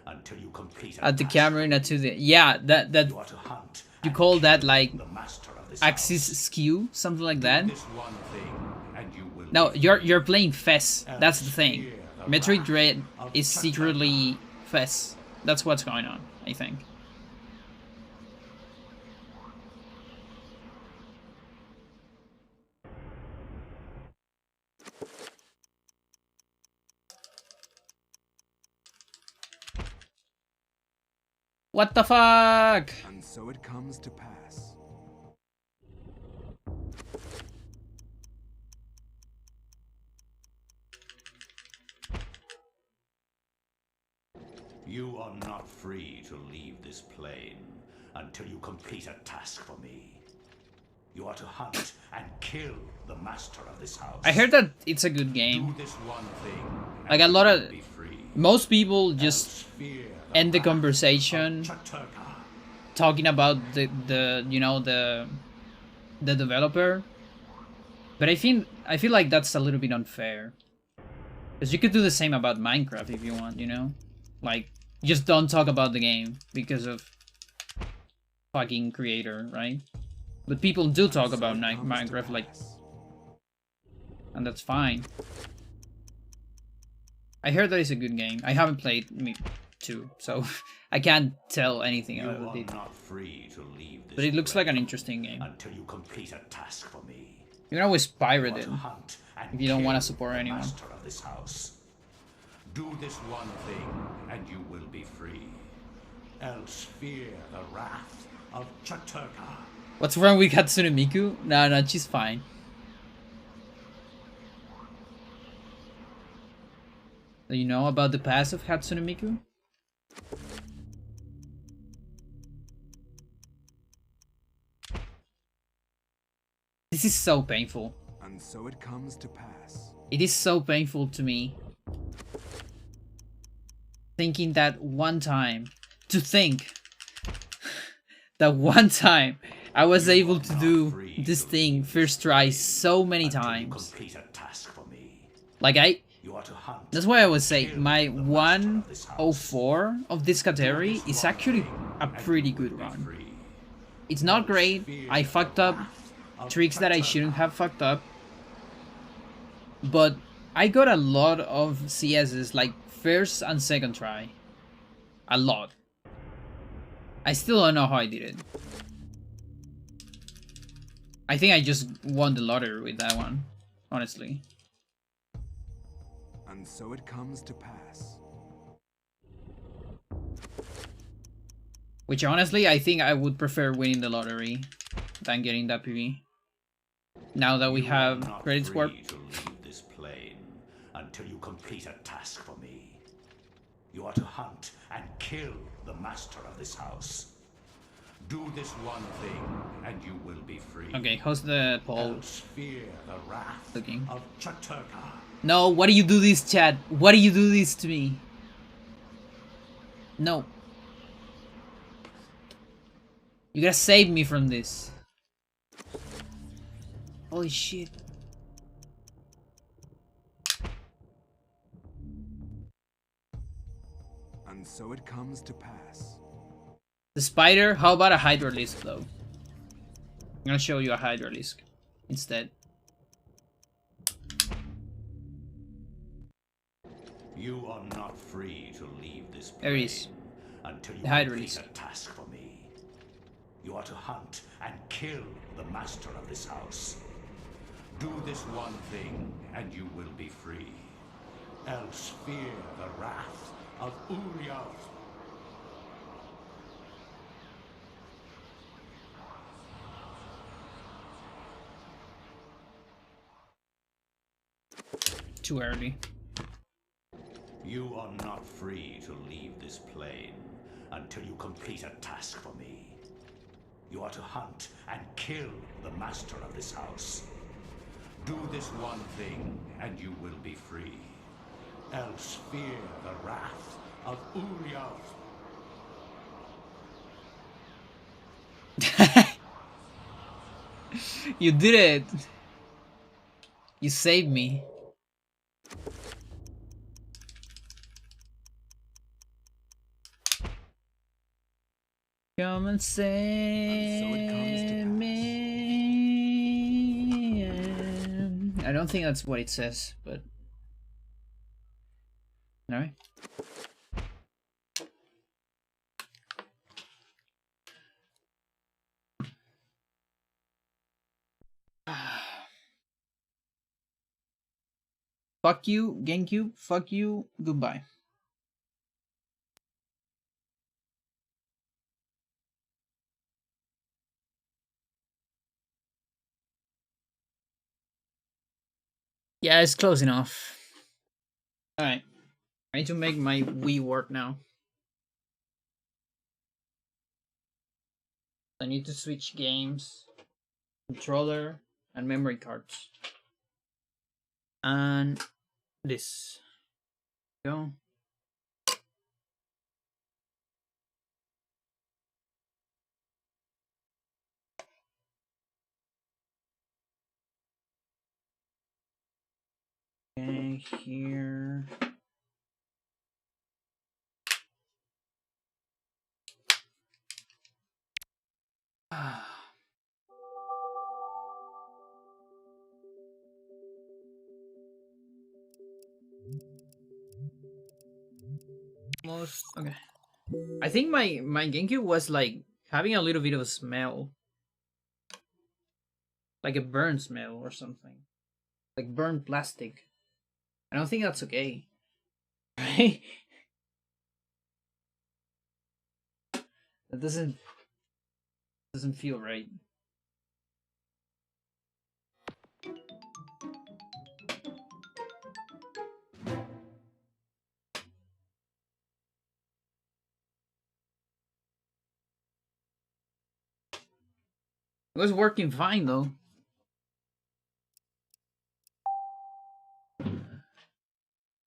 until you complete a at the task. camera and not to the... Yeah, that You are to hunt you and call that kill like the master of this axis house. skew, something like that. This one thing, and you will No, be you're playing Fess. That's the thing. fear the Metroid wrath Dread of is Chaturka. secretly Fess. That's what's going on, I think. What the fuck? And so it comes to pass. You are not free to leave this plane until you complete a task for me. You are to hunt and kill the master of this house. I heard that it's a good game. Do this one thing. and Like a you lot will of... be free. Most people just Else fear end the wrath of conversation Chaturka. talking about the you know the developer, but I feel like that's a little bit unfair, because you could do the same about Minecraft if you want, you know, like just don't talk about the game because of fucking creator, right? But people do talk about Minecraft, like, and that's fine. I heard that it's a good game. I haven't played Me Too, so I can't tell anything You about are it. not free to leave this But it looks like an plane interesting game. until you complete a task for me. You can always You pirate are it to hunt and if you don't want kill to support the anyone. master of this house. Do this one thing, and you will be free. Else fear the wrath of Chaturka. What's wrong with Hatsune Miku? No, she's fine. Do you know about the past of Hatsune Miku? This is so painful. And so it comes to pass. It is so painful to me. Thinking that one time, to think that one time I was able to do this thing first try so many times. Like that's why I would say my 104 of this category is actually a pretty good run. It's not great. I fucked up tricks that I shouldn't have fucked up. But I got a lot of CSs like first and second try. A lot. I still don't know how I did it. I think I just won the lottery with that one, honestly. And so it comes to pass. Which honestly, I think I would prefer winning the lottery than getting that PV. Now that we have credits warp. This plane until you complete a task for me. You are to hunt and kill the master of this house. Do this one thing, and you will be free. Okay, how's the poll fear the wrath looking? Of Chaturka. No, why do you do this, Chad? Why do you do this to me? No. You gotta save me from this. Holy shit. And so it comes to pass. The spider? How about a Hydralisk though? I'm gonna show you a Hydralisk instead. You are not free to leave this There he is. Until you complete a task for me. You are to hunt and kill the master of this house. Do this one thing, and you will be free. Else fear the wrath of Uriel. Too early. You are not free to leave this plane until you complete a task for me. You are to hunt and kill the master of this house. Do this one thing, and you will be free. Else fear the wrath of Uriel. You did it. You saved me. Come and save me. I don't think that's what it says, but no. Fuck you, GameCube. Fuck you. Goodbye. Yeah, it's close enough. Alright. I need to make my Wii work now. I need to switch games, controller, and memory cards. And this. Go. Okay, here. Almost okay. I think my GameCube was like having a little bit of a smell, like a burn smell or something, like burnt plastic. I don't think that's okay, right? That doesn't feel right. It was working fine though.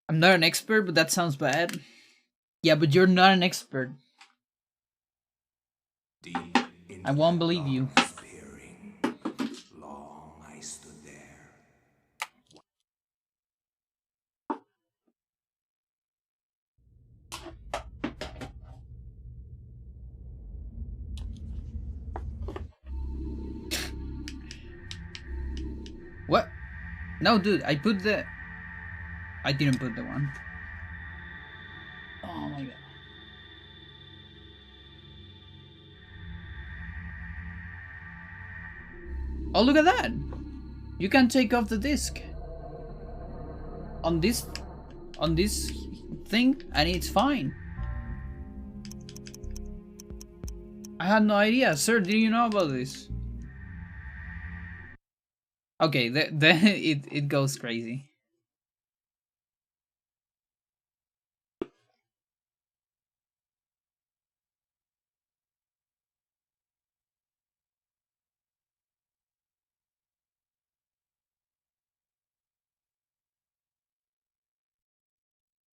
I'm not an expert, but that sounds bad. Yeah, but you're not an expert. I won't believe you. Long I stood there. What? No, dude, I put the... I didn't put the one. Oh my god. Oh, look at that! You can take off the disc. On this thing, and it's fine. I had no idea. Sir, did you know about this? Okay, then it goes crazy.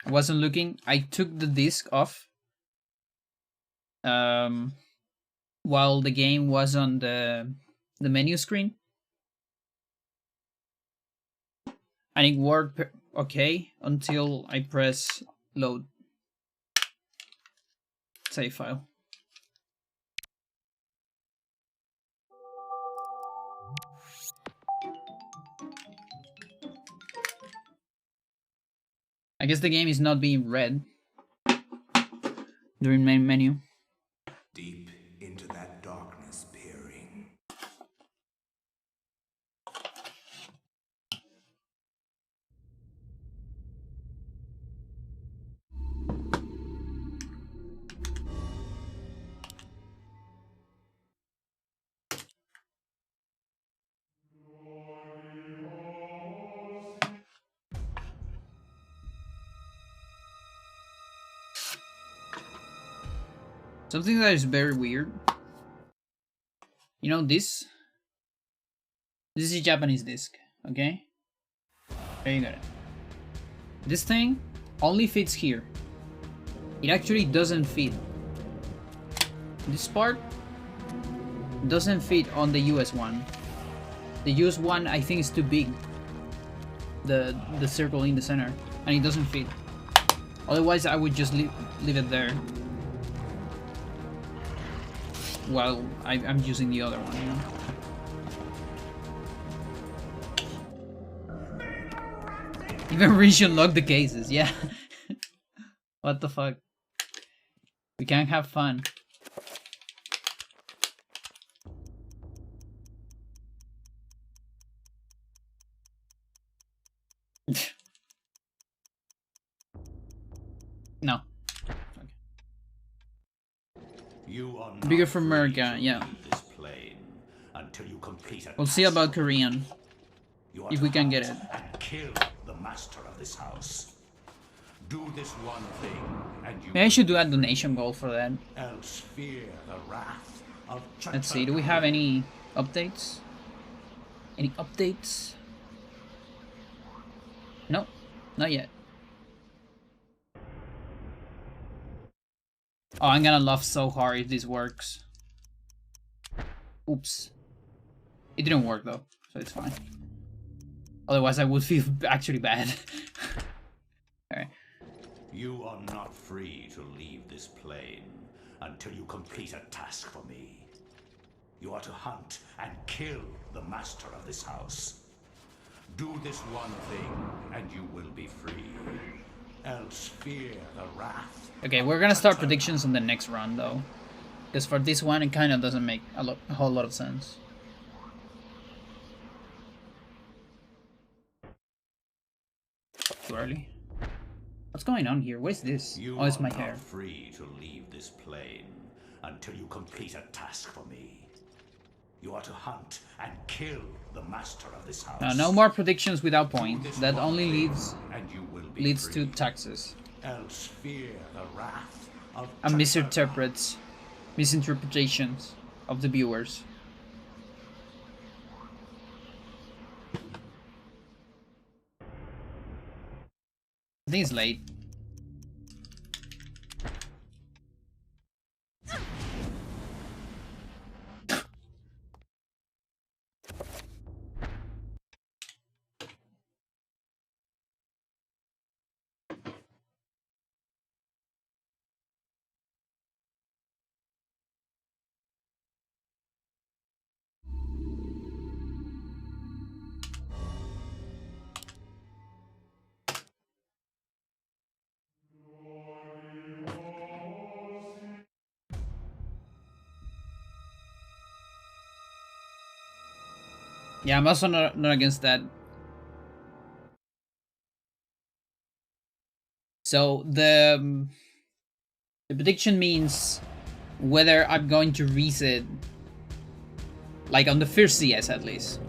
I wasn't looking. I took the disc off while the game was on the menu screen, and it worked okay until I press load save file. I guess the game is not being read during main menu. Deep into that darkness peering. Something that is very weird. You know this? This is a Japanese disc, okay? There you got it. This thing only fits here. It actually doesn't fit. This part doesn't fit on the US one. The US one I think is too big. The circle in the center, and it doesn't fit. Otherwise I would just leave it there while I'm using the other one, you know? Even Rich unlocked the cases, yeah. What the fuck? We can't have fun. No. Okay. You are Bigger for America, yeah. this plane until you complete a We'll see about Korean. If we can get it. and kill the master of this house. Do this one thing, and you Maybe I should do a donation goal for that. else fear the wrath of Let's see, do we have any updates? Any updates? No, not yet. Oh, I'm gonna laugh so hard if this works. Oops. It didn't work though, so it's fine. Otherwise I would feel actually bad. Alright. You are not free to leave this plane until you complete a task for me. You are to hunt and kill the master of this house. Do this one thing, and you will be free. Else fear the wrath. Okay, we're gonna start predictions on the next run though. Because for this one it kinda doesn't make a whole lot of sense. Too early. What's going on here? What is this? You Oh, it's are my not hair. free to leave this plane until you complete a task for me. You are to hunt and kill the master of this house. No more predictions without point. Do this That one only thing, leads and you will be to free. taxes. Else fear the wrath of And misinterpretations of the viewers. I think it's late. Yeah, I'm also not against that. So the prediction means whether I'm going to reset, like on the first CS at least.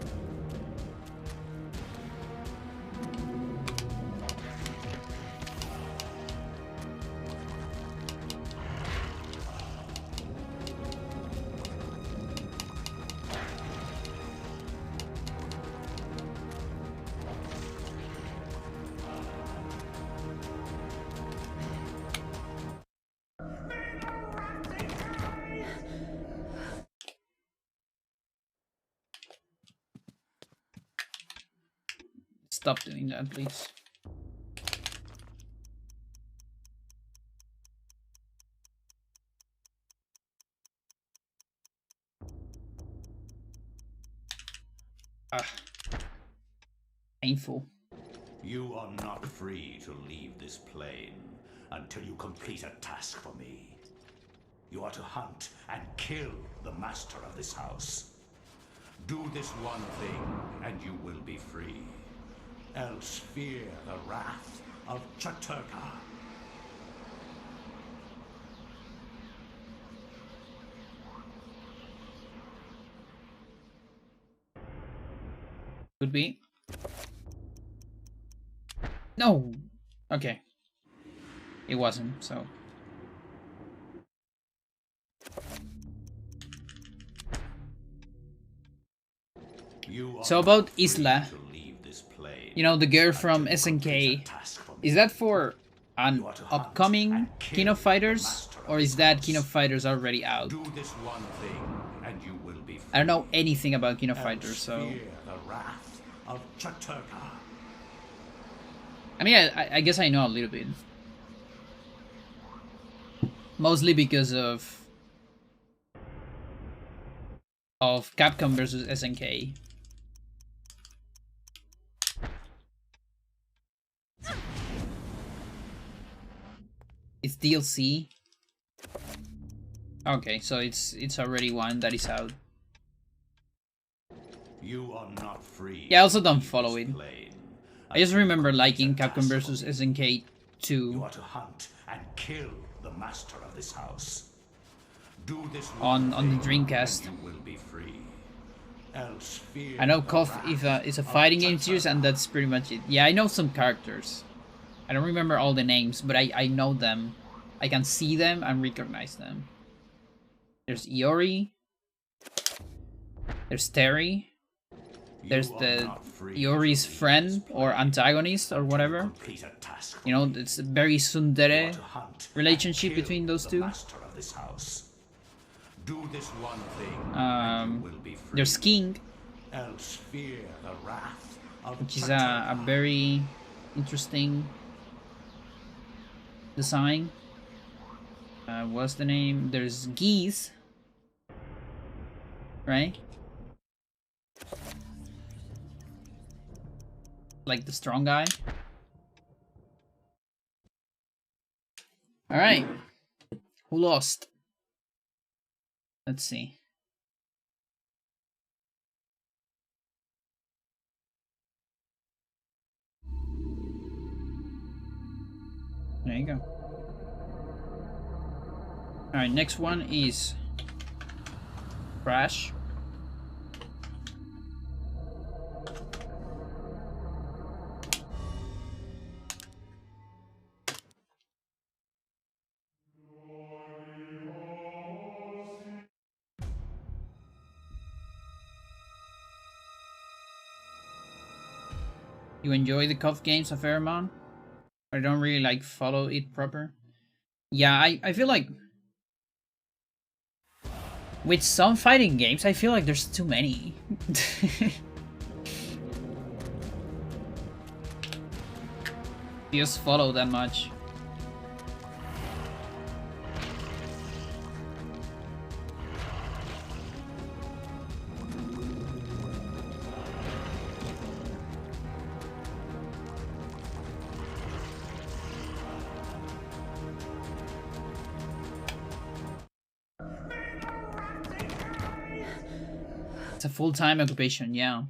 Stop doing that, please. Ah, painful. You are not free to leave this plane until you complete a task for me. You are to hunt and kill the master of this house. Do this one thing, and you will be free. Else fear the wrath of Chaturka. Could be. No. Okay. It wasn't, so. So about Isla, you know, the girl from SNK, is that for an upcoming King of Fighters, or is that King of Fighters already out? I don't know anything about King of Fighters, so. I mean, I guess I know a little bit. Mostly because of Capcom versus SNK. It's DLC. Okay, so it's already one that is out. You are not free. Yeah, I also don't follow it. I just remember liking Capcom vs SNK 2. You are to hunt and kill the master of this house. Do this on the Dreamcast. You will be free. Else fear I know KOF is a fighting game series, and that's pretty much it. Yeah, I know some characters. I don't remember all the names, but I know them. I can see them and recognize them. There's Iori. There's Terry. There's the Iori's friend or antagonist or whatever. You know, it's a very tsundere relationship between those two. There's King, which is a very interesting design. What's the name? There's Geese, right? Like the strong guy. All right, who lost? Let's see. There you go. Alright, next one is Crash. You enjoy the KOF games a fair amount? I don't really like follow it proper. Yeah, I feel like with some fighting games, I feel like there's too many. Just follow that much. It's a full-time occupation, yeah.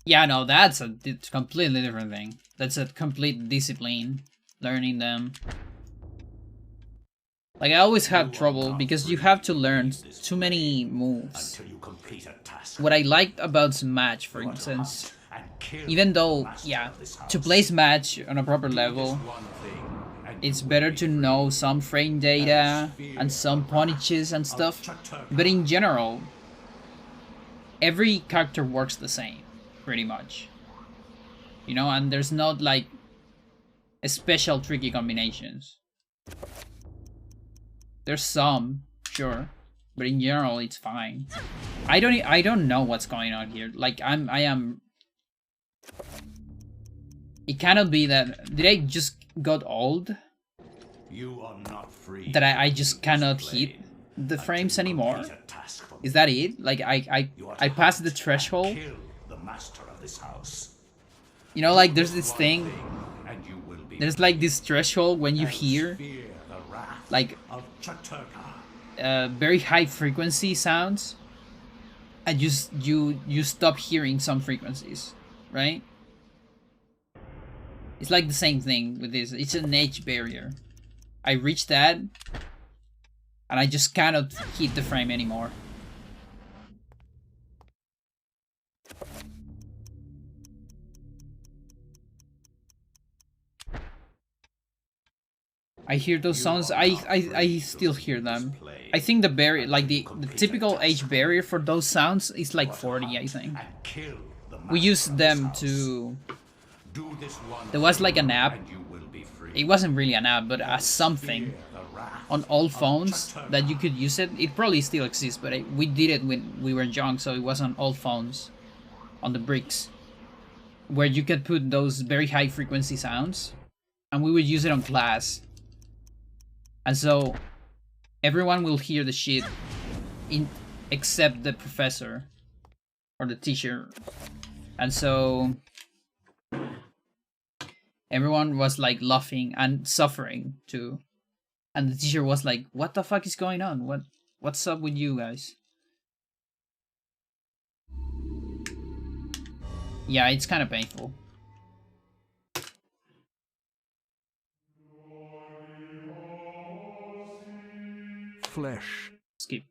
Yeah, no, that's a completely different thing. That's a complete discipline, learning them. Like, I always have trouble because you have to learn too many moves. What I liked about Smash, for instance, even though, yeah, to play Smash on a proper level, it's better to know some frame data and some punishes and stuff. But in general, every character works the same, pretty much. You know, and there's not like special tricky combinations. There's some, sure, but in general it's fine. I don't know what's going on here. Like I am. It cannot be that did I just got old? You are not free that I just cannot hit the frames anymore. Is that it? Like I passed the threshold. The master of this house. You know, like there's this thing. There's like this threshold when you hear like very high frequency sounds, and you stop hearing some frequencies, right? It's like the same thing with this. It's an age barrier. I reached that, and I just cannot hit the frame anymore. I hear those sounds. I still hear them. I think the barrier, like the typical age barrier for those sounds is like 40, I think. We used them to... There was like an app. It wasn't really an app, but as something on all phones that you could use it. It probably still exists, but we did it when we were young, so it was on all phones, on the bricks, where you could put those very high frequency sounds, and we would use it on class. And so everyone will hear the shit except the professor or the teacher. And so everyone was like laughing and suffering too. And the teacher was like, "What the fuck is going on? What's up with you guys?" Yeah, it's kind of painful. Flesh. Skip.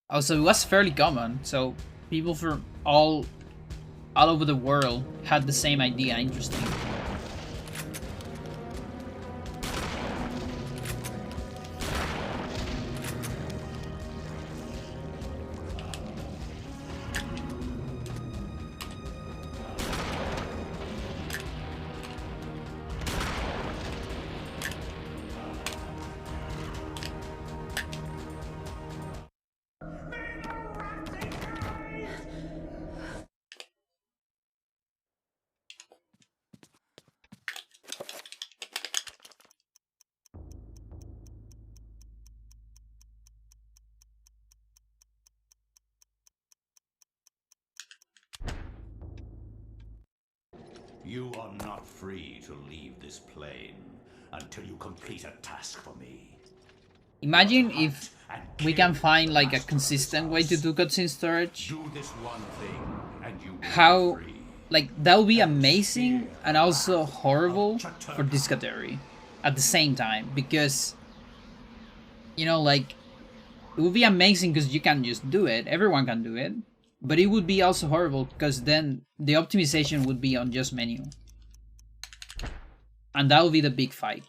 Also, it was fairly common, so people from all over the world had the same idea. Interesting. You are not free to leave this plane until you complete a task for me. Imagine if we can find like a consistent way to do cutscene storage. Do this one thing and you will How, be free. like, that would be amazing and also horrible for this category at the same time, because, you know, like, it would be amazing because you can just do it, everyone can do it, But it would be also horrible because then the optimization would be on just menu. And that would be the big fight.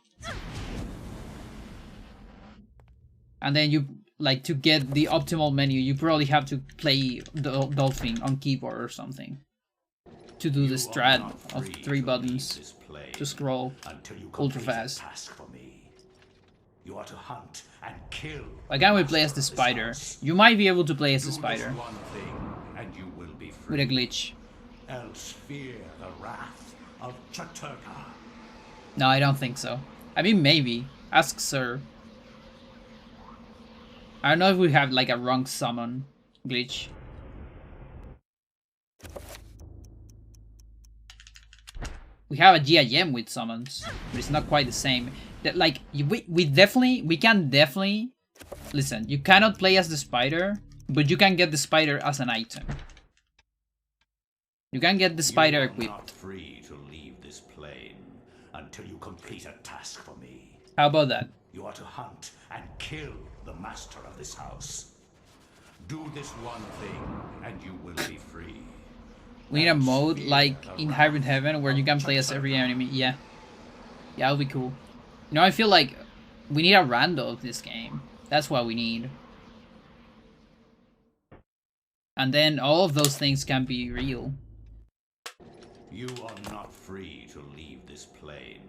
And then you, like, to get the optimal menu, you probably have to play the Dolphin on keyboard or something. To do the strat of 3 buttons to scroll ultra fast. You are to hunt and kill. Why can't we play as the spider? You might be able to play as the spider. One thing, and you will be free. With a glitch. Else fear the wrath of Chaturka. No, I don't think so. I mean, maybe. Ask Sir. I don't know if we have like a wrong summon glitch. We have a GIM with summons, but it's not quite the same. That, like, we can definitely listen. You cannot play as the spider, but you can get the spider as an item. You can get the spider equipped. You are not free to leave this plane until you complete a task for me. How about that? You are to hunt and kill the master of this house. Do this one thing, and you will be free. We need a mode like in Hybrid Heaven where you can play as every enemy. Yeah. Yeah, that'll be cool. You know, I feel like we need a rando of this game. That's what we need. And then all of those things can be real. You are not free to leave this plane.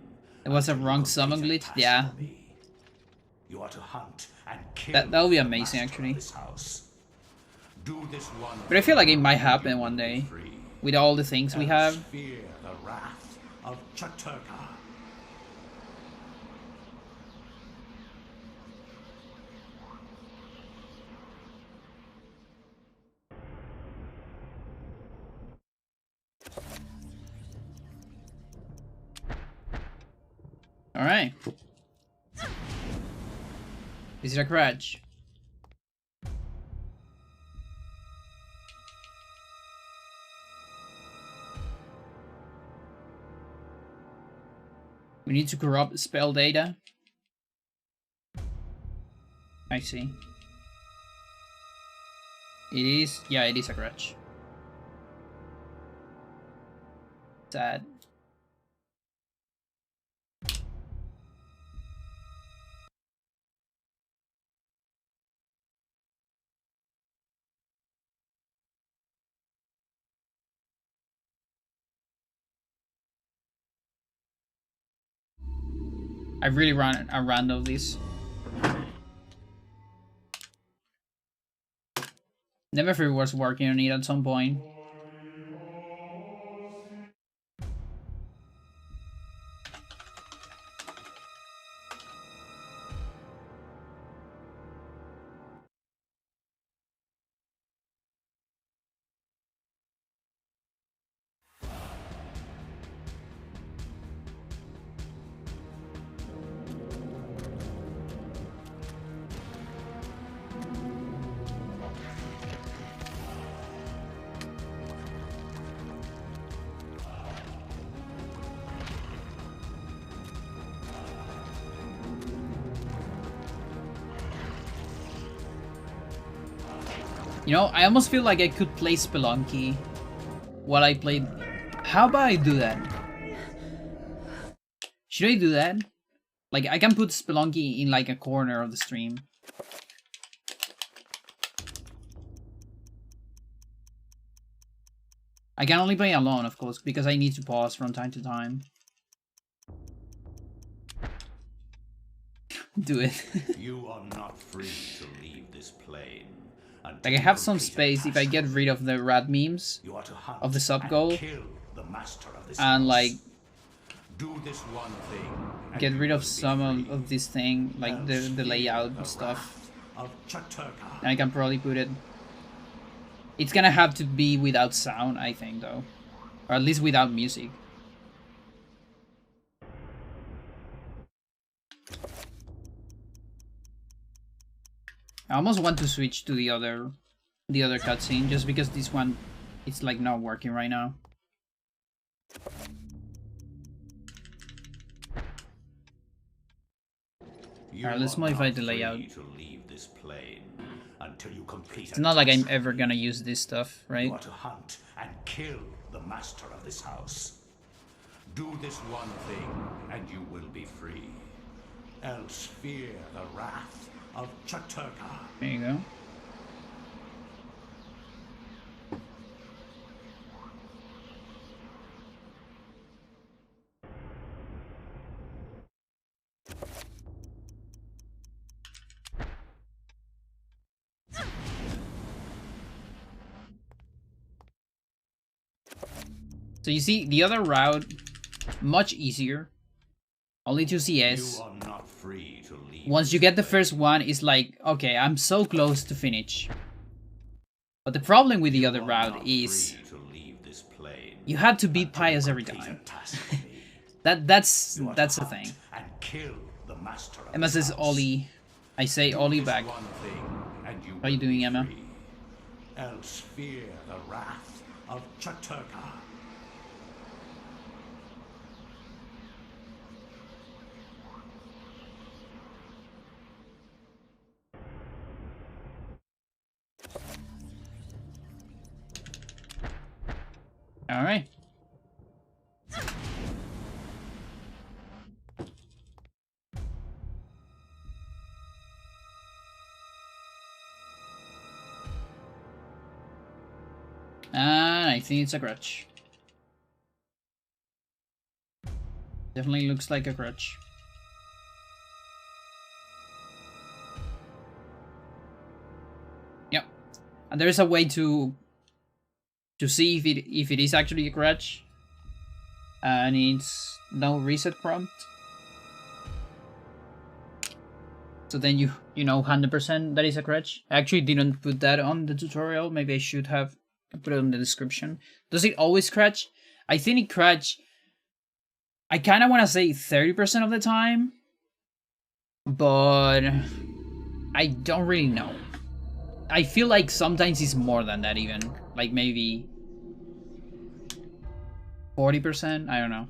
It was a wrong summon glitch? Yeah. You are to hunt and kill. That'll be amazing, actually. Do this one. But I feel like it might happen one day. With all the things we have. Fear the wrath of Chaturka. Alright. Is it a crutch? We need to corrupt spell data. I see. It is, yeah, it is a crutch. Sad. I really run a random of these. Never was working on it at some point. You know, I almost feel like I could play Spelunky while I played. How about I do that? Should I do that? Like, I can put Spelunky in like a corner of the stream. I can only play alone, of course, because I need to pause from time to time. Do it. You are not free to leave this plane. Like, I have some space if I get rid of the rat memes of the sub goal and like do this one thing get rid of some of this thing, like the layout and stuff, and I can probably put it. It's gonna have to be without sound, I think, though, or at least without music. I almost want to switch to the other cutscene just because this one, it's like not working right now. Alright, let's modify the layout. To leave this plane until you complete. It's not like I'm ever gonna use this stuff, right? You are to hunt and kill the master of this house. Do this one thing, and you will be free. Else fear the wrath of Chaturka. There you go. So you see, the other route, much easier. Only 2 CS. You are not free to leave. Once you get the first one, it's like, okay, I'm so close to finish. But the problem with the other route is you have to beat Pious every time. that's the thing. Emma says Ollie. I say Ollie back. How are you doing, Emma? Else fear the wrath of Chaturka. All right. I think it's a crutch. Definitely looks like a crutch. Yep. And there's a way to see if it is actually a crutch. And it's no reset prompt. So then you know 100% that is a crutch. I actually didn't put that on the tutorial. Maybe I should have put it in the description. Does it always crutch? I think it crutch. I kind of want to say 30% of the time, but I don't really know. I feel like sometimes it's more than that even. Like maybe 40%? I don't know.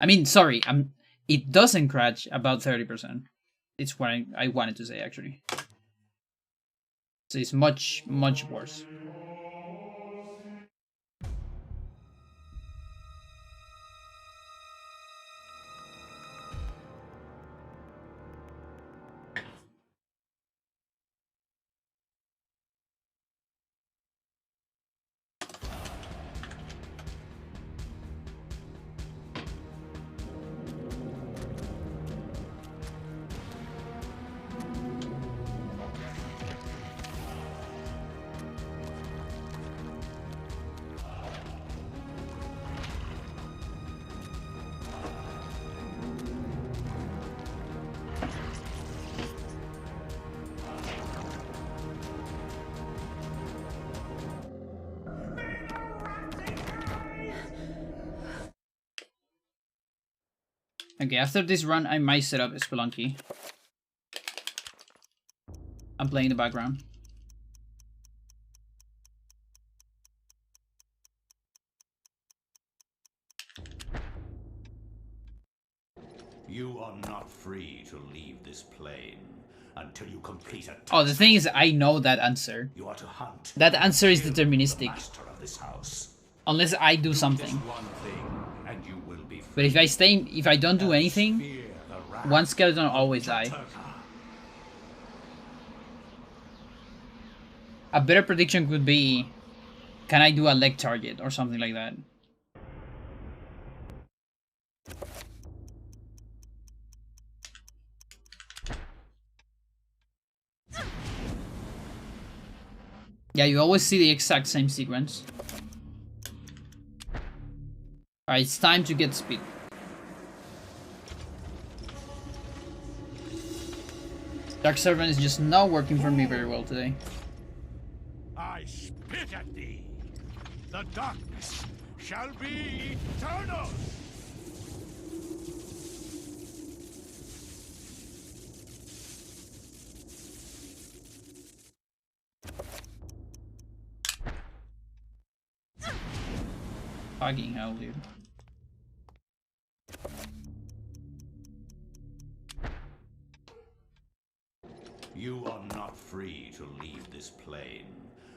I mean, sorry, it doesn't crash about 30%. It's what I wanted to say, actually. So it's much, much worse. Okay, after this run, I might set up a Spelunky. I'm playing the background. You are not free to leave this plane until you complete a task. Oh, the thing is, I know that answer. You are to hunt. That answer is deterministic. Master of this house. Unless I do something. And you will be free. But if I don't do anything, one skeleton will always die. A better prediction could be, can I do a leg target or something like that? Yeah, you always see the exact same sequence. Alright, it's time to get speed. Dark Servant is just not working for me very well today. I spit at thee. The darkness shall be eternal. Fucking hell, dude. You are not free to leave this plane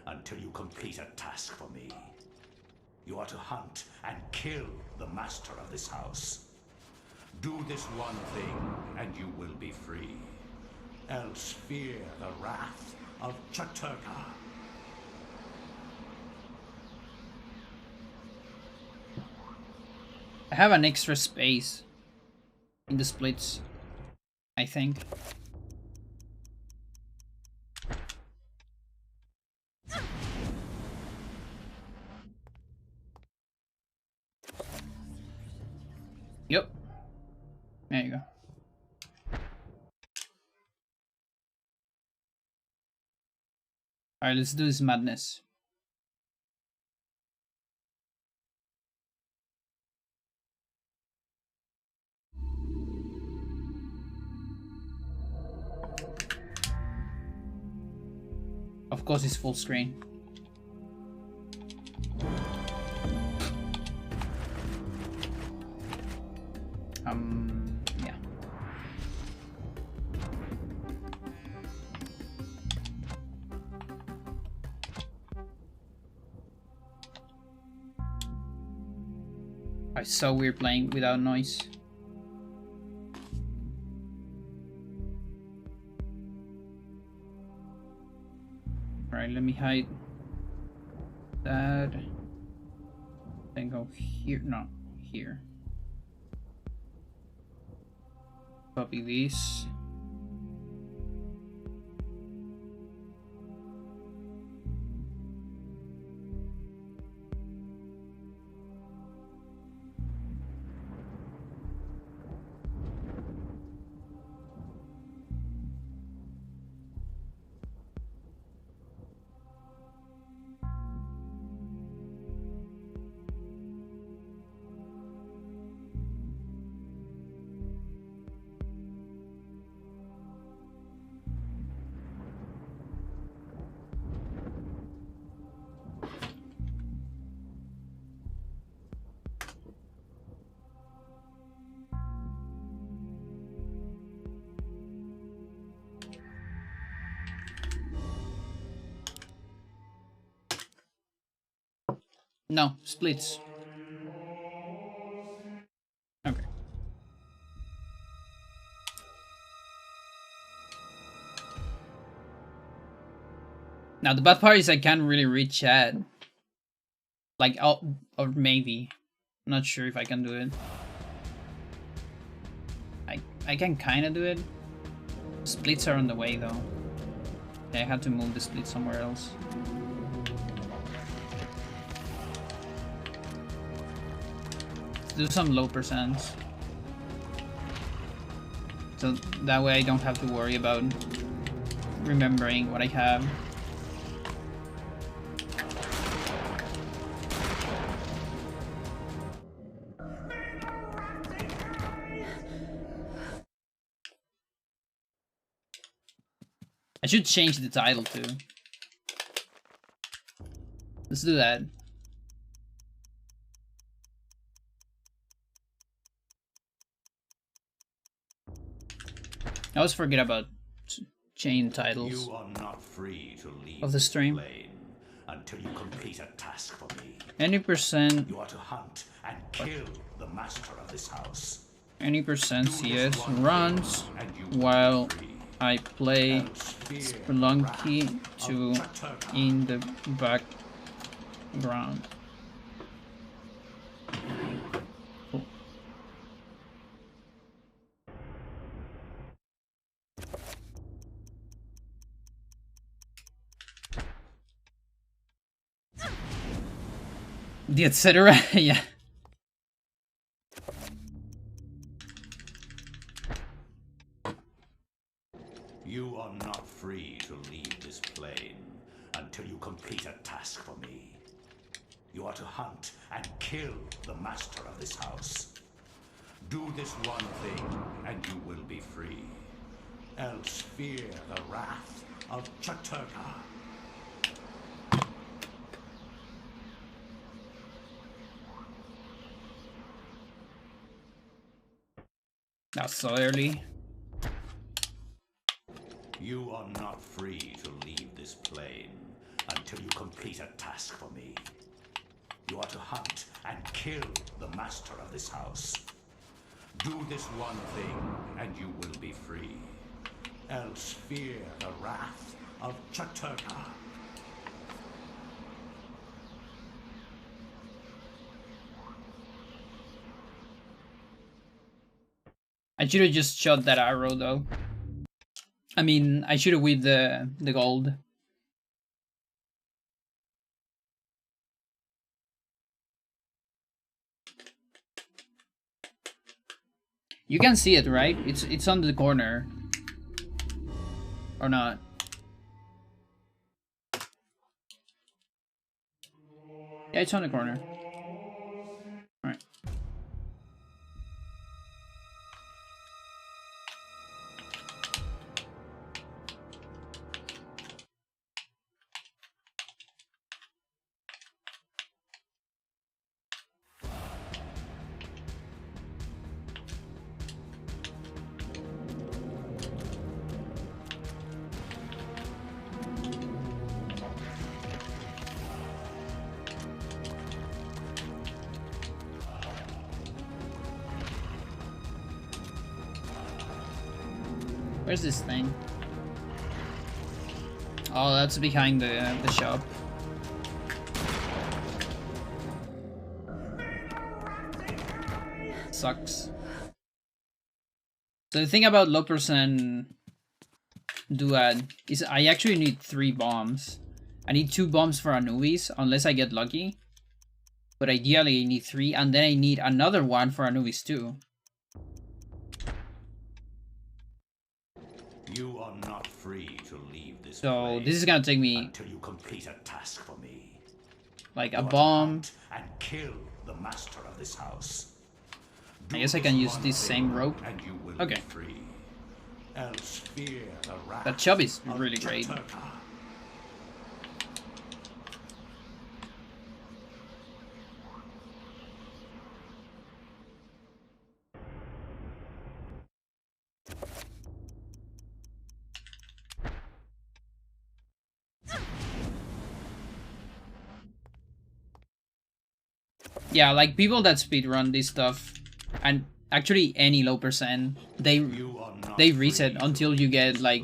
until you complete a task for me. You are to hunt and kill the master of this house. Do this one thing, and you will be free. Else fear the wrath of Chaturka. I have an extra space in the splits, I think. Yep. There you go. Alright, let's do this madness. Of course it's full screen. Yeah. It's so weird playing without noise. Alright, let me hide that. Then go here, no, here. Copy these. No, splits. Okay. Now the bad part is I can't really read chat. Like, or maybe. I'm not sure if I can do it. I can kinda do it. Splits are on the way though. I have to move the split somewhere else. Let's do some low percents. So that way I don't have to worry about remembering what I have. I should change the title too. Let's do that. I always forget about chain titles You are not free to leave of the stream. Until you complete a task for me. Any percent. You are to hunt and kill the master of this house. Any percent CS runs while I play Spelunky 2 in the background. Cool. The etc. Yeah. You are not free to leave this plane until you complete a task for me. You are to hunt and kill the master of this house. Do this one thing, and you will be free. Else fear the wrath of Chaturka. Not so early. You are not free to leave this plane until you complete a task for me. You are to hunt and kill the master of this house. Do this one thing, and you will be free. Else fear the wrath of Chaturka. I should have just shot that arrow though. I mean, I should have with the gold. You can see it, right? It's on the corner. Or not? Yeah, it's on the corner. Alright. Where's this thing? Oh, that's behind the shop. Sucks. So the thing about low percent Duad is I actually need 3 bombs. I need 2 bombs for Anubis, unless I get lucky. But ideally I need 3, and then I need another one for Anubis too. You are not free to leave this So this is gonna take me until you complete a task for me. like a bomb. And kill the master of this house. I guess I can use this same rope. And you will Okay. be free. Else fear the wrath That chub is of really great. Chaturka. Yeah, like people that speedrun this stuff, and actually any low percent, they reset until you get like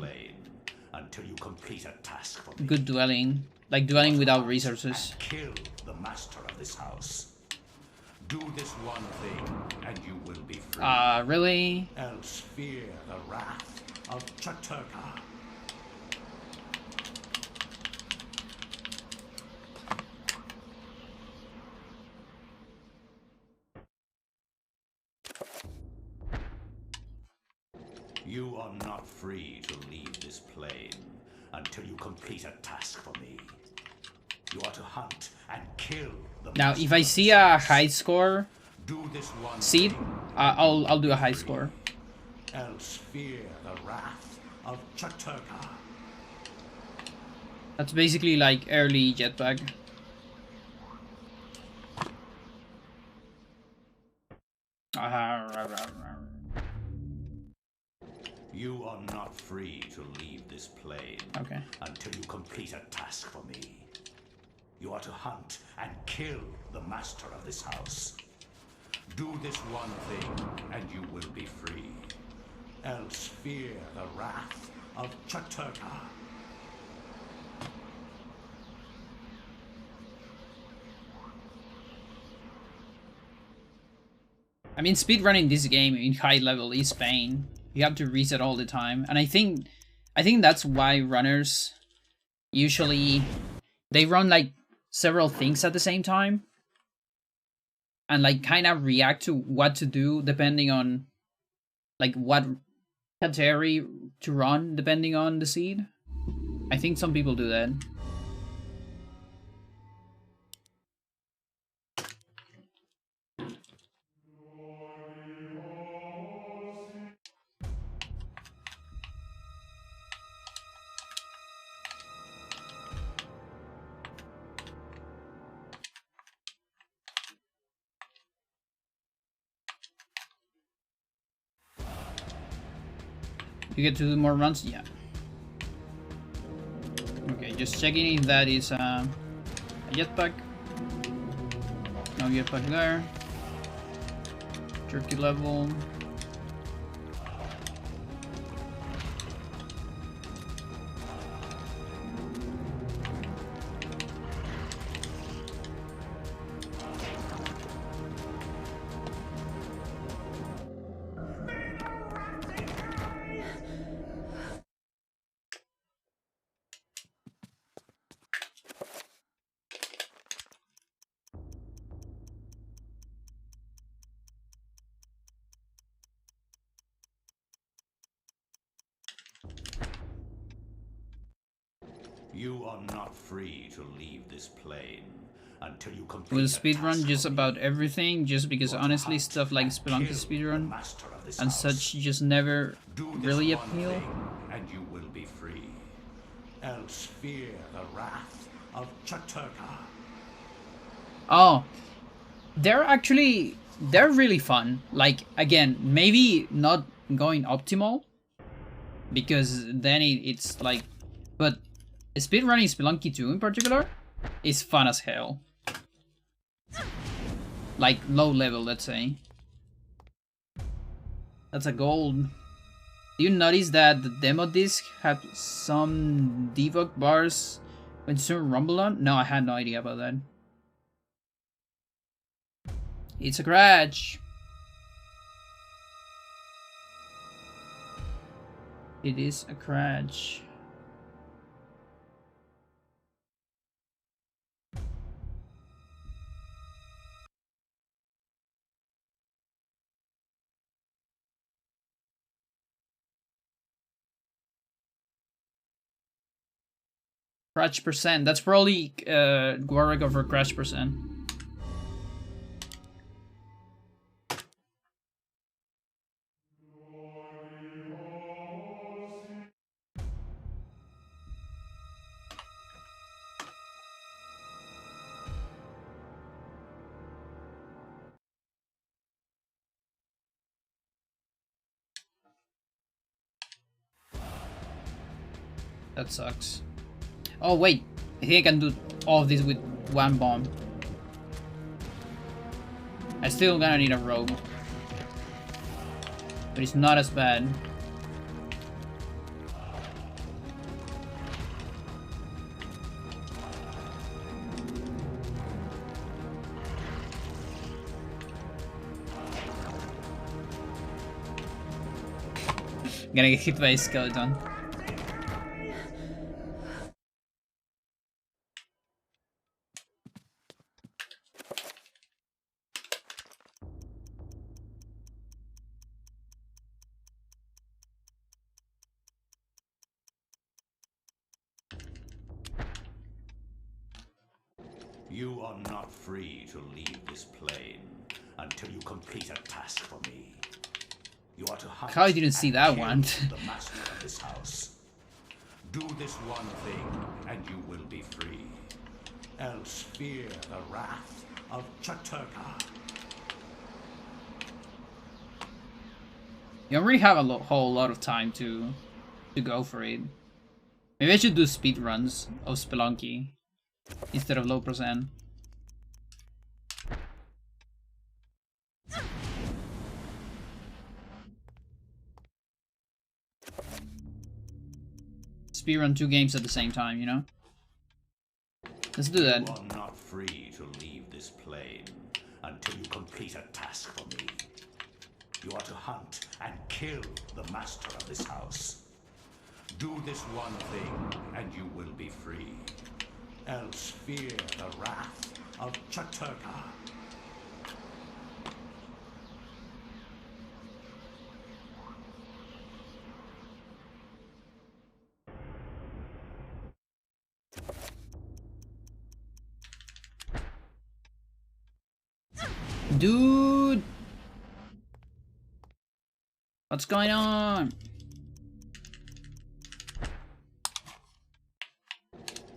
until you complete a task for me. good dwelling, like dwelling without resources. Kill the master of this house. Do this one thing, and you will be free. Really? Else fear the wrath of Chaturka. You are not free to leave this plane until you complete a task for me. You are to hunt and kill the Now, if I see a high score do this one seed, thing, I'll do a high score. else fear the wrath of Chaturka. That's basically like early jetpack. You are not free to leave this plane until you complete a task for me. You are to hunt and kill the master of this house. Do this one thing, and you will be free. Else fear the wrath of Chaturka. I mean, speedrunning this game in high level is pain. You have to reset all the time, and I think that's why runners usually they run like several things at the same time, and like kind of react to what to do depending on like what category to run depending on the seed. I think some people do that. You get to do more runs? Yeah. just checking if that is a jetpack. No jetpack there. Jerky level. You are not free to leave this plane until you complete. We'll speedrun just about everything, just because honestly stuff like Spelunky speedrun and such just never really appeal. And you will be free. Else fear the wrath of Chaturka. Oh, they're really fun. Like, again, maybe not going optimal, because then it's like, but speedrunning Spelunky 2 in particular is fun as hell. Like, low level, let's say. That's a gold. Do you notice that the demo disc had some debug bars when soon rumble on? No, I had no idea about that. It's a crash. It is a crash. Crash percent. That's probably Warwick over crash percent. That sucks. Oh wait, I think I can do all of this with one bomb. I still gonna need a rogue, but it's not as bad. Gonna get hit by a skeleton. You are not free to leave this plane until you complete a task for me. You are to hunt. How didn't see that one? The master of this house. Do this one thing, and you will be free. Else fear the wrath of Chaturka. You don't really have a whole lot of time to go for it. Maybe I should do speed runs of Spelunky instead of low percent. Speedrun 2 games at the same time, you know? Let's do that. You are not free to leave this plane until you complete a task for me. You are to hunt and kill the master of this house. Do this one thing, and you will be free. Else fear the wrath of Chaturka. Dude! What's going on?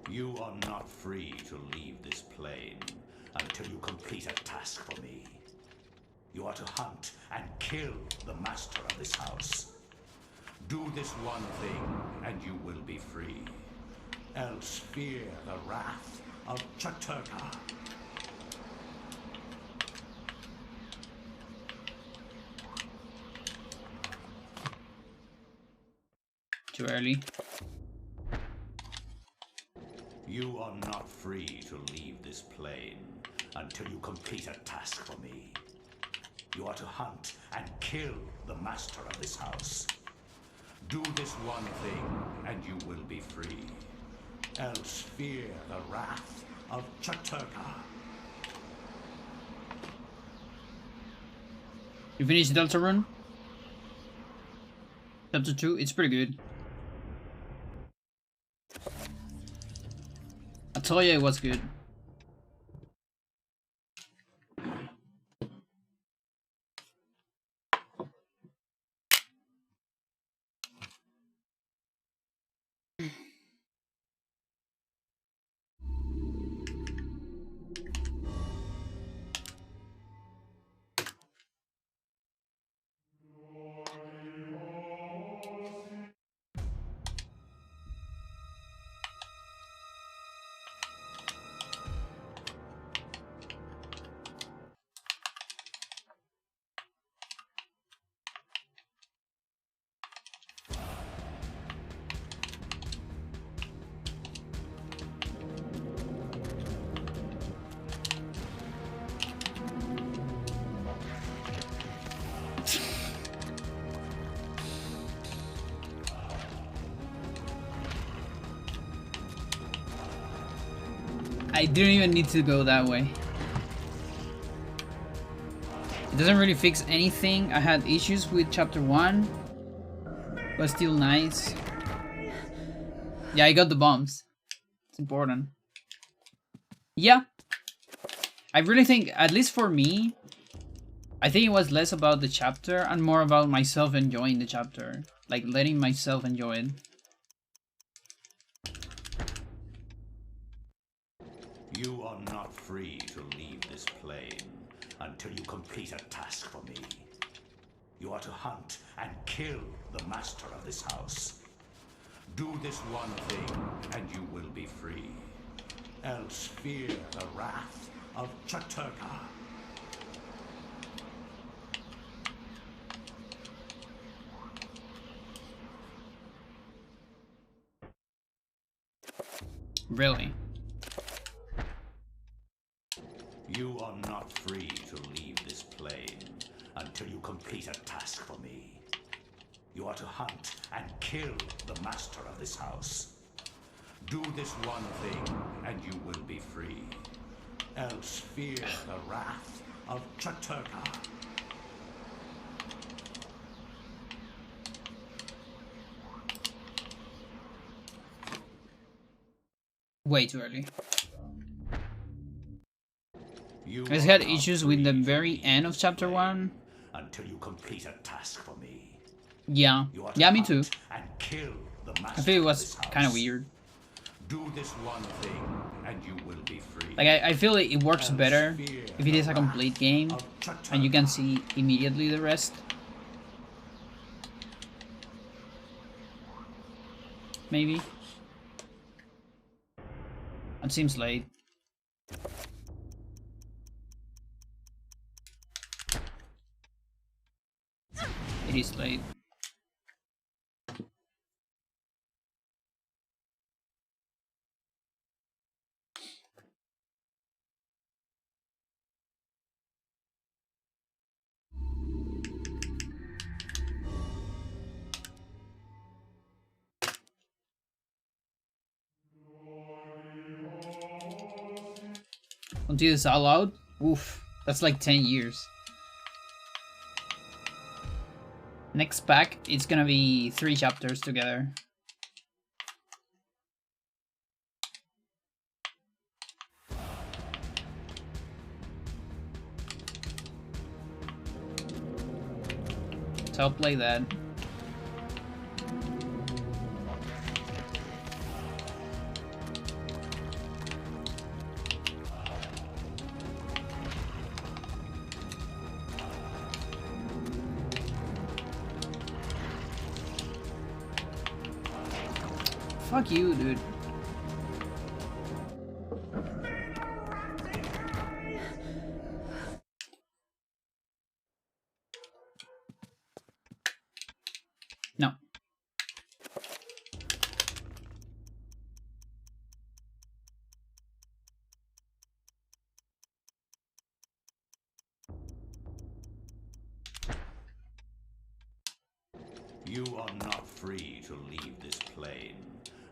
You are not free to leave this plane until you complete a task for me. You are to hunt and kill the master of this house. Do this one thing, and you will be free. else fear the wrath of Chaturka. Too early. You are not free to leave this plane until you complete a task for me. You are to hunt and kill the master of this house. Do this one thing, and you will be free. Else fear the wrath of Chaturka. You finished Deltarune? Chapter 2, it's pretty good. I told you it was good. I didn't even need to go that way. It doesn't really fix anything. I had issues with chapter 1, but still nice. Yeah, I got the bombs. It's important. Yeah. I really think, at least for me, I think it was less about the chapter and more about myself enjoying the chapter. Like, letting myself enjoy it. You are not free to leave this plane until you complete a task for me. You are to hunt and kill the master of this house. Do this one thing, and you will be free. Else fear the wrath of Chaturka. Really? You are not free to leave this plane until you complete a task for me. You are to hunt and kill the master of this house. Do this one thing, and you will be free. Else fear the wrath of Chaturka. Way too early. You I just had issues with the very end of chapter 1. Until you complete a task for me. Yeah. Yeah, me too. And kill the I feel it was kind of weird. Do this one thing, and you will be free. Like, I feel it works better if it is a complete game and you can see immediately the rest. Maybe. It seems late. It is late. Until it's all out? Oof, that's like 10 years. Next pack, it's gonna be 3 chapters together. So I'll play that. Fuck you, dude.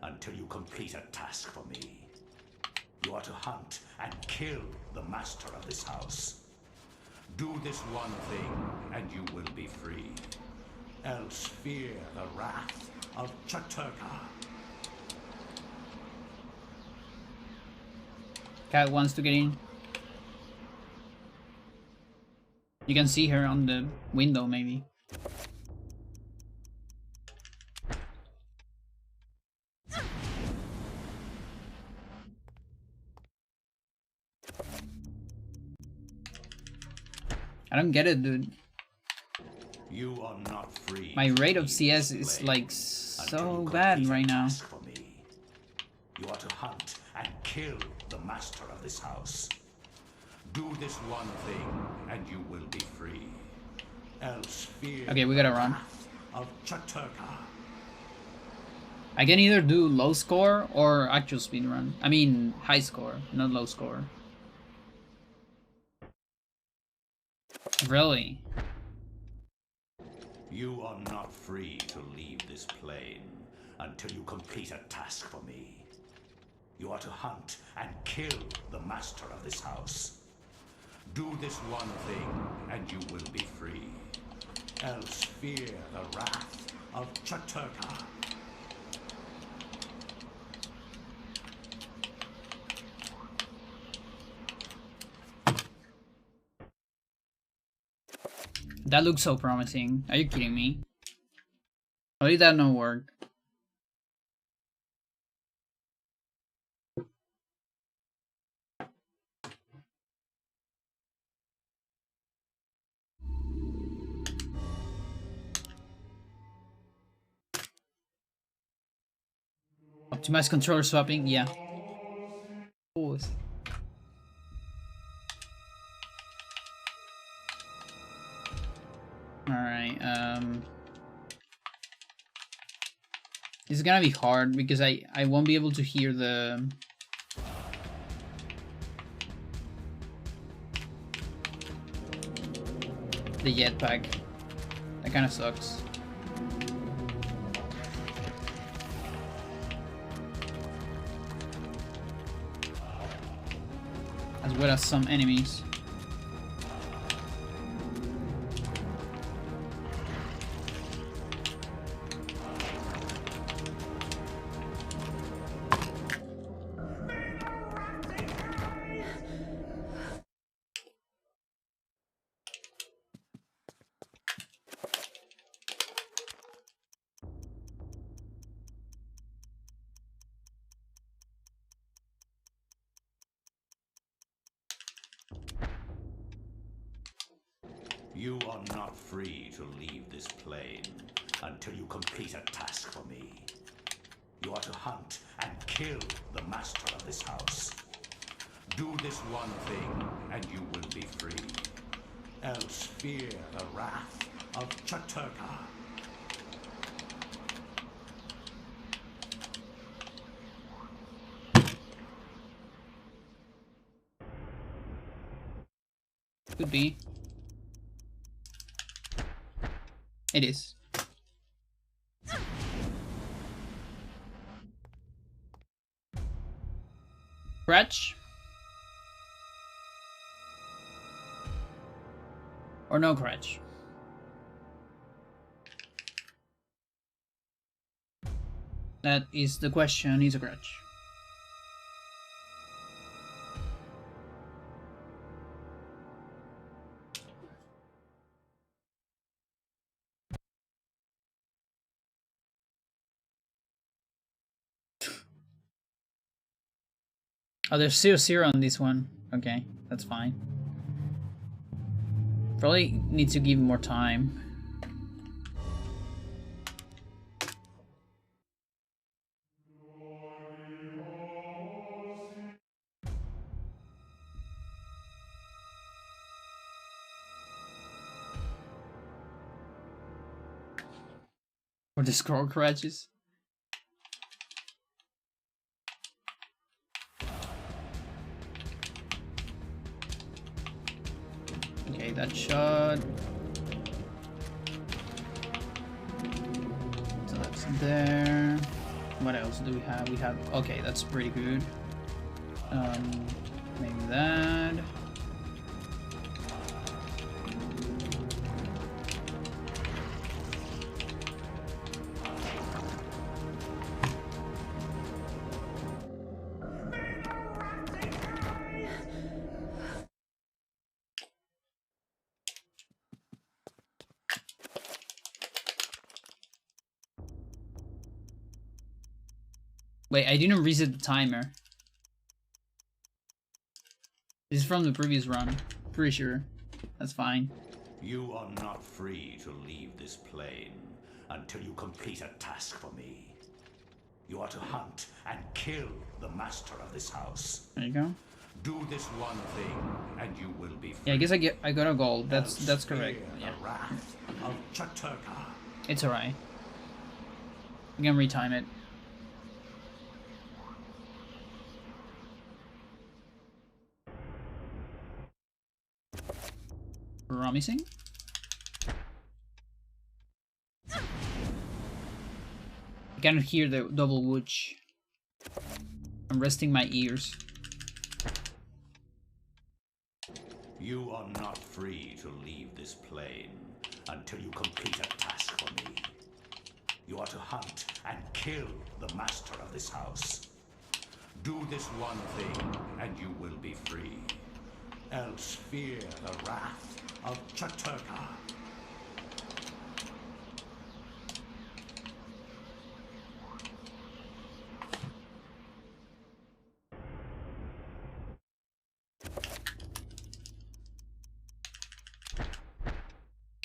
until you complete a task for me. You are to hunt and kill the master of this house. Do this one thing, and you will be free. Else fear the wrath of Chaturka. Cat wants to get in. You can see her on the window, maybe. I don't get it, dude. You are not free. My rate of CS is like so bad right now. For me. You are to hunt and kill the master of this house. Do this one thing, and you will be free. Else fear. Okay, we gotta run. Of Chaturka. I can either do low score or actual speed run. I mean, high score, not low score. Really? You are not free to leave this plane until you complete a task for me. You are to hunt and kill the master of this house. Do this one thing, and you will be free. Else fear the wrath of Chaturka. That looks so promising. Are you kidding me? How did that not work? Optimize controller swapping? Yeah. Pause. Alright, it's gonna be hard because I won't be able to hear the jetpack. That kinda sucks. As well as some enemies. You are not free to leave this plane until you complete a task for me. You are to hunt and kill the master of this house. Do this one thing, and you will be free. Else fear the wrath of Chaturka. Could be. It is. Scratch? Or no scratch? That is the question, is a scratch. Oh, there's 0-0 on this one. Okay, that's fine. Probably need to give more time. Or the scroll crashes. Okay, that shot. So that's there. What else do we have? We have... Okay, that's pretty good. Maybe that. Wait, I didn't reset the timer. This is from the previous run. Pretty sure. That's fine. You are not free to leave this plane until you complete a task for me. You are to hunt and kill the master of this house. There you go. Do this one thing, and you will be free. Yeah, I guess I got a gold. That's correct. Yeah. The wrath of Chaturka. It's alright. We can retime it. Promising. I cannot hear the double whoosh. I'm resting my ears. You are not free to leave this plane until you complete a task for me. You are to hunt and kill the master of this house. Do this one thing, and you will be free. Else fear the wrath of Chaturka.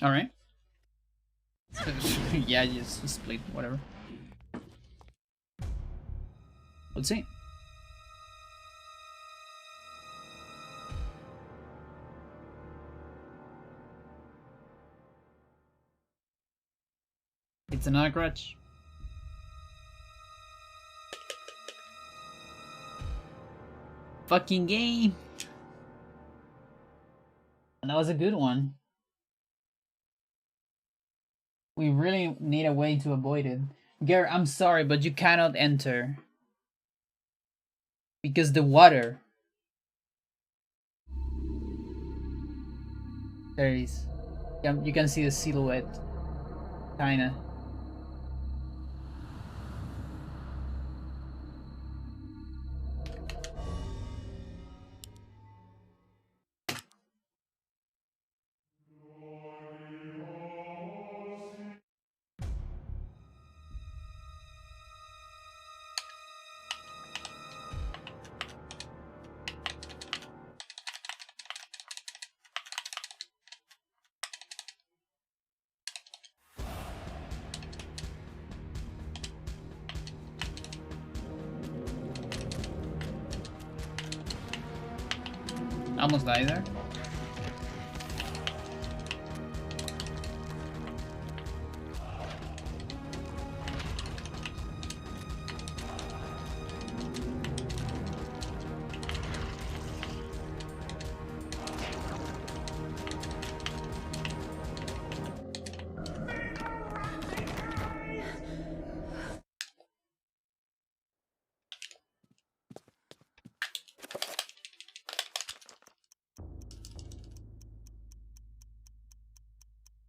All right. Yeah, just split, whatever. Let's see. It's another crutch. Fucking game. And that was a good one. We really need a way to avoid it. Garrett, I'm sorry, but you cannot enter. Because the water. There it is. You can see the silhouette. Kinda. Almost died there.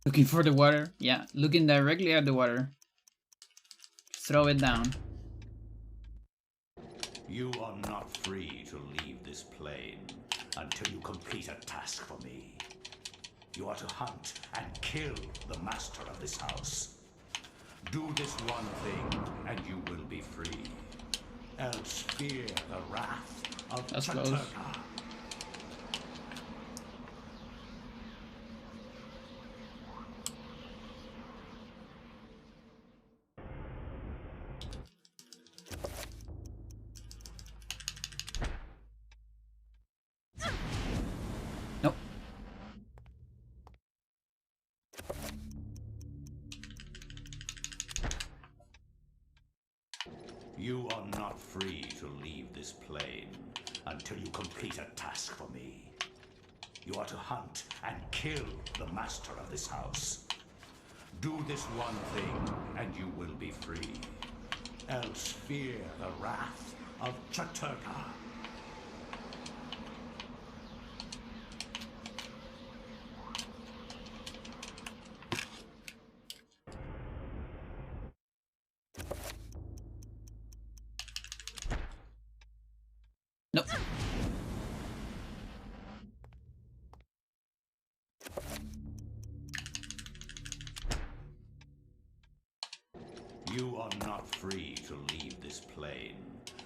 Looking for the water? Yeah, looking directly at the water. Throw it down. You are not free to leave this plane until you complete a task for me. You are to hunt and kill the master of this house. Do this one thing, and you will be free. Else fear the wrath of Chaturka. Nope. You are not free to leave this plane until you complete a task for me. You are to hunt and kill the master of this house. Do this one thing, and you will be free. else fear the wrath of Chaturka. Nope. You are not free to leave this plane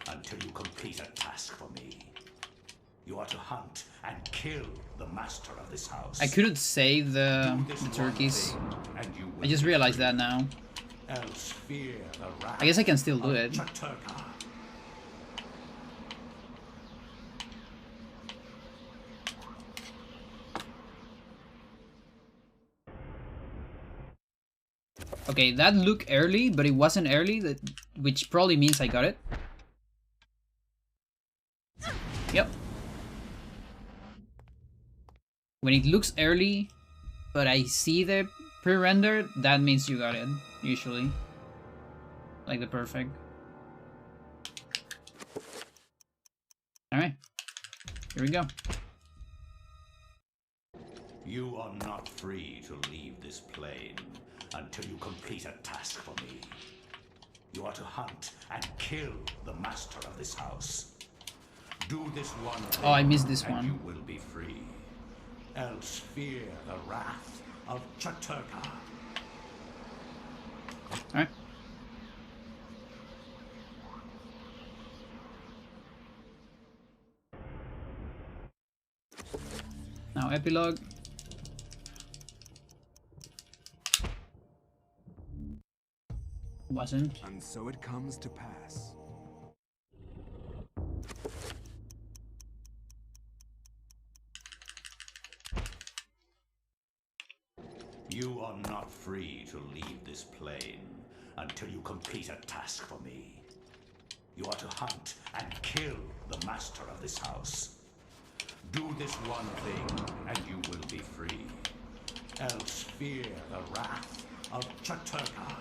until you complete a task for me. You are to hunt and kill the master of this house. I couldn't save the turkeys. I just realized that now. Else fear the wrath I guess I can still do it. Chaturka. Okay, that looked early, but it wasn't early, which probably means I got it. Yep. When it looks early, but I see the pre-rendered, that means you got it, usually. Like the perfect. Alright. Here we go. You are not free to leave this plane until you complete a task for me. You are to hunt and kill the master of this house. Do this one thing, oh, I missed this and one. you will be free. Else fear the wrath of Chaturka. Alright. Now epilogue. Wasn't. And so it comes to pass. You are not free to leave this plane until you complete a task for me. You are to hunt and kill the master of this house. Do this one thing, and you will be free. Else fear the wrath of Chaturka.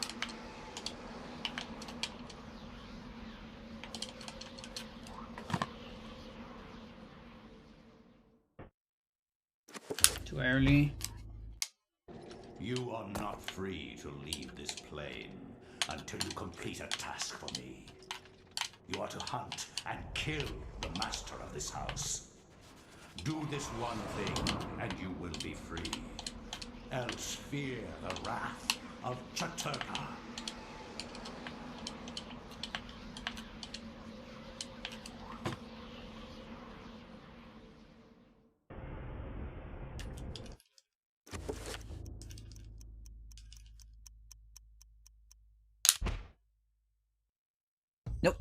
Too early. You are not free to leave this plane until you complete a task for me. You are to hunt and kill the master of this house. Do this one thing, and you will be free. Else fear the wrath of Chaturka. Nope.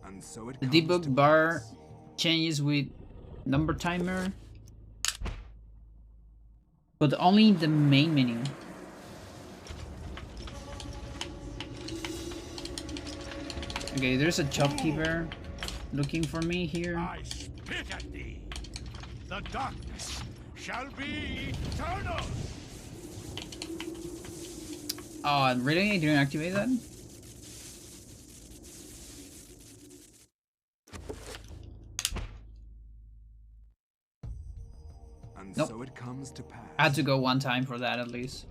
And so it The comes debug to bar pass. changes with number timer, but only the main menu. Okay, there's a shopkeeper looking for me here. I spit at thee. The darkness shall be eternal. Oh, really? I didn't activate that? And Nope. so it comes to pass. I had to go one time for that at least.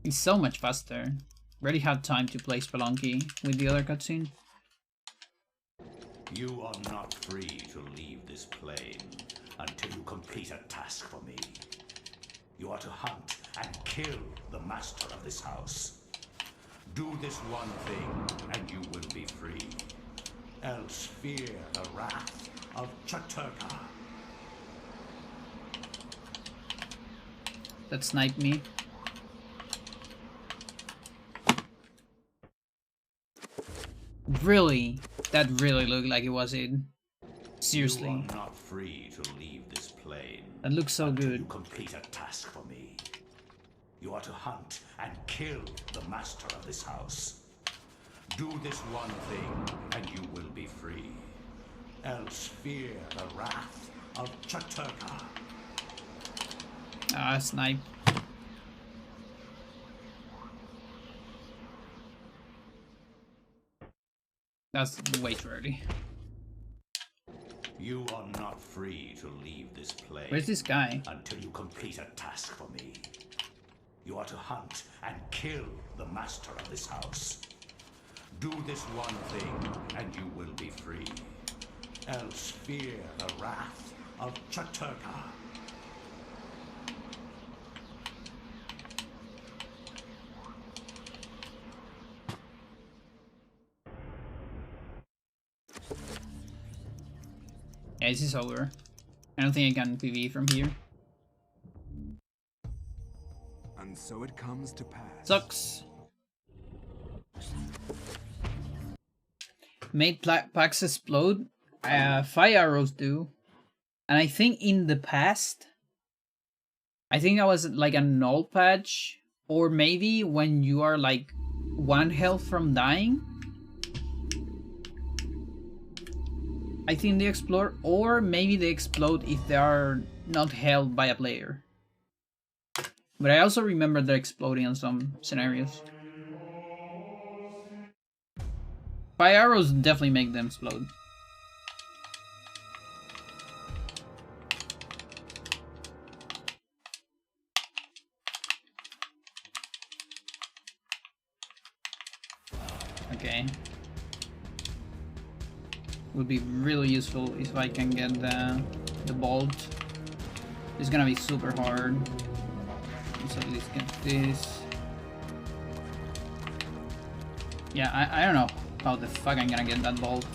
It's so much faster. Barely have time to play Spelunky with the other cutscene. You are not free to leave this plane until you complete a task for me. You are to hunt and kill the master of this house. Do this one thing, and you will be free. Else fear the wrath of Chaturka. That sniped me. Really? That really looked like it was it. Seriously. You are not free to leave this plane. That looks so until good. You complete a task for me. You are to hunt and kill the master of this house. Do this one thing, and you will be free. Else fear the wrath of Chaturka. Ah, snipe. That's way too early. You are not free to leave this place. Where's this guy? Until you complete a task for me. You are to hunt and kill the master of this house. Do this one thing, and you will be free. Else fear the wrath of Chaturga. Yeah, this is over. I don't think I can PvE from here. And so it comes to pass. Sucks. Made packs explode. Fire arrows do. And I think in the past, I think that was like a null patch. Or maybe when you are like 1 health from dying. I think they explode, or maybe they explode if they are not held by a player. But I also remember they're exploding in some scenarios. Fire arrows definitely make them explode. Okay. Would be really useful if I can get the bolt. It's gonna be super hard. Let's at least get this. Yeah, I don't know how the fuck I'm gonna get that bolt.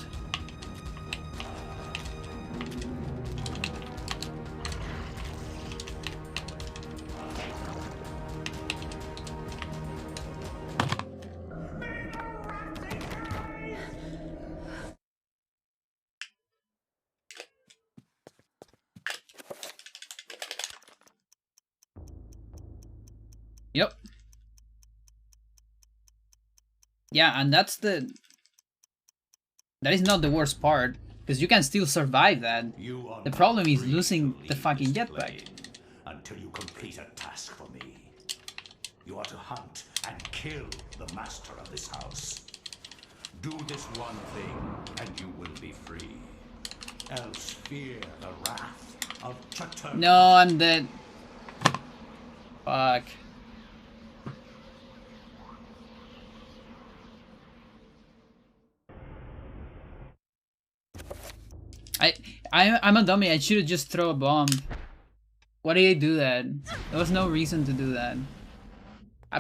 Yep. Yeah, and that is not the worst part, because you can still survive that. The problem is losing the fucking jetpack. Until you complete a task for me. You are to hunt and kill the master of this house. Do this one thing, and you will be free. Else fear the wrath of Chaturga. No, I'm dead. Fuck. I'm a dummy. I should have just thrown a bomb. Why did I do that? There was no reason to do that.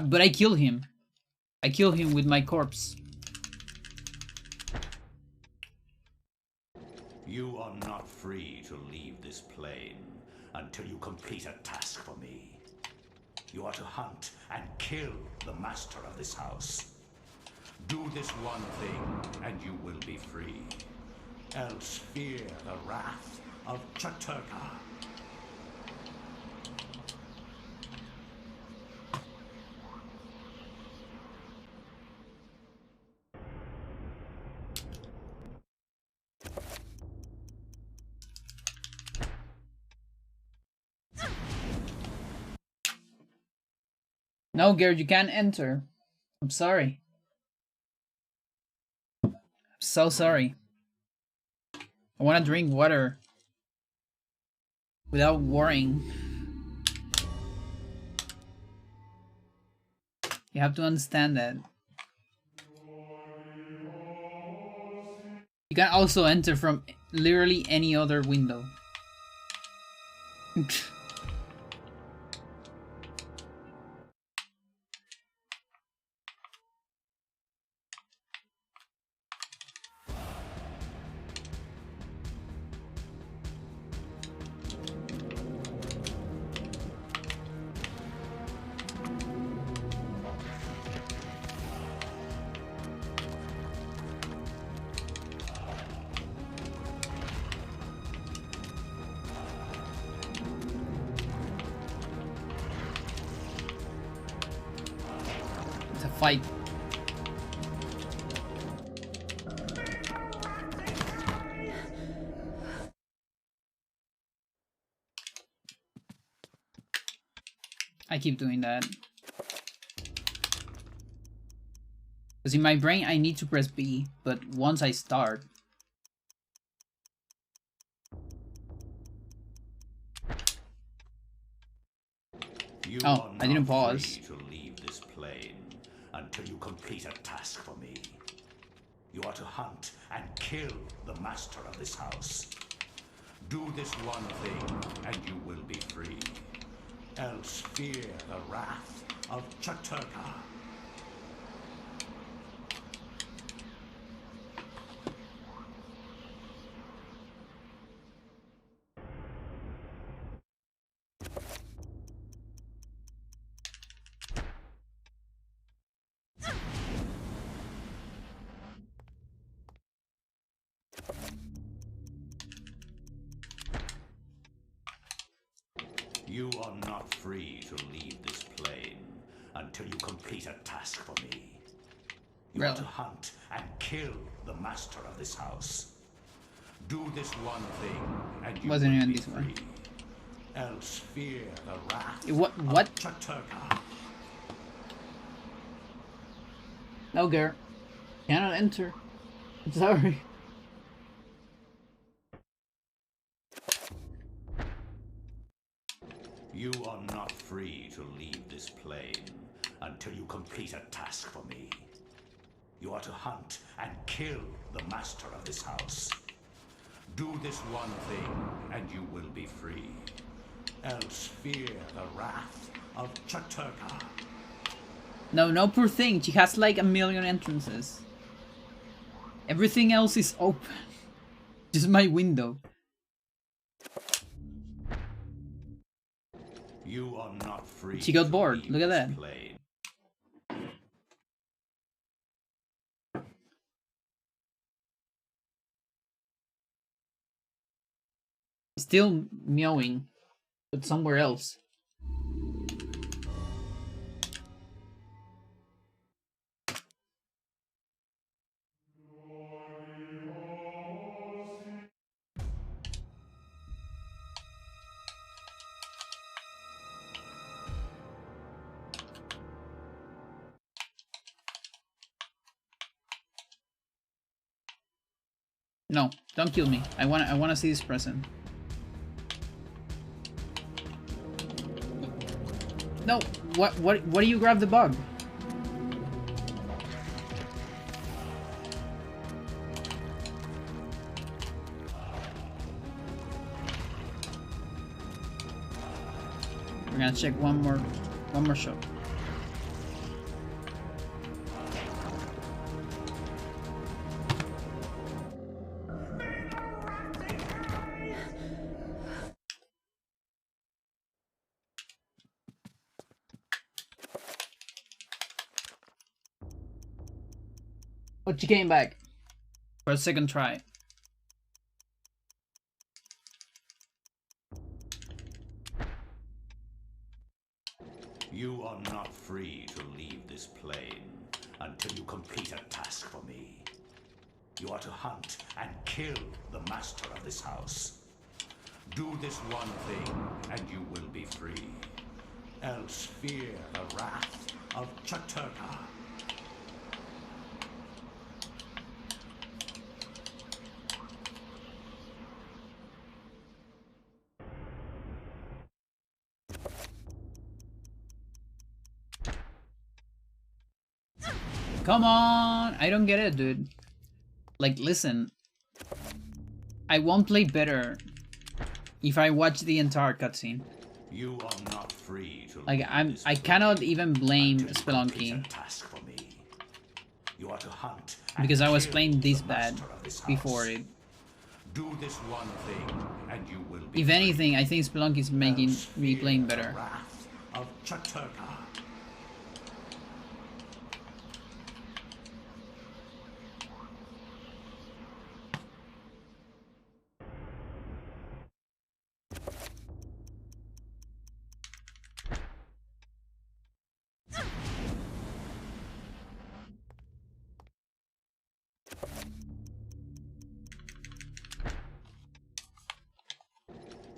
But I killed him. I killed him with my corpse. You are not free to leave this plane until you complete a task for me. You are to hunt and kill the master of this house. Do this one thing, and you will be free. Else fear the wrath of Chaturga. No, Garrett, you can't enter. I'm sorry. I'm so sorry. I want to drink water without worrying. You have to understand that. You can also enter from literally any other window. Fight. I keep doing that. Because in my brain, I need to press B, but once I start... Oh, I didn't pause. To leave this plane until you complete a task for me. You are to hunt and kill the master of this house. Do this one thing, and you will be free. Else fear the wrath of Chaturka. You are not free to leave this plane until you complete a task for me. You are to hunt and kill the master of this house. Do this one thing, and you Wasn't will even be this free. one. Else fear the wrath What? of Chaturka. No, girl. Cannot enter. I'm sorry. You are not free to leave this plane until you complete a task for me. You are to hunt and kill the master of this house. Do this one thing, and you will be free. Else fear the wrath of Chaturka. No, poor thing. She has like a million entrances. Everything else is open. Just my window. You are not free. She got bored. Look at that. Plane. Still meowing, but somewhere else. No, don't kill me. I wanna see this present. No, what do you grab the bug? We're gonna check one more shot. But you came back for a second try. You are not free to leave this plane until you complete a task for me. You are to hunt and kill the master of this house. Do this one thing, and you will be free. Else fear the wrath of Chaturka. Come on! I don't get it, dude. Like, listen. I won't play better if I watch the entire cutscene. You are not free to like, I cannot even blame Spelunky. You are to hunt because I was playing this bad before it. Do this one thing, and you will be if anything, I think Spelunky is making me playing better. Wrath of Chaturka.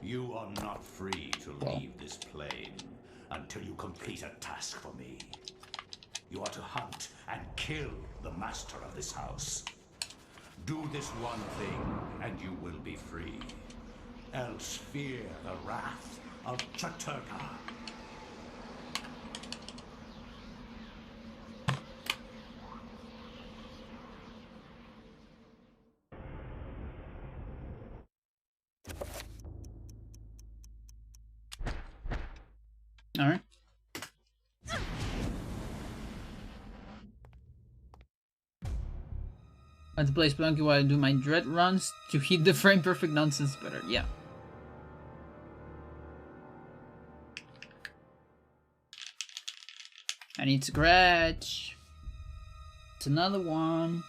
You are not free to leave this plane until you complete a task for me. You are to hunt and kill the master of this house. Do this one thing, and you will be free. Else fear the wrath of Chaturga. Alright. I have to play Spelunky while I do my dread runs to hit the frame perfect nonsense better. Yeah. I need scratch. It's another one.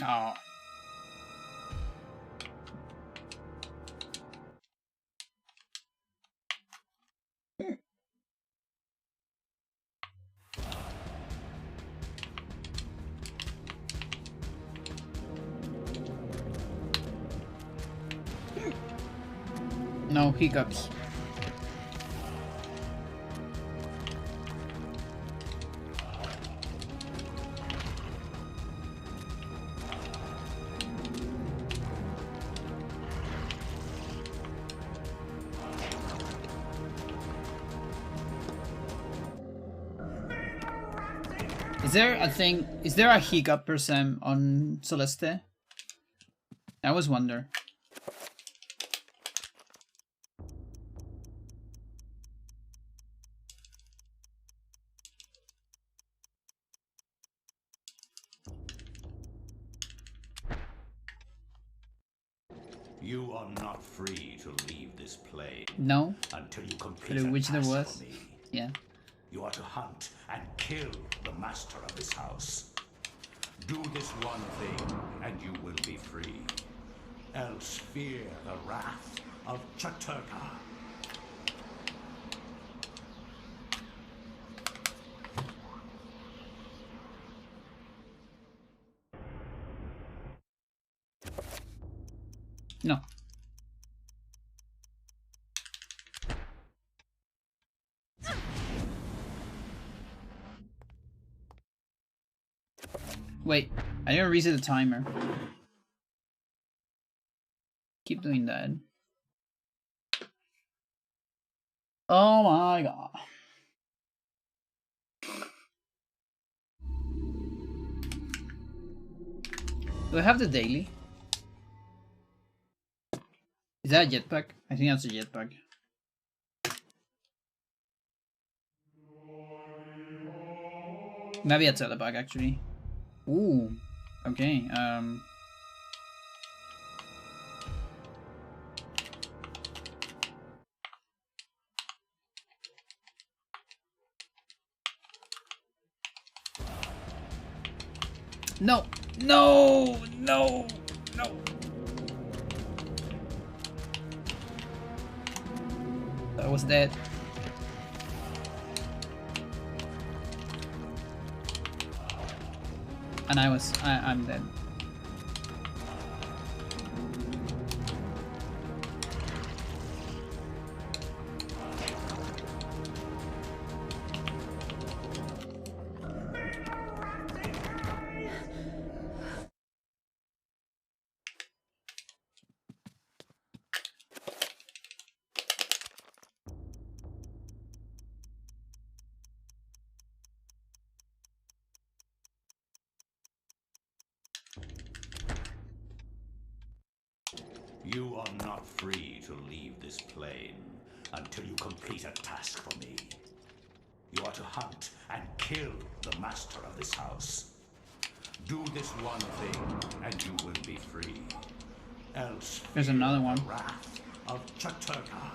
Oh. No hiccups. Is there a thing? Is there a hiccup per sem on Celeste? I always wonder. You are not free to leave this plane. No. Until you complete Which there task was. for me. Yeah. You are to hunt and kill the master of this house. Do this one thing, and you will be free. Else fear the wrath of Chaturga. No. Wait, I didn't reset the timer. Keep doing that. Oh my god. Do I have the daily? Is that a jetpack? I think that's a jetpack. Maybe a telebag actually. Ooh. Okay, No! No! No! No! I was dead. And I'm dead. You are not free to leave this plane until you complete a task for me. You are to hunt and kill the master of this house. Do this one thing, and you will be free. Else There's another one. the wrath of Chaturga.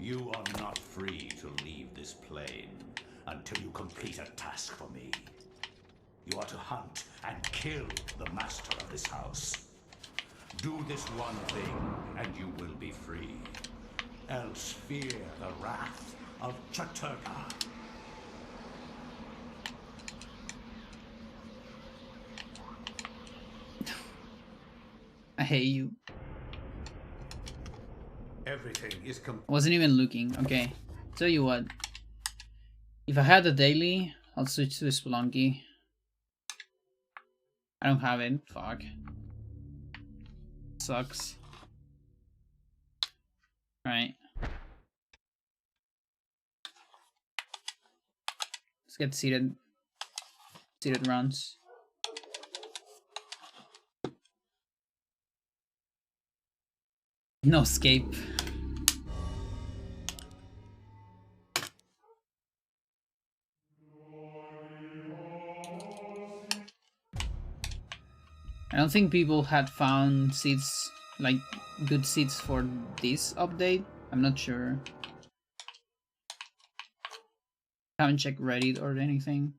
You are not free to leave this plane until you complete a task for me. You are to hunt and kill the master of this house. Do this one thing, and you will be free. Else fear the wrath of Chaturka. I hate you. Everything is Wasn't even looking. Okay. Tell you what. If I had a daily, I'll switch to Spelunky. I don't have it. Fuck. Sucks. Right. Let's get seated runs. No escape. I don't think people had found seats, like good seats for this update. I'm not sure. Haven't checked Reddit or anything.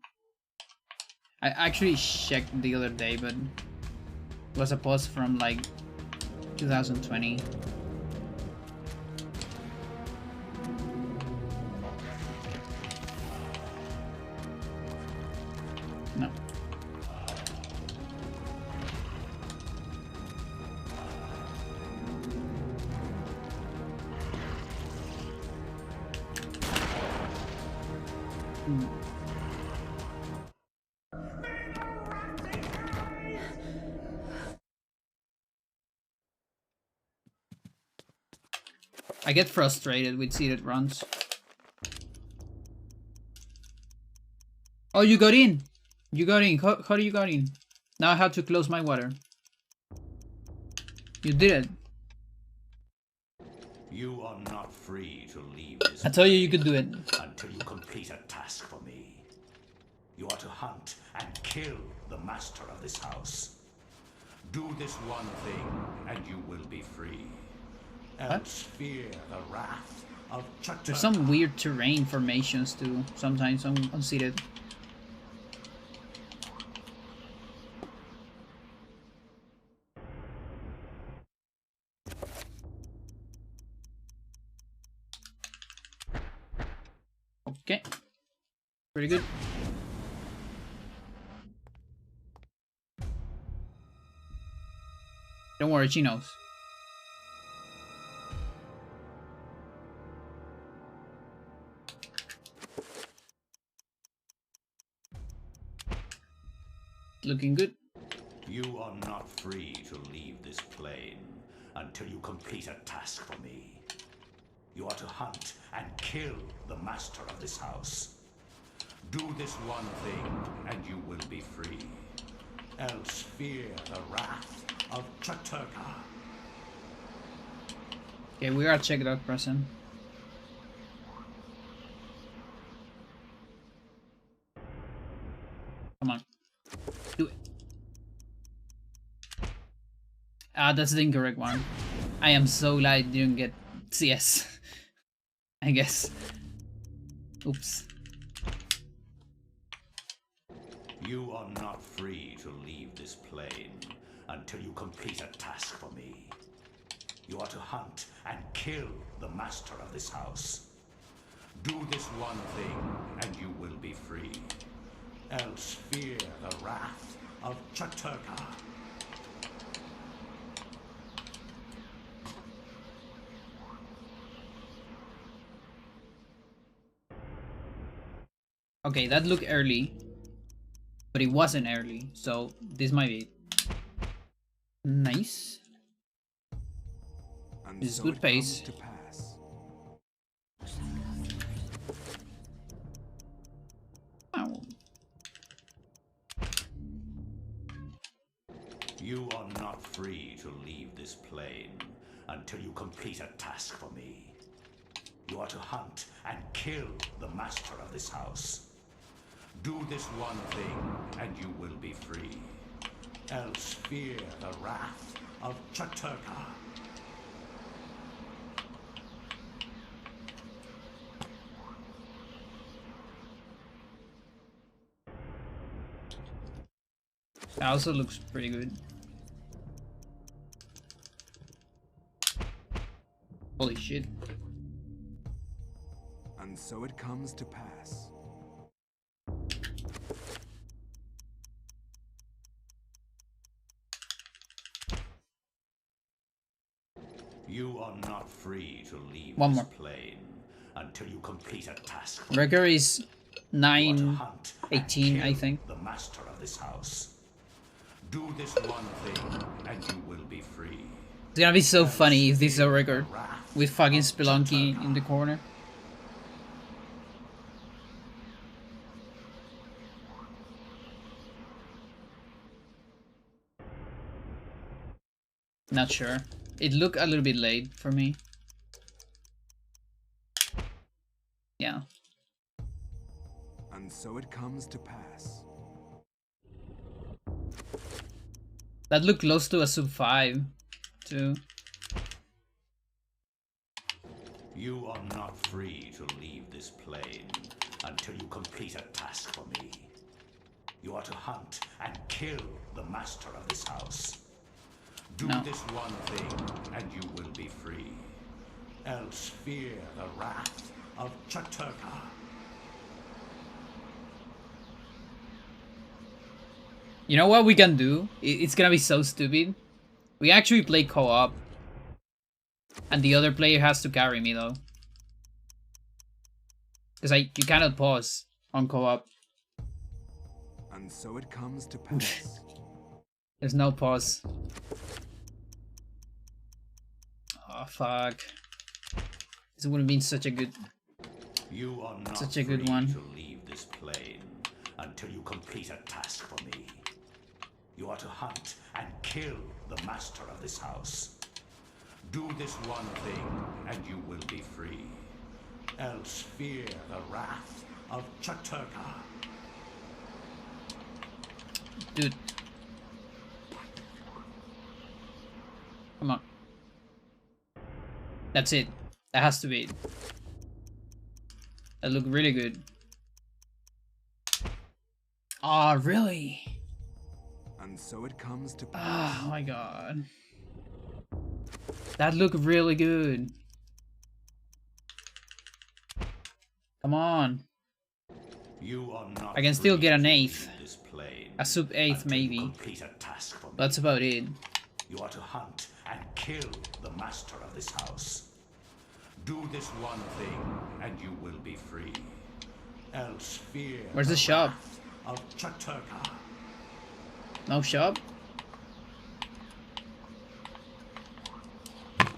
I actually checked the other day, but it was a post from like 2020. No. I get frustrated with seated runs. Oh, you got in! You got in. How do you got in? Now I have to close my water. You did it. You are not free to leave this I told you could do it. until you complete a task for me. You are to hunt and kill the master of this house. Do this one thing, and you will be free. Else fear the wrath of Chaturka. There's some weird terrain formations too, sometimes on unseated. Okay. Pretty good. Don't worry, she knows. Looking good. You are not free to leave this plane until you complete a task for me. You are to hunt and kill the master of this house. Do this one thing, and you will be free. Else fear the wrath of Chaturka. Okay, we gotta check that person. Come on. Do it. Ah, that's the incorrect one. I am so glad I didn't get CS. I guess. Oops. You are not free to leave this plane until you complete a task for me. You are to hunt and kill the master of this house. Do this one thing, and you will be free. Else fear the wrath of Chaturka. Okay, that looked early, but it wasn't early, so this might be nice. This is good pace. Wow. You are not free to leave this plane until you complete a task for me. You are to hunt and kill the master of this house. Do this one thing, and you will be free. Else fear the wrath of Chaturka. It also looks pretty good. Holy shit. And so it comes to pass. You are not free to leave One this more. plane until you complete a task. Record is You are to 9, hunt and 18, I kill think. the master of this house. Do this one thing, and you will be free. It's gonna be so funny if this is a record with fucking Spelunky in the corner. Not sure. It looked a little bit late for me. Yeah. And so it comes to pass. That looked close to a sub 5 too. You are not free to leave this plane until you complete a task for me. You are to hunt and kill the master of this house. Do this one thing, and you will be free. Else fear the wrath of Chaturka. You know what we can do? It's gonna be so stupid. We actually play co-op. And the other player has to carry me though. Because you cannot pause on co-op. And so it comes to pass. There's no pause. Oh fuck. This would have been such a good You are not such a good free one. to leave this plane until you complete a task for me. You are to hunt and kill the master of this house. Do this one thing, and you will be free. Else fear the wrath of Chaturka. Dude. Come on. That's it. That has to be it. That looked really good. Ah, really? And so it comes to pass. Oh my god. That looked really good. Come on. You are not I can still free get an to 8th. leave this plane A sub 8th until you maybe. complete a task for me. That's about it. You are to hunt and kill the master of this house. Do this one thing, and you will be free. Else fear Where's the shop? wrath of Chaturka. No shop?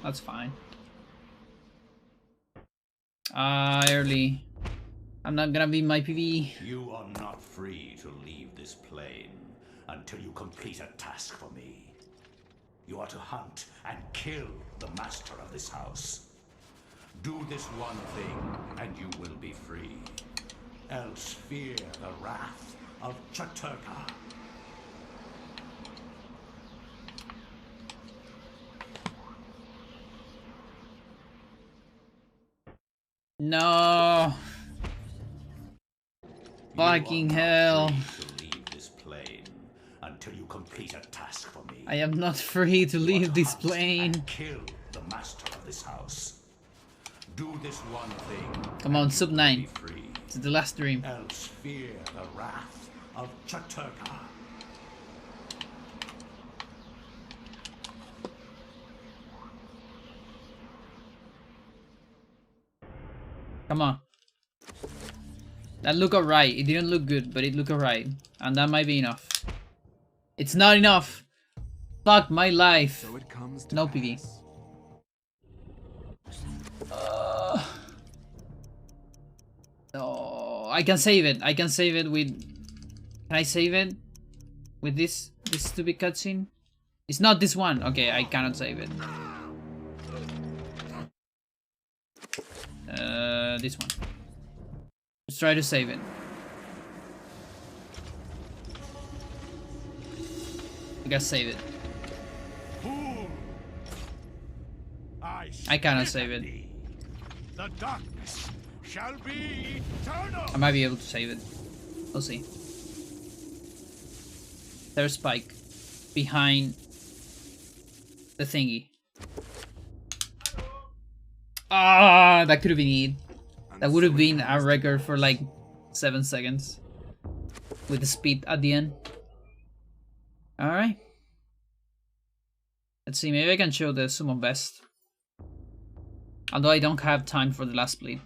That's fine. Early. I'm not gonna be my PV. You are not free to leave this plane until you complete a task for me. You are to hunt and kill the master of this house. Do this one thing, and you will be free. Else fear the wrath of Chaturka. No. Fucking hell. To leave this plane until you complete a task for me. I am not free to leave this plane. Kill the master of this house. Do this one thing. Come on, sub 9. Free. It's the last dream. Else fear the wrath of Chaturka. Come on. That looked alright. It didn't look good, but it looked alright. And that might be enough. It's not enough. Fuck my life. So it comes to No pass. PV. No, I can save it. I can save it with... Can I save it? With this stupid cutscene? It's not this one. Okay, I cannot save it. This one. Let's try to save it. I gotta save it. I cannot save it. The darkness shall be eternal. I might be able to save it. We'll see. There's Spike behind the thingy. Ah, that could have been it. That would have been our record for like 7 seconds. With the speed at the end. Alright. Let's see, maybe I can show the summon best. Although I don't have time for the last bleed.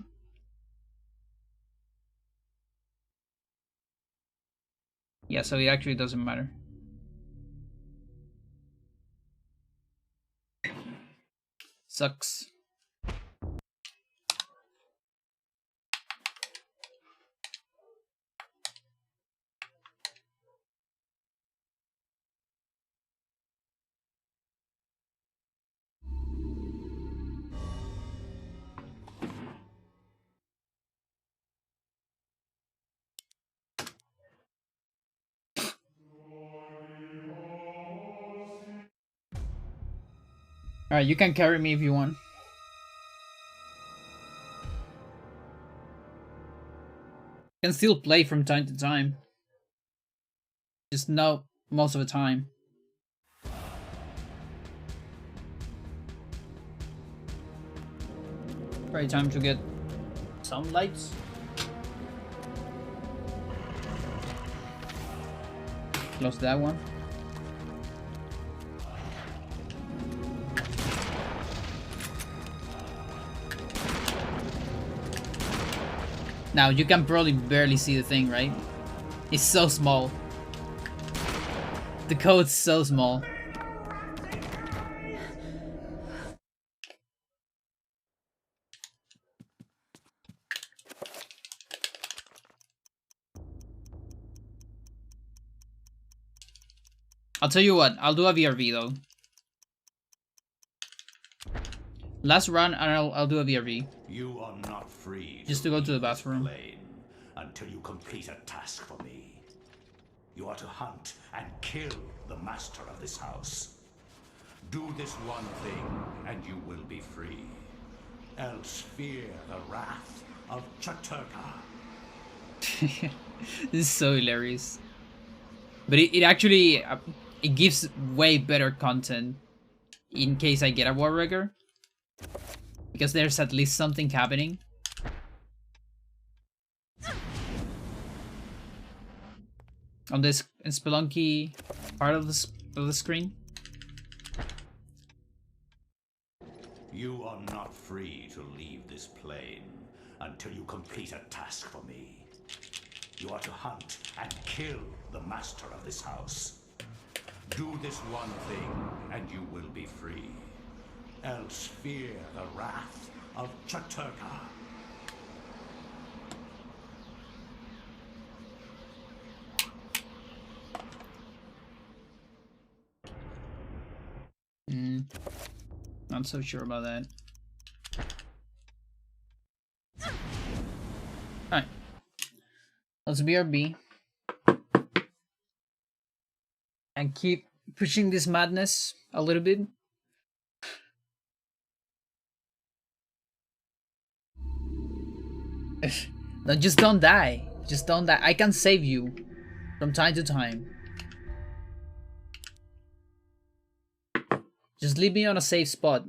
Yeah, so it actually doesn't matter. Sucks. Alright, you can carry me if you want. Can still play from time to time. Just not most of the time. Right, time to get some lights. Close that one. Now you can probably barely see the thing, right? It's so small. The code's so small. I'll tell you what, I'll do a VRV though. Last run and I'll do a VRV. You are not free just to go to the bathroom. Until you complete a task for me. You are to hunt and kill the master of this house. Do this one thing and you will be free. Else fear the wrath of Chaturka. This is so hilarious. But it actually it gives way better content in case I get a War Wrecker. Because there's at least something happening. On this Spelunky part of the screen. You are not free to leave this plane until you complete a task for me. You are to hunt and kill the master of this house. Do this one thing and you will be free. Else fear the wrath of Chaturka. Not so sure about that. Alright. Let's BRB. And keep pushing this madness a little bit. No, just don't die. Just don't die. I can save you from time to time. Just leave me on a safe spot.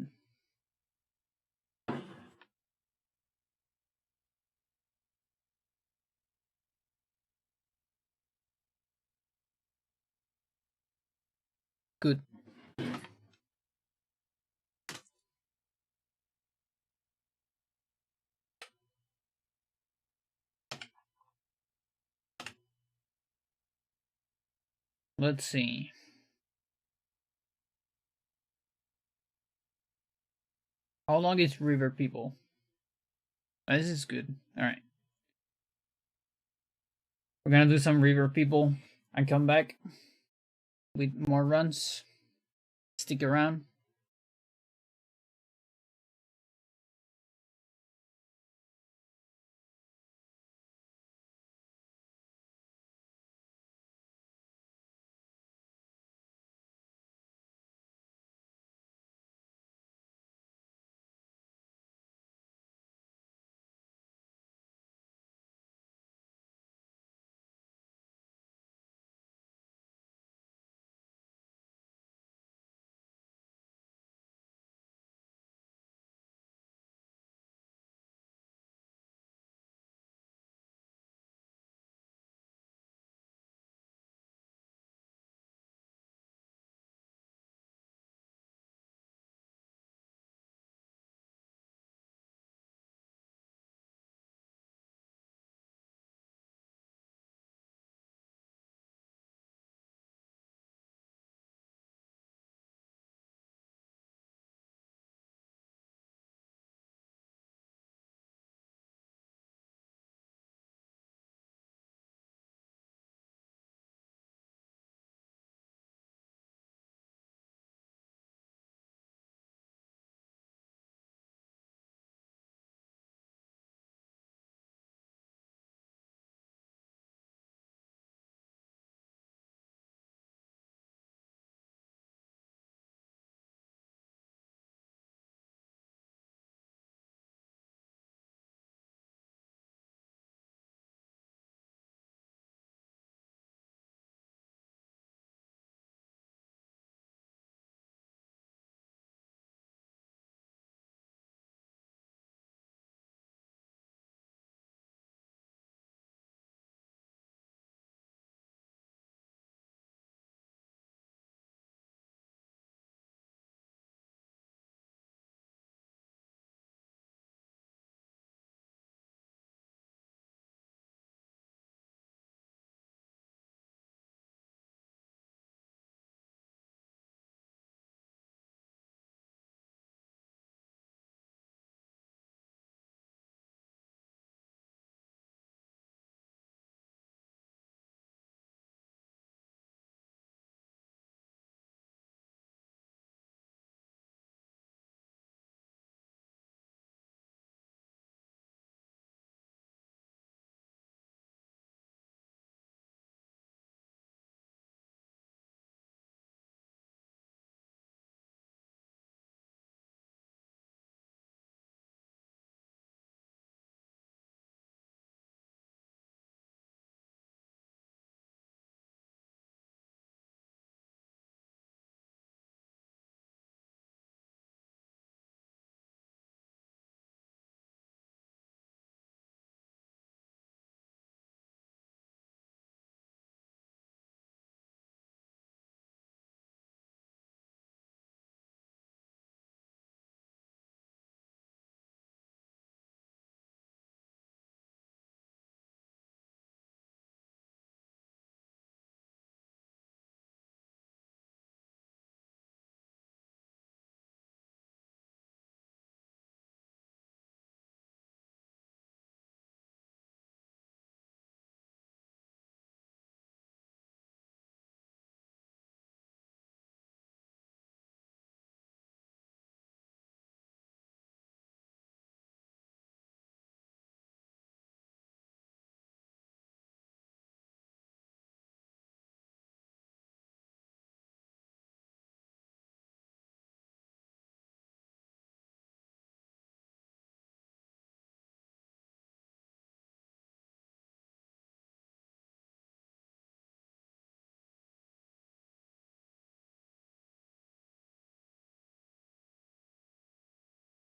Good. Let's see. How long is River People? Oh, this is good. Alright. We're gonna do some River People and come back with more runs. Stick around.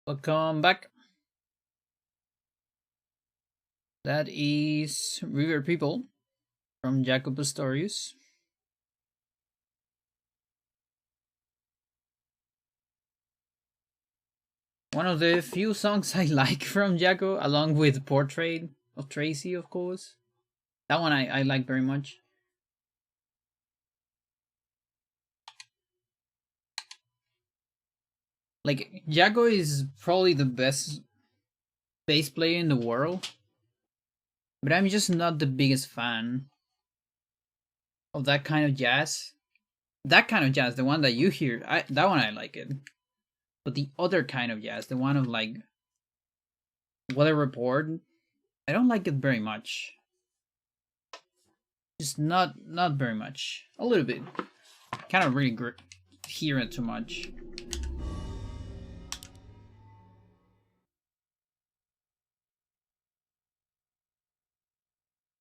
Welcome back. That is River People from Jacob Astorius. One of the few songs I like from Jaco, along with Portrait of Tracy, of course. That one I like very much. Like, Jaco is probably the best bass player in the world, but I'm just not the biggest fan of that kind of jazz. That kind of jazz, the one that you hear, that one I like it. But the other kind of jazz, the one of like Weather Report, I don't like it very much. Just not very much. A little bit. Kind of really hear it too much.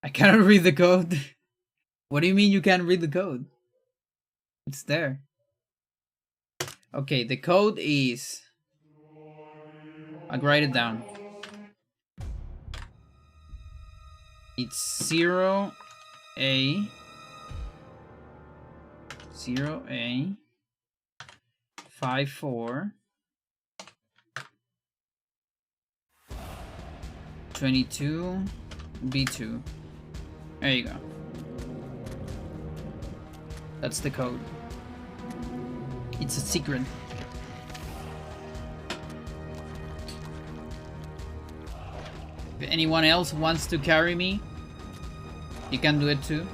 I cannot read the code. What do you mean you can't read the code? It's there. Okay, the code is... I'll write it down. It's 0A 54 22 B2. There you go. That's the code. It's a secret. If anyone else wants to carry me, you can do it too.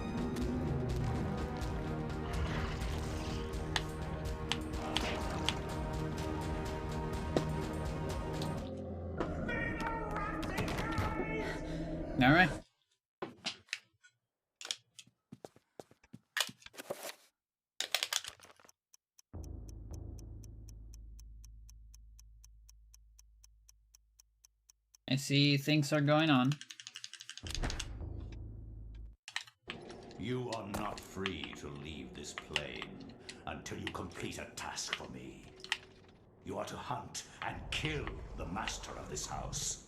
All right. I see things are going on. You are not free to leave this plane until you complete a task for me. You are to hunt and kill the master of this house.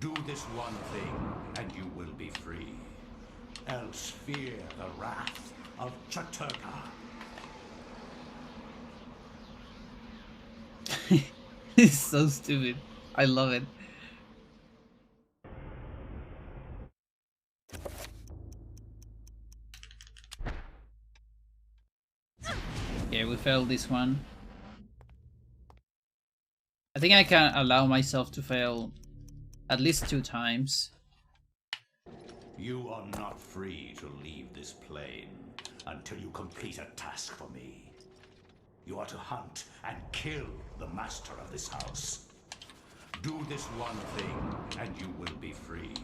Do this one thing, and you will be free. Else fear the wrath of Chaturka. It's so stupid. I love it. Okay, we failed this one. I think I can allow myself to fail at least 2 times. You are not free to leave this plane until you complete a task for me. You are to hunt and kill the master of this house. Do this one thing, and you will be free.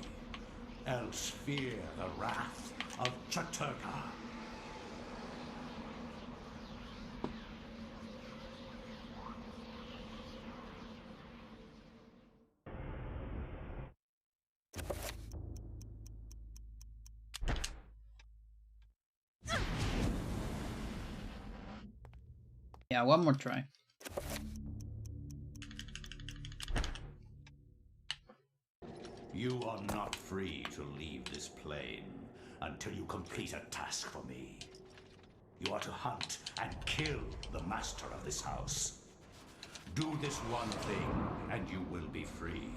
Else fear the wrath of Chaturka. Yeah, one more try. You are not free to leave this plane until you complete a task for me. You are to hunt and kill the master of this house. Do this one thing, and you will be free.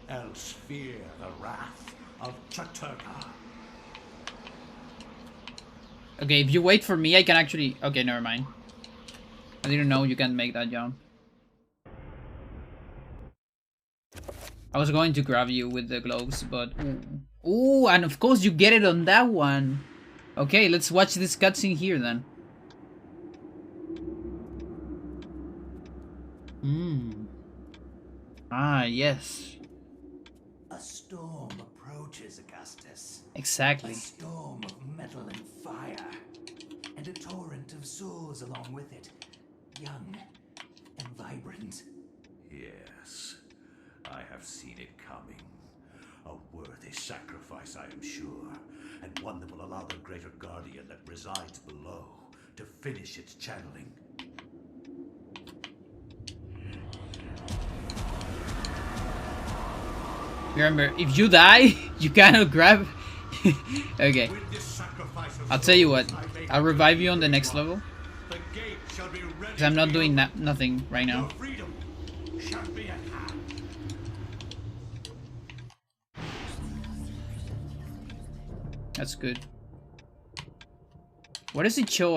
Else fear the wrath of Chaturka. Okay, if you wait for me, I can actually... Okay, never mind. I didn't know you can make that jump. I was going to grab you with the gloves, but... Ooh, and of course you get it on that one. Okay, let's watch this cutscene here then. Ah, yes. A storm approaches, Augustus. Exactly. A storm of metal and fire, and a torrent of souls along with it, young and vibrant. Yes, I have seen it coming. A worthy sacrifice, I am sure, and one that will allow the greater guardian that resides below to finish its channeling. Remember, if you die, you cannot grab. Okay. I'll tell you what. I'll revive you on the next level. Because I'm not doing nothing right now. That's good. What does it show?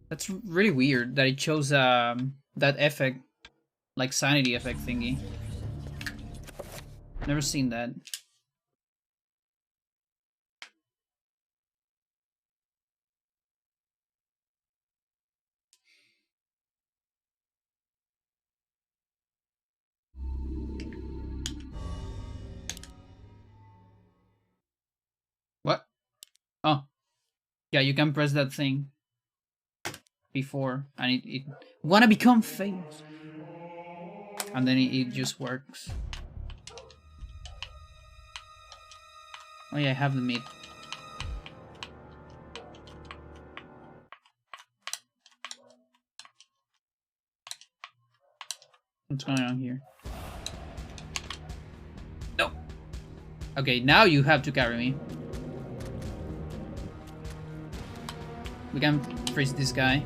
That's really weird that it shows that effect, like sanity effect thingy. Never seen that. What? Oh. Yeah, you can press that thing before and it wanna become famous. And then it just works. Oh yeah, I have the meat. What's going on here? No. Okay, now you have to carry me. We can freeze this guy.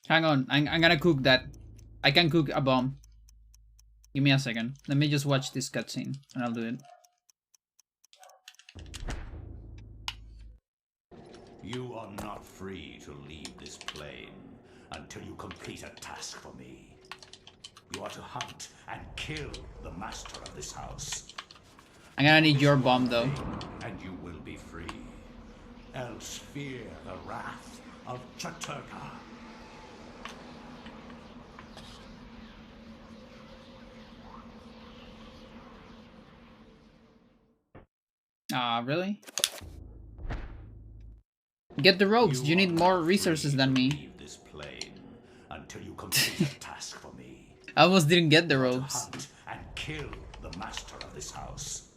Hang on, I'm gonna cook that. I can cook a bomb. Give me a second. Let me just watch this cutscene and I'll do it. You are not free to leave this plane until you complete a task for me. You are to hunt and kill the master of this house. I'm gonna need your bomb though. And you will be free. Else fear the wrath of Chaturka. Really? Get the ropes. You need more resources than me. Leave this plane until you complete a task for me. I almost didn't get the ropes. Hunt and kill the master of this house.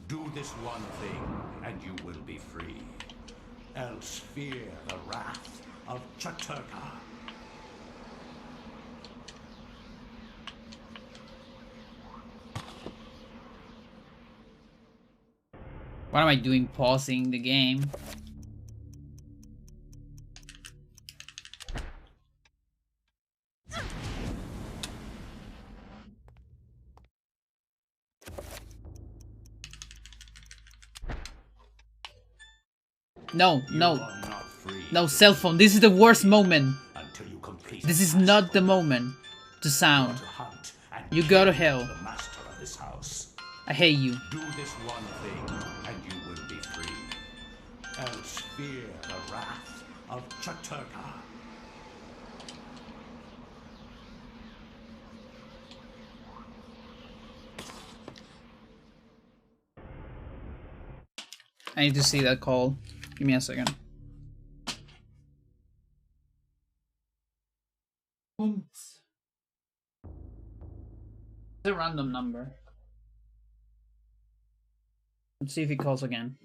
Do this one thing, and you will be free. Else fear the wrath of Chaturka. What am I doing pausing the game? No, no. No, cell phone. This is the worst moment. This is not the moment to sound. You go to hell. I hate you. Do this one thing, and you will be free. Else fear the wrath of Chaturka. I need to see that call. Give me a second. It's a random number. Let's see if he calls again.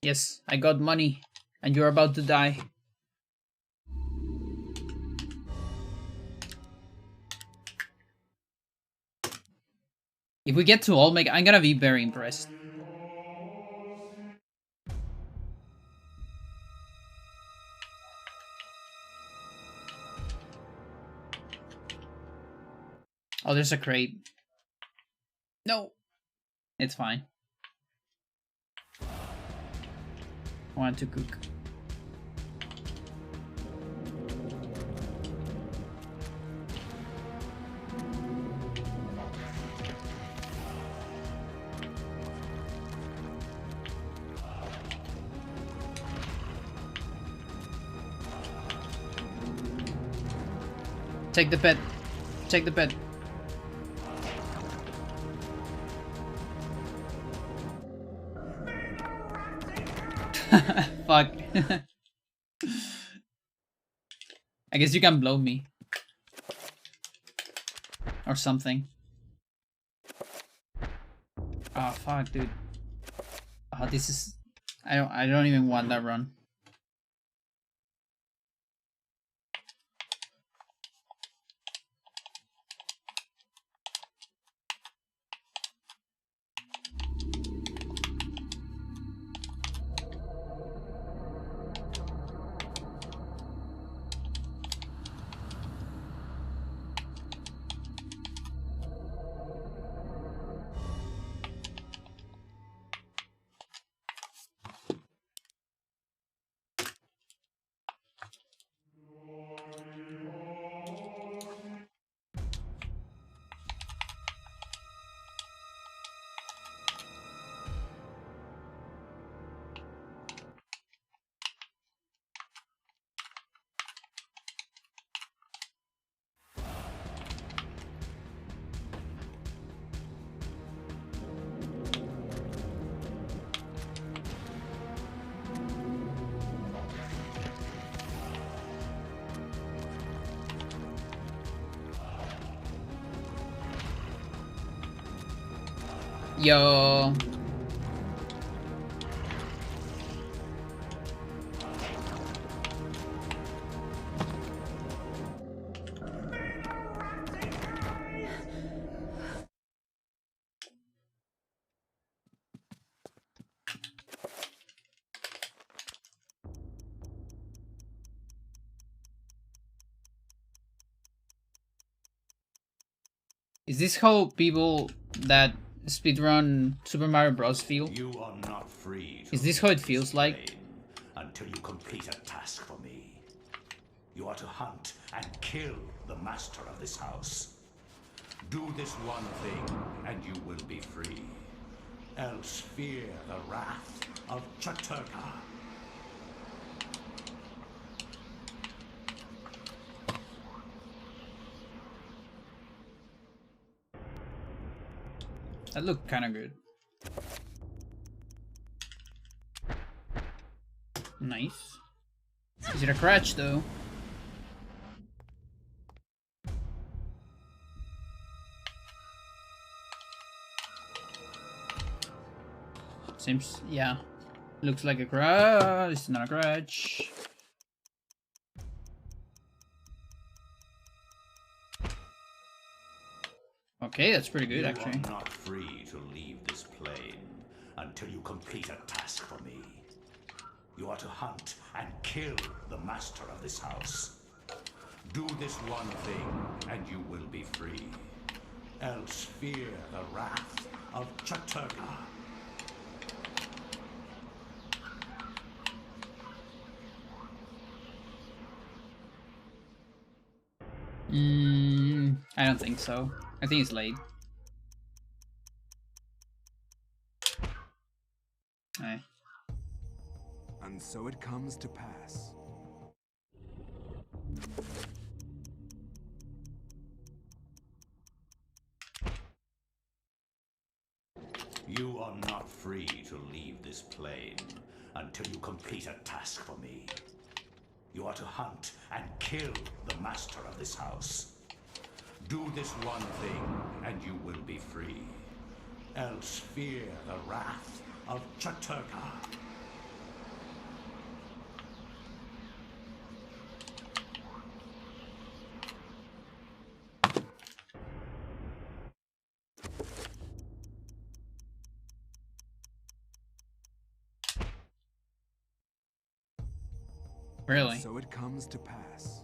Yes, I got money, and you're about to die. If we get to Olmec, I'm gonna be very impressed. Oh, there's a crate. No, it's fine. I want to cook. Take the pet. Take the pet. Fuck. I guess you can blow me. Or something. Oh fuck, dude. Oh, this is... I don't even want that run. Yo. Is this how people that speedrun Super Mario Bros. Feel? You are not free to Is this how it feels like? until you complete a task for me. You are to hunt and kill the master of this house. Do this one thing, and you will be free. Else fear the wrath of Chaturka. That looked kind of good. Nice. Is it a crutch though? Seems, yeah. Looks like a crutch. It's not a crutch. Okay, that's pretty good actually. You are not free to leave this plane until you complete a task for me. You are to hunt and kill the master of this house. Do this one thing, and you will be free. Else fear the wrath of Chaturka. I don't think so. I think it's late. Aye. And so it comes to pass. You are not free to leave this plane until you complete a task for me. You are to hunt and kill the master of this house. Do this one thing, and you will be free. Else fear the wrath of Chaturka. Really? So it comes to pass.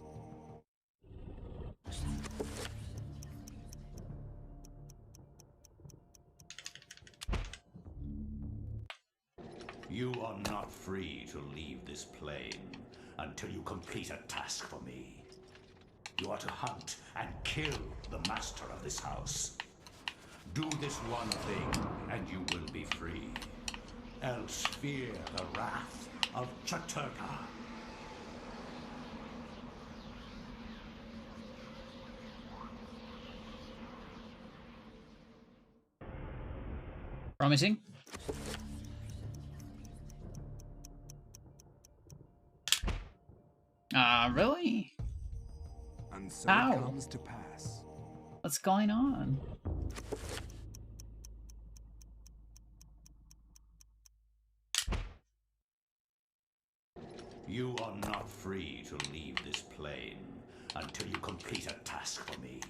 You are not free to leave this plane until you complete a task for me. You are to hunt and kill the master of this house. Do this one thing, and you will be free. Else fear the wrath of Chaturka. Promising. Really? And so How? it comes to pass. What's going on? You are not free to leave this plane until you complete a task for me.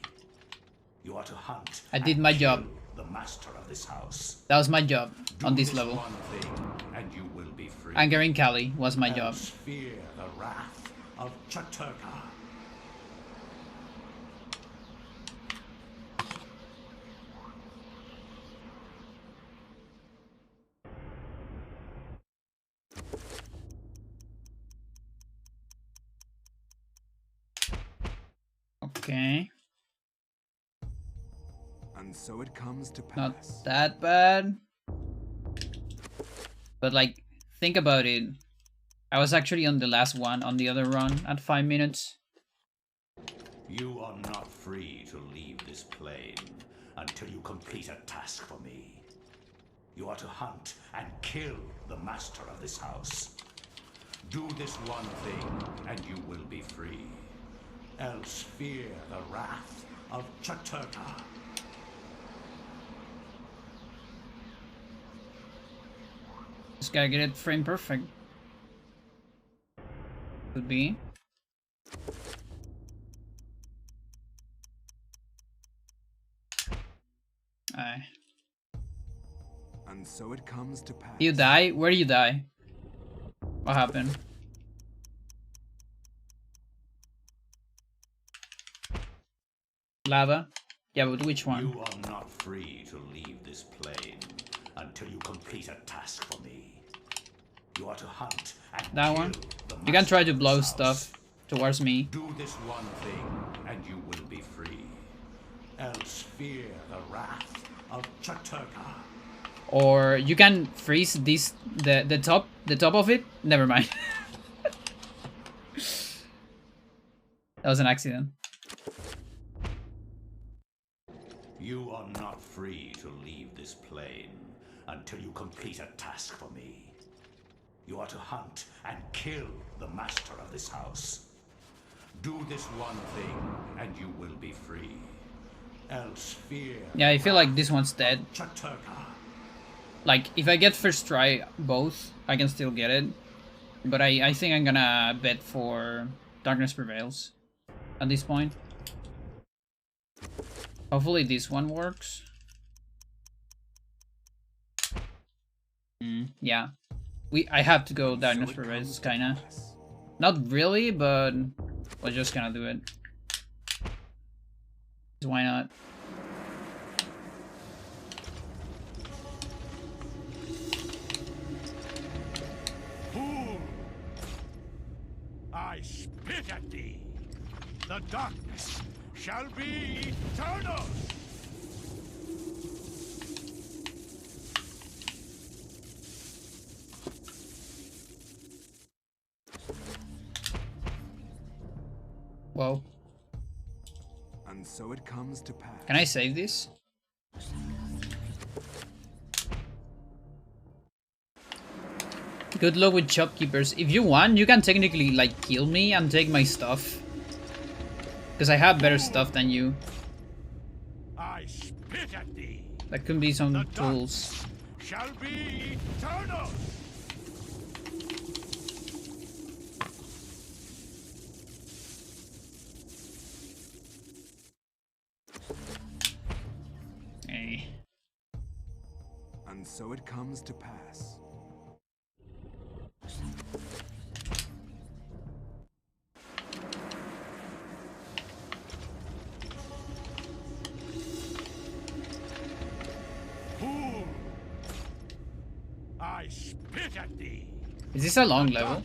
You are to hunt. I did my job. The master of this house. That was my job on this Do level. one thing, and you will be free. Angering Kali was my job. Else fear the wrath of Chaturka. Okay. And so it comes to pass. Not that bad. But like, think about it. I was actually on the last one, on the other run, at 5 minutes. You are not free to leave this plane until you complete a task for me. You are to hunt and kill the master of this house. Do this one thing, and you will be free. Else fear the wrath of Chaturka. Just gotta get it frame perfect. Could be. Aye. And so it comes to pass. You die? Where do you die? What happened? Lava? Yeah, but which one? You are not free to leave this plane until you complete a task for me. You are to hunt and That kill one? the You can try master to of blow this house. stuff towards me. Do this one thing, and you will be free. Else fear the wrath of Chaturka. Or you can freeze this the top of it. Never mind. That was an accident. You are not free to leave this plane until you complete a task for me. You are to hunt and kill the master of this house. Do this one thing, and you will be free. Else fear. Yeah, I feel like this one's dead. Chaturka. Like, if I get first try both, I can still get it. But I think I'm gonna bet for Darkness Prevails at this point. Hopefully this one works. Yeah. I have to go Darkness Prevails, kinda. Not really, but we're just gonna do it. Why not? Fool! I spit at thee. The darkness shall be eternal. Whoa. And so it comes to pass. Can I save this? Good luck with shopkeepers. If you want, you can technically like kill me and take my stuff. Because I have better stuff than you. I spit at thee. That could be some tools. Shall be eternal. Hey. And so it comes to pass. Fool! I spit at thee. Is this a long level?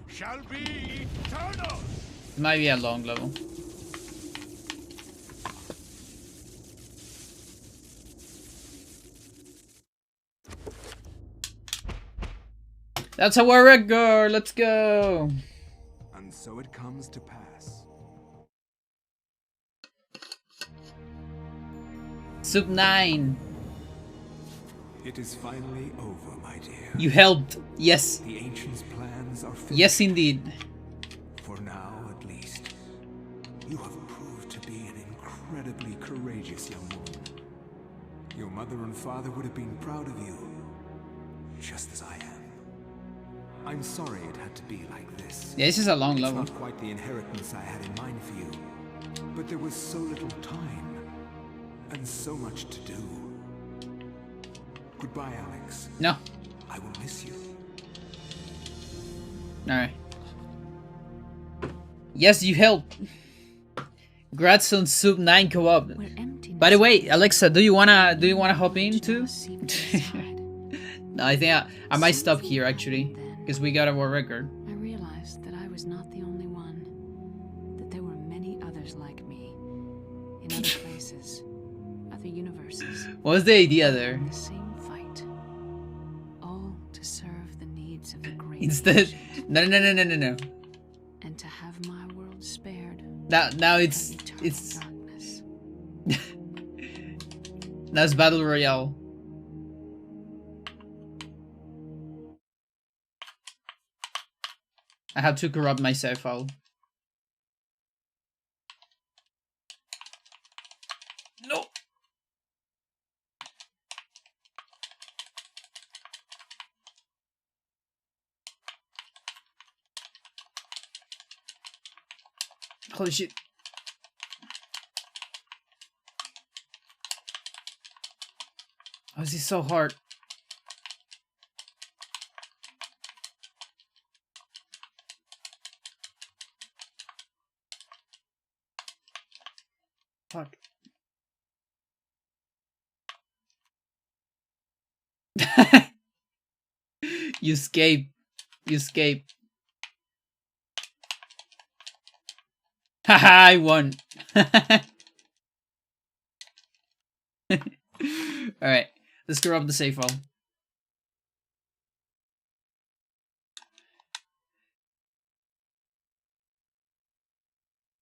Shall be eternal. It might be a long level. That's a warrior. Let's go. And so it comes to pass. Sub 9. It is finally over, my dear. You helped. Yes. The ancients' plans are finished. Yes, indeed. For now, at least, you have proved to be an incredibly courageous young woman. Your mother and father would have been proud of you, just as I am. I'm sorry it had to be like this. Yeah, this is a long level. It's not quite the inheritance I had in mind for you, but there was so little time and so much to do. Goodbye, Alex. No. I will miss you. Alright. Yes, you helped. Grats on Soup 9 co-op. By the way, Alexa, do you wanna hop in too? No, I think I might stop here actually, because we got our record. I realized that I was not the only one. That there were many others like me. In other places. Other universes. What was the idea there? In the same fight. All to serve the needs of the great. Instead, no. And to have my world spared. Now it's darkness. Now it's Battle Royale. I have to corrupt my save file. No. Holy shit. Why is this so hard? Fuck. You escape. You escape. Haha, I won. Alright, let's corrupt the save file.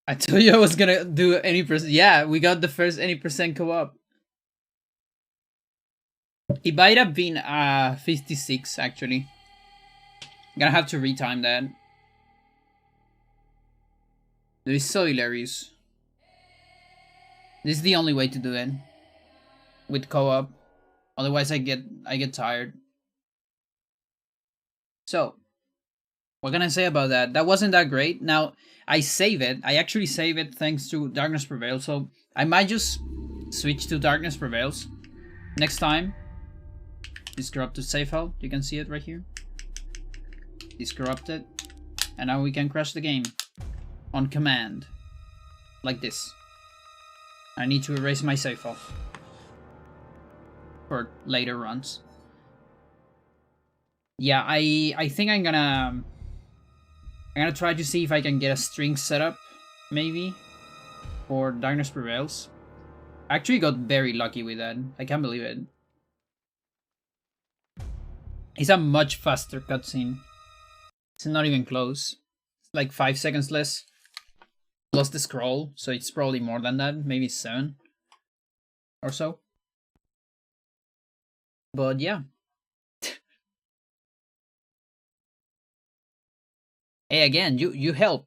I told you I was gonna do any percent. Yeah, we got the first any percent co-op. It might have been 56 actually. I'm gonna have to retime that. It is so hilarious. This is the only way to do it. With co-op. Otherwise I get tired. So, what can I say about that? That wasn't that great. Now, I save it. I actually save it thanks to Darkness Prevails. So, I might just switch to Darkness Prevails next time. This corrupted save file. You can see it right here. This corrupted. And now we can crash the game. On command. Like this. I need to erase my save file. For later runs. Yeah, I think I'm gonna try to see if I can get a string setup, maybe, for Darkness Prevails. I actually got very lucky with that. I can't believe it. It's a much faster cutscene. It's not even close. It's like 5 seconds less. Plus the scroll, so it's probably more than that. Maybe 7 or so. But yeah. Hey, again, you help.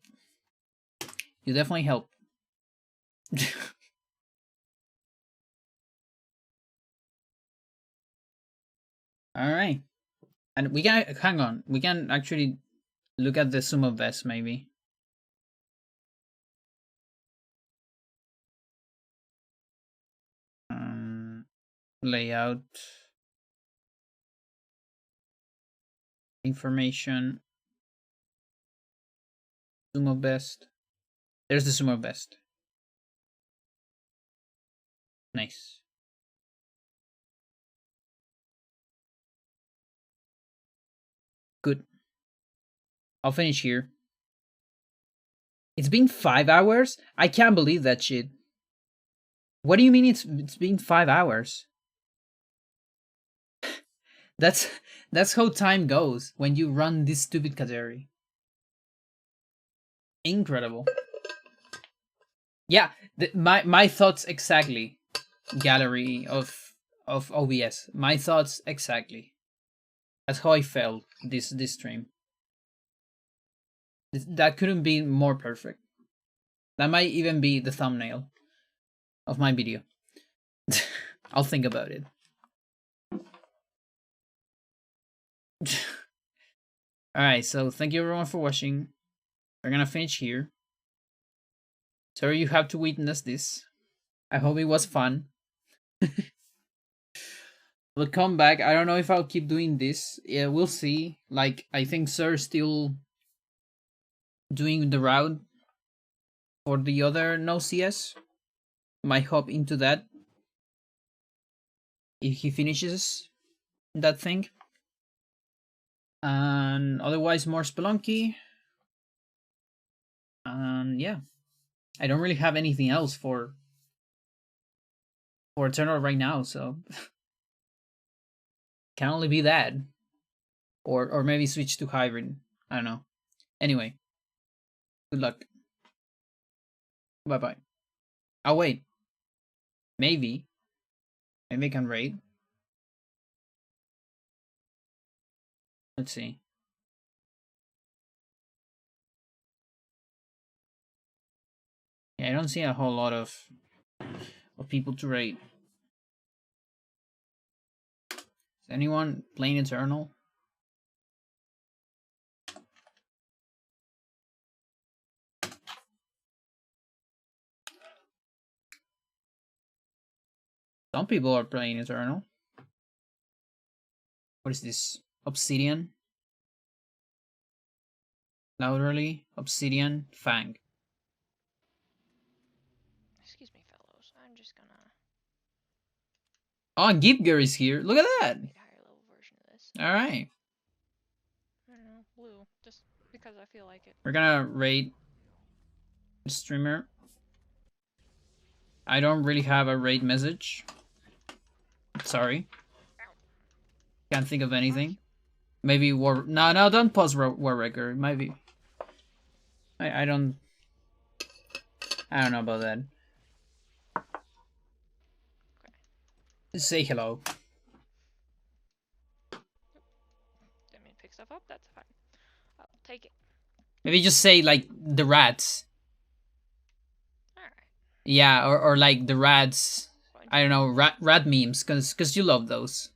You definitely help. Alright. And we can, hang on, we can actually look at the sumo vest, maybe. Layout. Information. Sumo vest. There's the sumo vest. Nice. Good. I'll finish here. It's been 5 hours? I can't believe that shit. What do you mean it's been 5 hours? That's how time goes when you run this stupid category. Incredible. Yeah, my thoughts exactly. Gallery of of OBS. My thoughts exactly. That's how I felt this stream. That couldn't be more perfect. That might even be the thumbnail of my video. I'll think about it. Alright, so thank you everyone for watching. We're gonna finish here. Sorry you have to witness this. I hope it was fun. We'll come back. I don't know if I'll keep doing this. Yeah, we'll see. Like, I think Sir's still doing the route for the other no CS. Might hop into that if he finishes that thing. And otherwise more Spelunky. And yeah. I don't really have anything else for Eternal right now, so can only be that. Or maybe switch to hybrid. I don't know. Anyway. Good luck. Bye-bye. Oh, wait. Maybe I can raid. Let's see. Yeah, I don't see a whole lot of people to raid. Is anyone playing Eternal? Some people are playing Eternal. What is this? Obsidian? Louderly? Obsidian? Fang. Excuse me, fellows. I'm just gonna... Oh, Gibger is here. Look at that! higher level version of this. Alright. I don't know, blue. Just because I feel like it. We're gonna raid the streamer. I don't really have a raid message. Sorry. Can't think of anything. Maybe War... No, don't pause War Record. It might be... I don't know about that. Just say hello. Didn't mean to pick stuff up, that's fine. I'll take it. Maybe just say, like, the rats. Alright. Yeah, or like the rats. I don't know, rat memes, cause you love those.